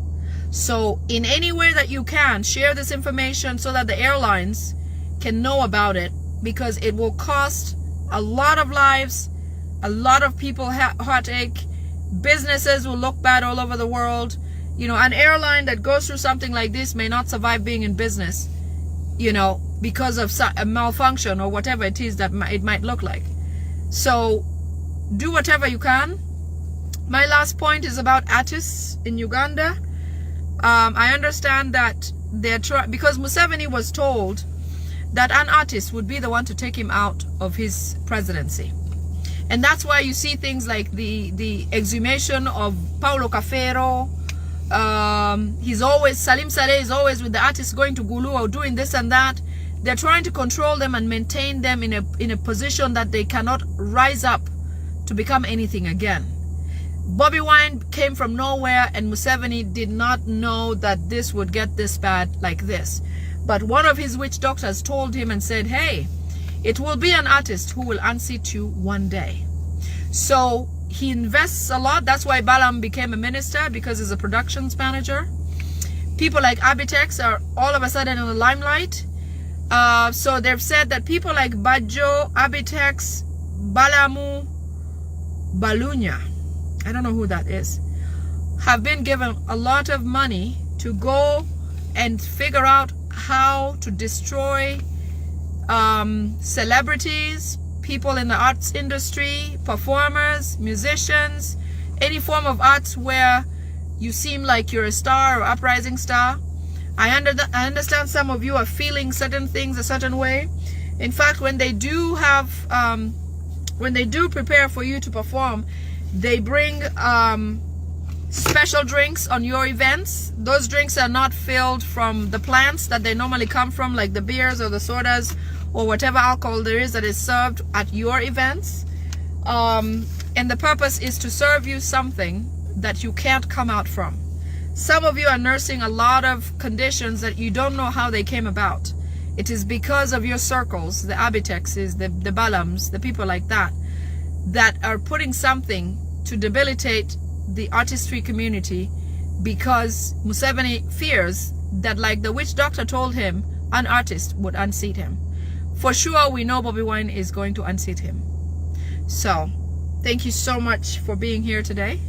So in any way that you can, share this information so that the airlines can know about it, because it will cost a lot of lives, a lot of people heartache. Businesses will look bad all over the world. You know, an airline that goes through something like this may not survive being in business, you know, because of a malfunction or whatever it is that it might look like. So do whatever you can. My last point is about artists in Uganda. I understand that they're because Museveni was told that an artist would be the one to take him out of his presidency. And that's why you see things like the exhumation of Paulo Cafero. Salim Saleh is always with the artists going to Gulu or doing this and that. They're trying to control them and maintain them in a position that they cannot rise up to become anything again. Bobi Wine came from nowhere, and Museveni did not know that this would get this bad like this. But one of his witch doctors told him and said, hey, it will be an artist who will unseat you one day. So he invests a lot. That's why Balaam became a minister, because he's a productions manager. People like Abitex are all of a sudden in the limelight. So they've said that people like Bajo, Abitex, Balamu, Balunya, I don't know who that is, have been given a lot of money to go and figure out how to destroy celebrities, people in the arts industry, performers, musicians, any form of arts where you seem like you're a star or uprising star. I understand some of you are feeling certain things a certain way. In fact, when they do prepare for you to perform, they bring special drinks on your events. Those drinks are not filled from the plants that they normally come from, like the beers or the sodas or whatever alcohol there is that is served at your events. And the purpose is to serve you something that you can't come out from. Some of you are nursing a lot of conditions that you don't know how they came about. It is because of your circles, the Abitexes, the Balams, the people like that, that are putting something to debilitate the artistry community, because Museveni fears that, like the witch doctor told him, an artist would unseat him. For sure, we know Bobi Wine is going to unseat him. So, thank you so much for being here today.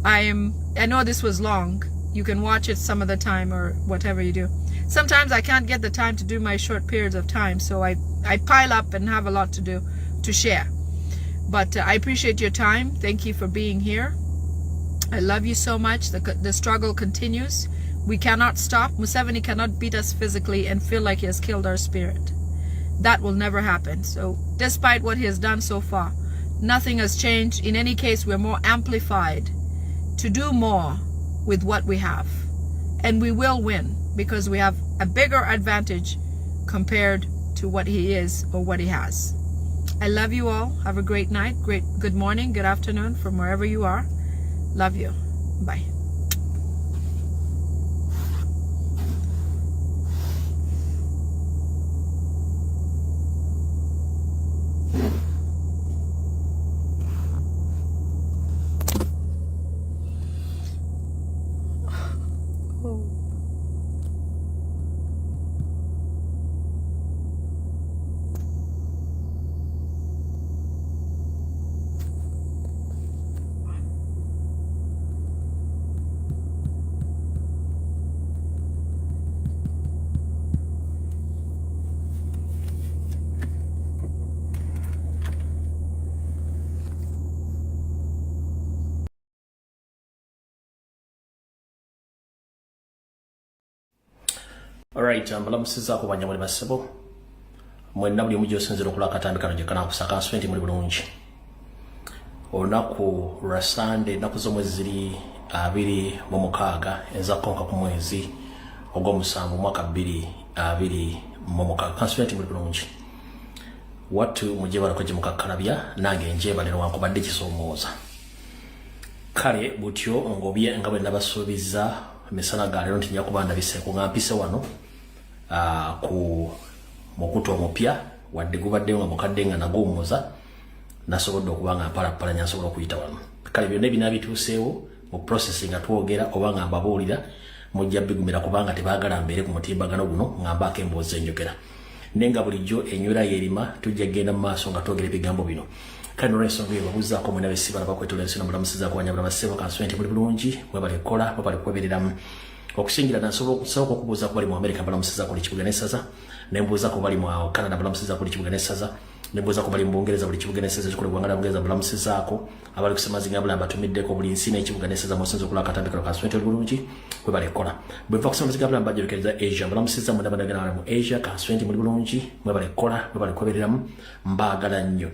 I know this was long. You can watch it some other time or whatever you do. Sometimes I can't get the time to do my short periods of time, so I pile up and have a lot to do to share. But I appreciate your time. Thank you for being here. I love you so much. The struggle continues. We cannot stop. Museveni cannot beat us physically and feel like he has killed our spirit. That will never happen. So despite what he has done so far, nothing has changed. In any case, we're more amplified to do more with what we have. And we will win, because we have a bigger advantage compared to what he is or what he has. I love you all. Have a great night, good morning, good afternoon from wherever you are. Love you. Bye. Alright, mbalamusiza ku banyamuli basebo. Mwenna buli mujjo sinzira okula akatambi kano gye kana kusaka nswenti muli bulungi. Olunaku lwa Sunday ennaku z'omwezi ziri 26 enza konka ku mwezi ogw'omusanvu mwaka 2026 nswenti muli bulungi. Wattu mujje balako gye mukakkalabya nange njebalira wankubadde kisoomooza. Kale butyo ngobye nga bwe nabasuubiza misana ga leero nti nja kuba ndabiseeko nga mpise wano ku mukutu omupya wadde gubadde nga mukadde nga naguwummuza nasobodde okuba nga mpalapalanya nsobola okuyita wano. Kale byonna ebinaabituuseewo mu process nga twogera oba nga mbabuulira mujja bigumira kubanga tebaagala mbeere ku mutimbagano guno nga mbaako emboozi enjogera. Nenga bulijjo enywera yerima tujja genda mu maaso nga twogera ebigambo bino. Kano ensonga eyo babuuzaako mwena besiba bakwetula ensi nomulamusiza kubanyabula basebo kanswenti buli bulungi mwebale kola mwebale kwebereramu okusingira nasobola okubuuza ku bali mu America balamusiza ku kibuga n'essaza nembuuza ku bali mu Canada balamusiza ku kibuga n'essaza nembuuza ku bali mu Bungereza buli kibuga n'essaza kikolebwa nga Bungereza balamusizaako abali kusemazinga bula batumiddeko buli nsi n'ekibuga n'essaza musinzo kula katambikiro kanswenti buli bulungi mwebale kola bwe kusemazinga bula mbajjukiriza Asia balamusiza mu ndabanaga mu Asia kanswenti buli bulungi mwebale kola mwebale kwebereramu mbaagala nnyo.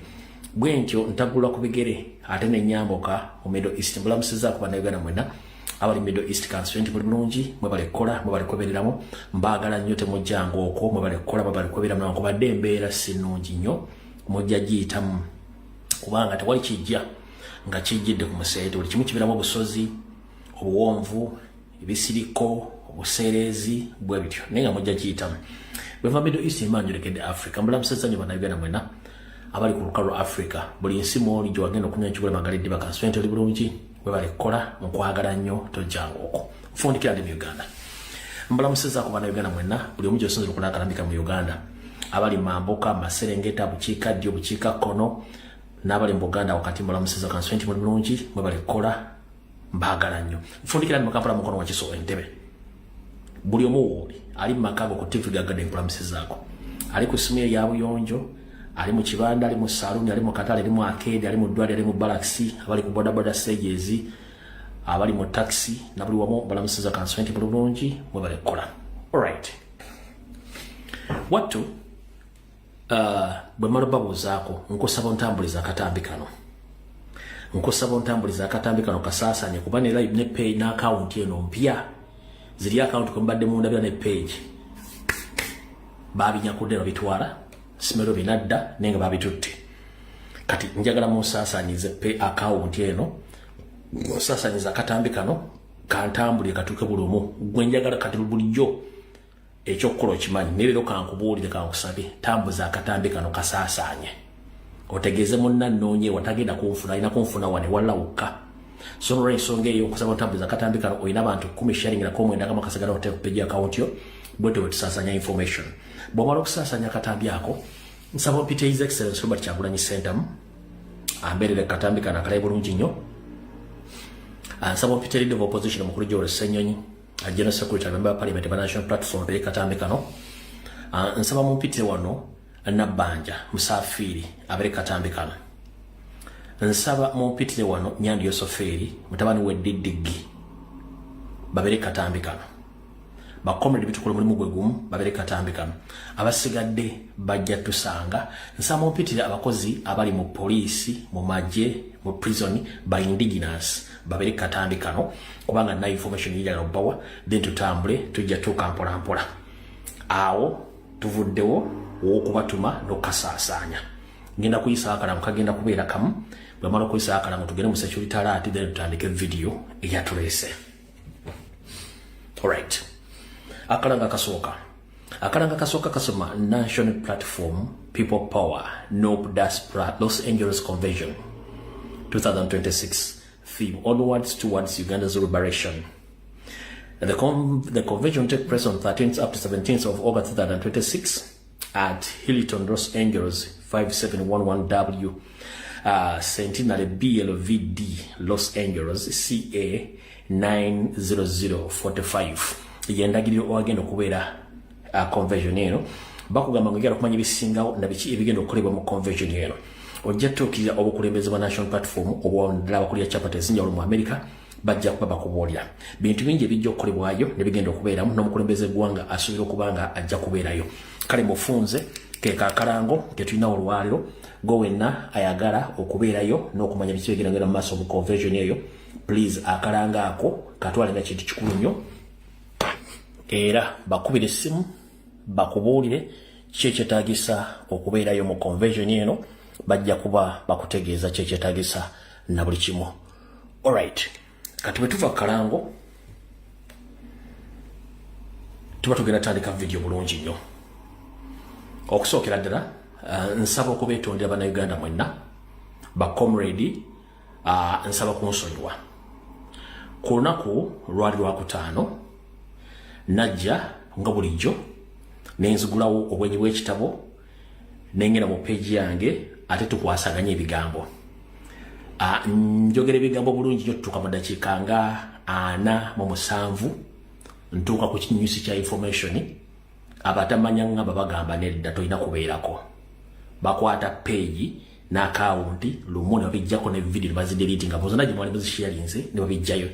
Bwentyo ntagula ku bigere ate ne nyamboka mu Middle East mbulamusiza ku bannayuganda mwena abali Middle East kanswenti buli bulungi mwebale kola mwebale kwebereramu mbaagala nnyo temujjanga okwo mwebale kola mwebale kwebereramu nankubadde embeera sinungi nnyo mujja giyitamu kubanga tewali kijja nga kijjidde ku museete buli kimu kibiramu obusozi obuwonvu ebisiriko obuseerezi bwe bityo naye nga mujja giyitamu bweva Middle East emanjulekedde Africa mbulamusiza nnyo bannayuganda mwena abali ku lukalu Africa buli nsi mwoli gye wagenda okunywa ekigula magalidde bakanswenti oli bulungi webale kola mukwagala nnyo tojjanga okwo fundikira ndi mu Uganda mbalamusiza ku bannayuganda mwenna buli omu gyosinzira okulaakalambika mu Uganda abali Mamboka Maserengeta bukiikaddyo bukiikakkono n'abali mu Buganda wakati mbalamusiza kanswenti oli bulungi mwebale kola mbaagala nnyo fundikira ndi mu Kampala mukono wa Kiso Entebbe buli omu wooli ali mu makago ku TV gagadde mbalamusizaako ali ku ssimu ya buyonjo ali mu kibanda ali mu saluni ali mu katale ali mu arcade ali mu ddwali ali mu balaxi abali ku boda stages abali mu taxi na buli wamu balamusiza kanswenti bulungi mwebale kola. Alright, wattu bwe mala babuuzaako nkusaba ontambuliza akatambi kano kasaasanye kuba ne live ne page n'account eno mpya ziri account kwe mbadde mu ndabira ne page babinyakudde babitwala simero binadda nenga babitutte kati njagala musaasanyize pe account eno musaasanyiza akatambi kano kantambulire katuuke bulumu gwe njagala kati bulijjo ekyokukola okimanyi nerero kankubuulire kankusabye tambuza akatambi kano kasaasanye otegeeze munna nnoonye watagenda kunfuna alina kunfuna wane walawuka so n'olw'ensonga eyo okusaba otambuza akatambi kano olina abantu 10 sharingirako omwenda kama kasagala oteeka ku peji account yo bwetyo bwetusaasanya information bw'omala okusaasanya akatambi ako nsaba mpite His Excellency Robert Kyagulanyi Ssentamu ambeerere akatambi kano akalaye bulungi nnyo. Nsaba mpite Leader of Opposition Mukulu George Ssenyonyi General Secretary Member of Parliament National Platform pe katambi kano. Nsaba mpite wano Nabbanja Musafiri abere katambi kano. Nsaba mpite wano Nyandi Yosoferi mutabani we Didigi babere katambi kano. Bakomere bitukule mulimu gwe gumu babere katambi kano abasigadde bajja tusanga nsaba mpitira abakozi abali mu police mu magye mu prison by indigenous babere katambi kano kubanga na information yijala obawa then tutambule tujja tukampola mpola awo tuvuddewo okubatuma nokasaasanya ngenda kuyisa akala mukagenda kubeera kamu bwe mala kuyisa akala tugende mu security alert then tutandike video eyatulese. Alright, akalanga kasooka kasoma National Platform People Power Nope Diaspora Los Angeles Convention 2026 theme Onwards Towards Uganda's Liberation. The convention took place on 13th up to 17th of August 2026 at Hilton, Los Angeles 5711W Centenary BLVD Los Angeles CA 90045 yendagiriro wagenda okubeera convention eno bakugamba ngegera kumanya bisingawo na biki ebigenda okukolebwa mu convention eno ojja tuukirira obukulembeze bwa National Platform obwondala abakulira chapter ezinjawulo mu America bajja kuba bakubuulira bintu bingi ebijja okukolebwayo ne bigenda okubeeramu n'omukulembeze eggwanga asuubira okuba nga ajja kubeerayo kale mufunze ke kaakalango ke tulina olwaliro go wenna ayagala okubeerayo n'okumanya biki bigenda mu maaso mu convention eyo please akalanga ako katwale nga kintu kikulu nnyo era bakubire essimu bakubuulire kyekyeetaagisa okubeerayo mu convention eno bajja kuba bakutegeeza kyekyeetaagisa na buli kimu. Alright, kati bwe tuva kalango tuba tugenda tandika video bulungi nnyo. Okusookera ddala nsaba okubeetondera bannayuganda mwenna bacomrade nsaba kunsonyiwa ku lunaku lwali lwakutaano najja nga bulijjo nenzigulawo obwenyi bw'ekitabo nengenda mu peegi yange ate tukwasaganya ebigambo njogera ebigambo bulungi nnyo tutuuka mu dakiika nga 47 ntuuka ku kinyusi kya information abatamanya ngamba bagamba nedda tolina kubeerako bakwata peegi n'akawunti lumu ne babijjako ne video bazideleting nga bozona gye mwali muzisharinze ne babijjayo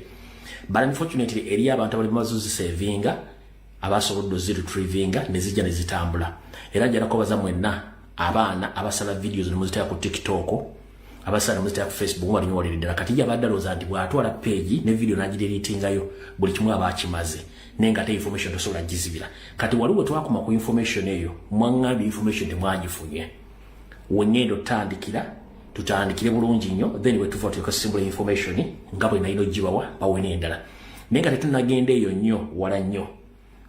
but unfortunately eri abantu abali bazuzisavinga abasobodde oziretrievinga ne zijja ne zitambula era njala kubaza mwenna abaana abasala videos ne muzitaya ku TikTok abasala muzitaya ku Facebook mwali nyoleredera kati ya badaloza nti bwatwala page ne video najideletingayo buli kimu abakimaze nenga te information tosobola gizibira kati waliwo twakuma ku information eyo mwangabi information temwagifunye wengendo tutandikire bulungi nnyo then we tuva tuko simple information ngabo inaino jibawa bawene endala nenga tetunagenda eyo nnyo wala nnyo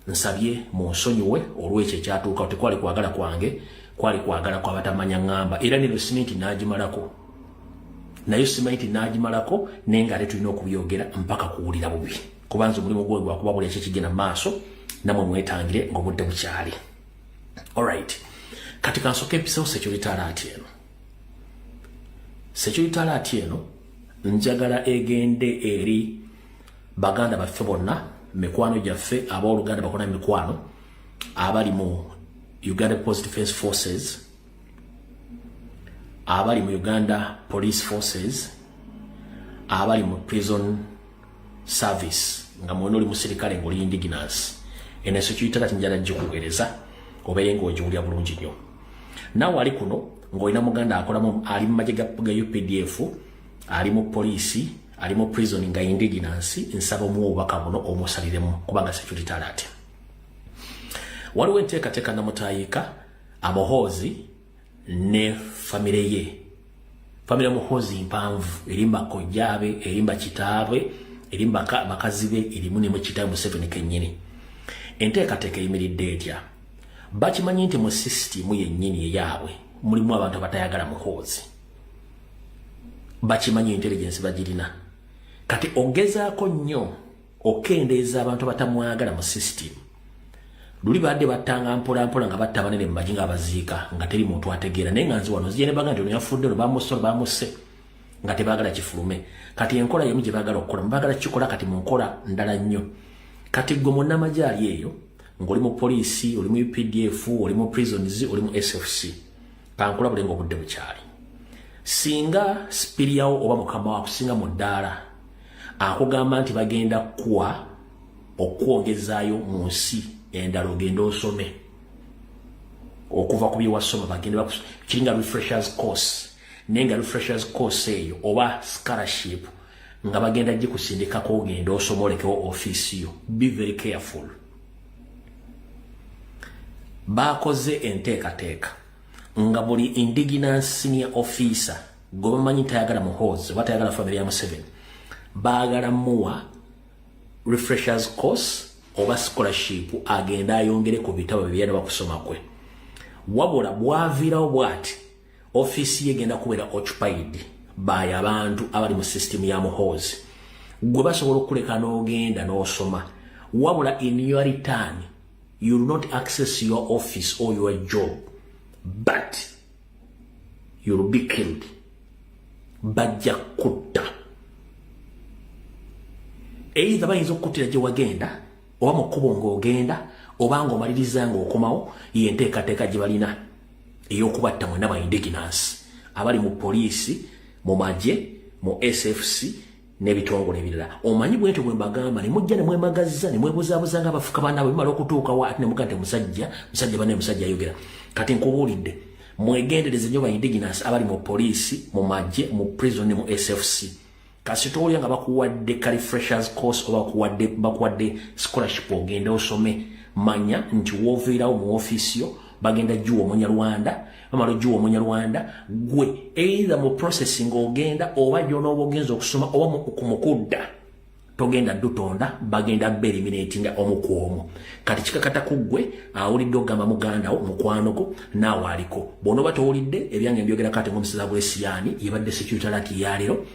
nsabye mu nsonyiwe olw'ekyo kyatuuka tekwali kwagala kwange kwali kwagala kwa batamanya ngamba era ne simenti nagimalako nayo simenti nagimalako nenga tetulina okubyogera mpaka kuwulira bubi kubanza omulimu gwe gwakuba buli ekigenda maaso namwe mwetangire ng'obudde bukyali. Alright, kati kansoke episode security alert eno. Security alert eno njagala egende eri baganda baffe bonna mikwano gyaffe abooluganda bakona mikwano abali mu Uganda Post Defense Forces abali mu Uganda Police Forces abali mu Prison Service nga mwono oli musirikale ngoli indigenous ene security alert njala jikugereza obeere ng'ogiwulira bulungi nnyo nawe ali kuno ng'olina muganda akolamu ali mu magye ga UPDF ali mu poliisi ali mu prison nga indigenous nsaba mu obubaka buno omusaliremu kubanga security alert waliwo enteekateeka namutayiika amuhoozi ne famire ye famire muhoozi mpanvu erimba kojjaabe erimba kitaabe erimba bakazi be erimu ne mu kitaabe Museveni kennyini enteekateeka eyimiridde etya bakimanyi nti mu system yennyini eyaabwe mulimu abantu abatayagala muhoozi bakimanyi intelligence bagirina kati ogezaako nnyo okendeeza abantu batamwagala mu system luli badde battanga mpolampola nga batta banene mu magi nga abaziika nga teri muntu ategeera naye nga nzi wano nzije ne baga nti ono yafudde ono bamusse nga tebaagala kifulume kati enkola yemu gye baagala okukola mubaagala kikola kati mu nkola ndala nnyo kati gwe munnamagye ali eyo ng'oli mu poliisi oli mu UPDF oli mu prisons oli mu SFC kankola bulenga obudde bukyali singa spiriyawo oba mukama wakusinga mu ddaala akugamba nti bagenda kuwa okwongezaayo mu nsi endala ogenda osome okuva ku byewasoma bagenda kiringa refreshers course nenga refreshers course eyo oba scholarship nga bagenda gikusindikako ogenda osoma olekewo office yo be very careful bakoze enteekateeka nga buli indigenous senior officer gwe bamanyi tayagala muhoozi oba tayagala family ya Museveni baagala muwa refreshers course oba scholarship agenda ayongere ku bitabo byeyana bakusoma kwe wabula bwaviirawo bwati office ye genda kubeera occupied by abantu abali mu system ya muhoozi gwe basobola okuleka n'ogenda n'osoma wabula in your return you will not access your office or your job but you will be killed bajja kutta either bayinza okuttira gye wagenda oba mu kkubo ng'ogenda oba ng'omaliriza ng'okomawo ye enteekateeka gye balina ey'okubatta mwenna ba indigenous abali mu poliisi mu magye mu SFC n'ebitongole ebirala omanyi bwete bwe mbagamba ne mujja ne mwemagaza ne mwebuzabuza nga abafuka banaabwe bimala okutuuka wa ate ne mugante musajja bane musajja ayogera kati nkubuulidde mwegendereze nnyo ba indigenous abali mu poliisi mu magye mu prison ne mu SFC kasita olya nga bakuwadde kali freshers course oba bakuwadde scholarship ogenda osome manya nti wooviirawo mu ofiisi yo bagenda jjuwa Omunyarwanda bamala jjuwa Omunyarwanda gwe either mu processing ogenda oba gy'onooba ogenza okusoma oba ku mukudda togenda dutonda bagenda eliminatinga omu ku omu kati kikakata ku gwe awulidde ogamba muganda wo mukwano gwo naawe aliko bw'onooba towulidde ebyange mbyogera kati ng'omuseza Bwesiyani yebadde security alert ya leero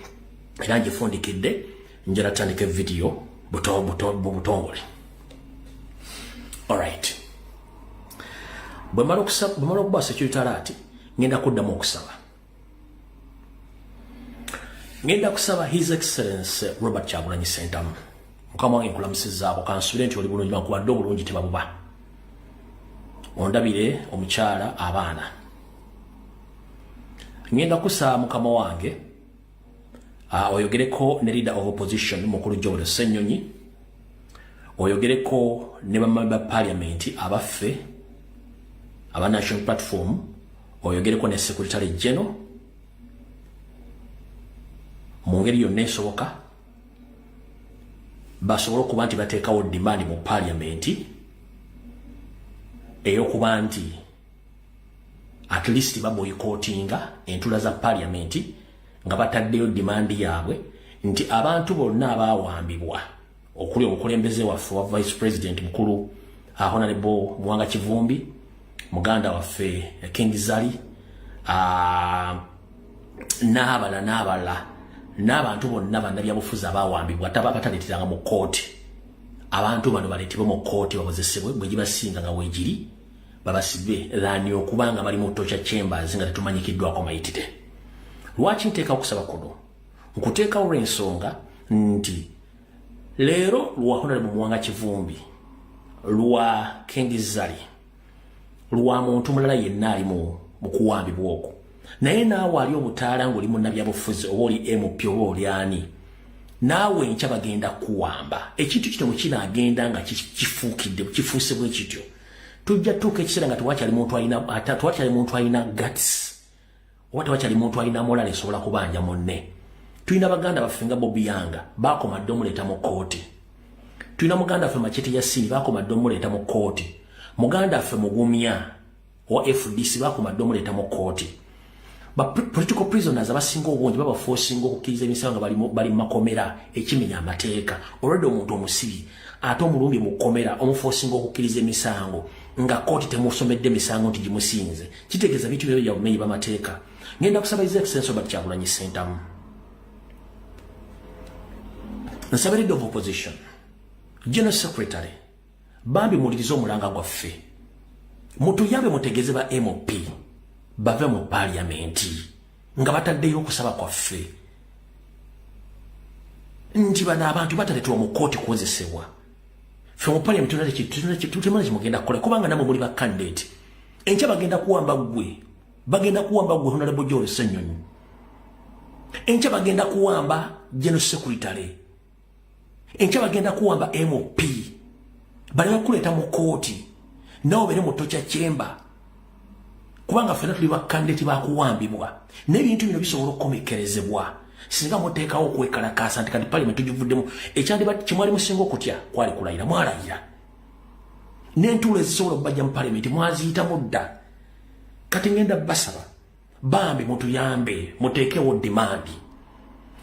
era ngifundikidde njala tandika video butongole. Alright. Bwemala okuba security alert ngenda kuddamu okusaba. Ngenda kusaba His Excellency Robert Kyagulanyi Ssentamu. Mukama wange nkulamusizaako kansubire nti oli bulungi bankubadde obulungi tebabuba. Ondabire omukyala abaana. Ngenda kusaba mukama wange oyogereko ne leader of opposition mukulu Joel Ssenyonyi. Oyogereko ne bamemba parliament abaffe aba national platform. Oyogereko ne secretary general mu ngeri yonna esoboka basobola okuba nti bateekawo demand mu parliament ey'okuba nti at least baboycottinga entula za parliament nga bataddeyo demand yaabwe nti abantu bonna abaawambibwa okuli obukulembeze waffe wa vice president mukulu Honorable Mwanga Kivumbi muganda waffe King Zali n'abala n'abantu bonna bannabyabufuzi abaawambibwa bataleeteranga mu kooti abantu bano baleetebwe mu kooti babozesebwe bwe gibasinga nga weegiri babasibe lani okubanga bali mu torture chambers nga tetumanyikiddwako mayitire. Lwaki nteeka okusaba kuno nkuteekawo olw'ensonga nti leero lwa Honorable Mwanga Kivumbi lwa King Zali lwa muntu mulala yenna ali mu kuwambibwa okwo naye naawe ali obutaala ng'oli munnabyabufuzi oba oli MP oba oli ani naawe enkya bagenda kuwamba ekintu kino bwe kinaagenda nga kifuuse bwe kityo tujja tuuka ekiseera nga tewakyali muntu alina guts oba tewakyali muntu alina moral esobola kubanja munne. Tulina baganda baffe nga Bobi Yanga baakomadde omuleeta mu kooti. Tulina muganda waffe Machete Yasini baakomadde omuleeta mu kooti. Muganda waffe Mugumya wa FDC baakomadde omuleeta mu kooti. Ba political prisoners abasinga obungi baba forcing okukkiriza emisango bali makomera ekimenya amateeka. Already omuntu omusibi ate omulumbi mu komera omuforcing okukkiriza emisango nga kooti temusomedde emisango nti gimusinze. Kitegeeza bintu byo bya bumenyi b'amateeka. Ngenda kusaba His Excellency Robert Kyagulanyi Ssentamu. Nsaba leader of opposition General Secretary bambi muliriza omulanga gwaffe mutuyambe mutegeeze ba MP bave mu parliament nga bataddeyo okusaba kwaffe nti bano abantu bataleetebwa mu kooti kuwozesebwa ffe mu parliament tutemala kimugenda kukola kubanga namwe muli ba candidate enkya bagenda kuwamba gwe Honorable Joel Ssenyonyi enkya bagenda kuwamba General Secretary enkya bagenda kuwamba MP bali bakuleeta mu kooti nawe bere mu torture chamber kubanga ffena tuli bakandidate bakuwambibwa n'ebintu bino bisobola okukomekerezebwa singa muteekawo okwekalakaasa nti kati parliament tugivuddemu ekyandiba kimwali musinga okutya kwali kulayira mwalayira n'entuula ezisobola okubajja mu parliament mwaziyitamu dda kati ngenda basaba bambi mutuyambe muteekewo demand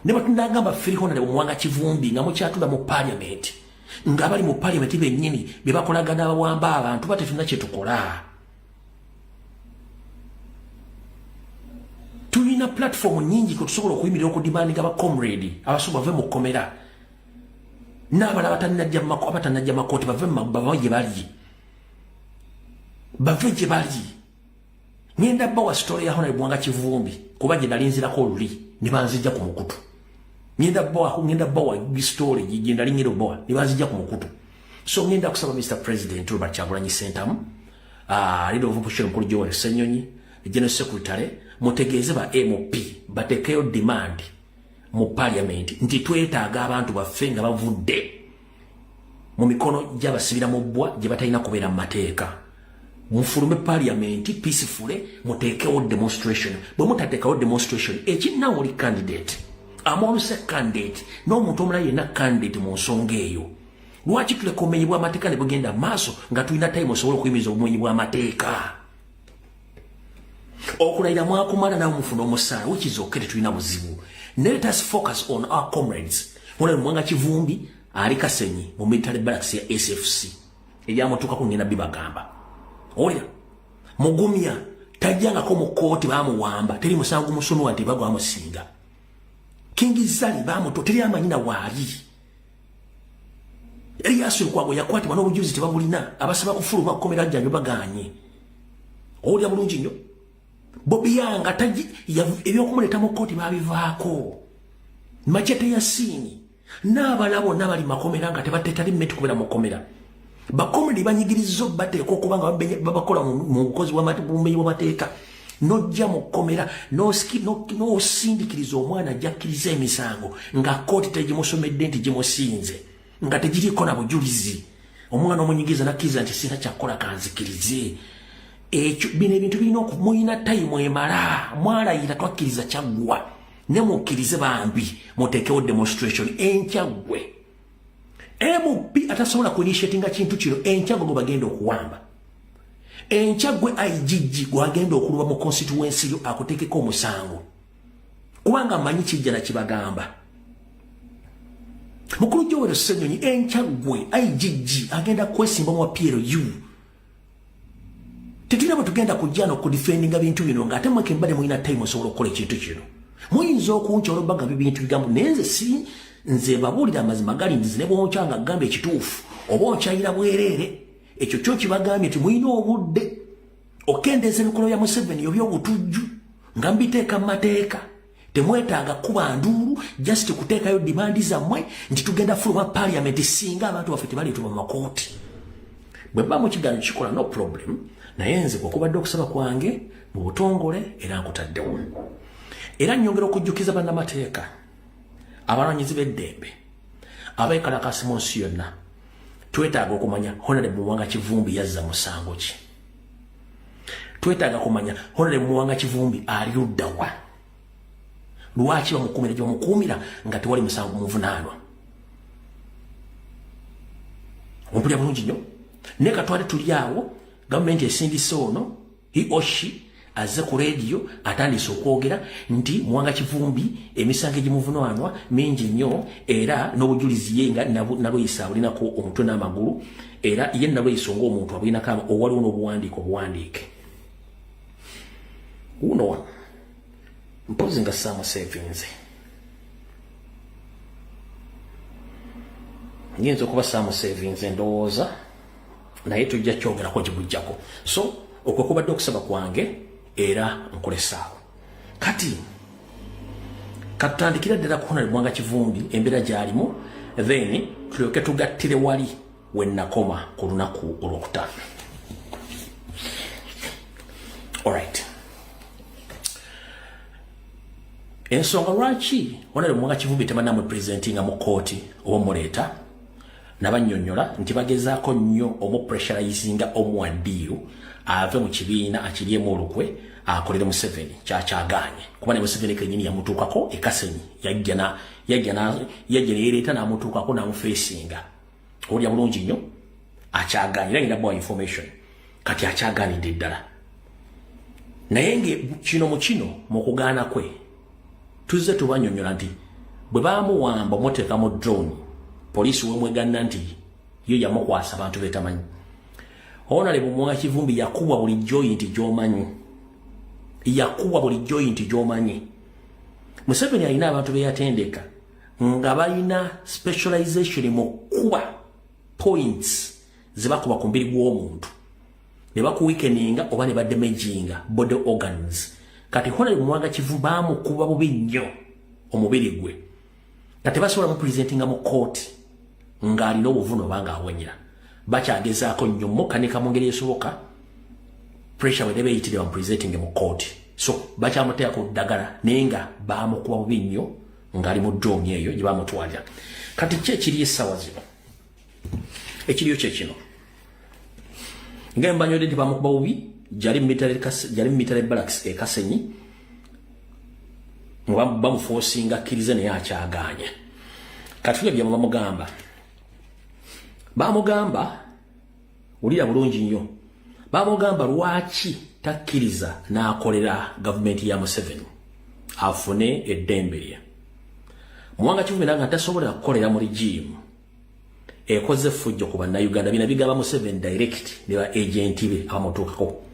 ne batundagamba firiho na Mwanga Kivumbi nga mukyatula mu parliament nga bali mu parliament bennyini bye bakolagana abawamba abantu batetuna kye tukola. Tulina platform nyingi ko tusobola okuyimirira okudimandinga ba comrade abasobola bave mu komera n'abala batanajja makooti bave gye bali ngenda bawa story ya Honorable Mwanga Kivumbi kuba gye nalinzirako oluli ne banzijja ku mukutu. Ngenda bawa story gye nalingiro bawa ne banzijja ku mukutu. So ngenda kusaba Mr. President Robert Kyagulanyi Ssentamu leader of opposition mukulu Joel Ssenyonyi General Secretary mutegeeze ba MP batekeyo demand mu parliament nti twetaaga abantu baffe nga bavudde mu mikono gy'abasibira mu bbwa gye batalina kubeera mu mateeka. Mufulume parliament peacefully muteekewo demonstration. Bwe mutateekawo demonstration ekinawo oli candidate amoluse candidate n'omuntu omulala yenna candidate mu nsonga eyo. Lwaki tuleka obumenyi bw'amateeka ne bugenda maaso nga tulina time osobola okuyimiriza obumenyi bw'amateeka? Okulayira mwakumala nawe mufuna omusaala which is okay, tetulina buzibu. Let us focus on our comrades. Wona Mwanga Kivumbi ali Kasenyi mu military barracks ya SFC ebyamutuuka ku ngenda bibagamba. Oya Mugumya tajjanga ko mu kooti bamuwamba teri musango musunu wanti bagwa amusinga. Kingizali bamuto teri amanyina waali. Elias Lukwago yakwatibwa n'obujulizi tebabulina abasaba kufuluma kukomera jjanjo baganye. Olya bulungi nnyo. Bobi Yanga taji ebyokumuleta mu kooti babivaako. Machete ya sini n'abalabo n'abali makomera nga tebatetali mmetu kubera mukomera. Bakomedi banyigirizo bateeka okubanga babakola mu bukozi bw'obumenyi bw'amateeka. Nojja mukomera n'osindikiriza omwana ajja akkiriza emisango nga kooti tegimusomedde nti gimusinze nga tegiriko na bujulizi. Omwana omunyigiriza nakkiriza nti sina kyakola kanzikirize. Ekyo bino ebintu birina okumuyina tayimu emala mwalayira twakkiriza kyaggwa ne mukkirize bambi muteekewo demonstration enkyagwe. MP atasobola kuinitiatinga kintu kino enkyagwe gwe bagenda okuwamba. Enkyagwe IGG gwagenda okuluba mu constituency yo akuteekeko omusango kubanga manyi kijja na kibagamba. Mukulu Joel Ssenyonyi enkyagwe IGG agenda kwesimba mu PLU. Tetulina bwe tugenda kujja n'okudefendinga bintu bino ng'ate mweke mbadde mulina time osobola okukola ekintu kino. Muyinza okunkya olw'obbaga bintu bigambo naye nze si nze babuulira amazima gali ndizi ne bwonkya nga gamba ekituufu oba onkyayira bwereere. Ekyo kyo kibagambye nti mulina obudde okendeeza emikolo ya Museveni eby'obutujju nga mbiteeka mu mateeka. Temwetaaga kuba nduulu just kuteekayo dimandi zammwe nti tugenda fuluma parliament singa abantu baffe tebaleetebwa mu makooti. Bwe bba mu kiganjo kikola no problem naye nze bw'okubadde okusaba kwange mu butongole era nkutaddewo. Era nnyongera okujjukiza bannamateeka abalwanyizi b'eddembe abeekalakaasi mu nsi yonna twetaaga okumanya Honorable Mwanga Kivumbi yazza musango ki. Twetaaga kumanya Honorable Mwanga Kivumbi ali ludda wa. Lwaki bamukuumira gye bamukuumira nga tewali musango muvunaanwa. Ompulira bulungi nnyo. Ne katwale tuli awo gavumenti esindise ono he or she azze ku radio atandise okwogera nti Mwanga Kivumbi emisango egimuvunaanwa mingi nnyo era n'obujulizi ye nga nalweyisa abulinako omutwe n'amagulu era ye nalweyisa ng'omuntu abulinako owaliwo n'obuwandiike. Uno mpozi nga saamusevinze. Nyinza okuba saamusevinze ndowooza naye tujja kyogerako gibujjako. So okwo kubadde okusaba kwange era nkolesaawo. Kati katutandikira ddala ku Honorable Mwanga Kivumbi embeera gy'alimu then tulyoke tugattire wali we nakoma ku lunaku olwokutaano. Alright. Ensonga lwaki Honorable Mwanga Kivumbi tebanamwe presentinga mu kooti oba muleeta nabannyonnyola nti bagezaako nnyo omupressurizinga omuwaddiiru ave mu kibiina akiryemu olukwe akolere Museveni kyakyagaanye kuba ne Museveni kennyini yamutuukako ekasenyi yajja neyereeta n'amutuukako n'amufeesinga. Olya bulungi nnyo akyagaanye era ngenda bwa information kati akyagaanidde ddala. Naye nge kino mu kino mu kugaana kwe tuzze tubannyonnyola nti bwe baamuwamba omuteeka mu drone poliisi wemweganna nti yo yamukwasa abantu betamanyi. Honorable Mwanga Kivumbi yakubwa buli joint gy'omanyi. Yakubwa buli joint gy'omanyi. Museveni alina abantu be yatendeka nga balina specialization mu kuba points ze bakuba ku mbiri gw'omuntu ne bakuweakeninga oba ne badamaginga body organs. Kati Honorable Mwanga Kivumbi baamukuba bubi nnyo omubiri gwe nga tebasobola mu presentinga mu kooti ng'alina obuvuno oba ng'awonyera. Bakyagezaako nnyo mukanika mu ngeri esoboka pressure bwe beeyitire bamupresentinge mu kooti. So bakyamuteeka ku ddagala naye nga baamukuba bubi nnyo ngali mu doomi eyo gye bamutwalira. Kati ki ekiri essaawa zino? Ekiriyo kye kino. Nga mbanyodde nti bamukuba bubi jali military barracks e Kasenyi bamuforcinga akkirize naye akyagaanye. Kati tulabye bamugamba ulira bulungi nnyo bamugamba lwaki takkiriza n'akolera gavumenti ya Museveni afune eddembe lye. Muwanga Kivumira nga tasobola kukolera mu regime ekoze fujjo ku bannayuganda bina bigaba Museveni direct ne ba agenti be abamutuukako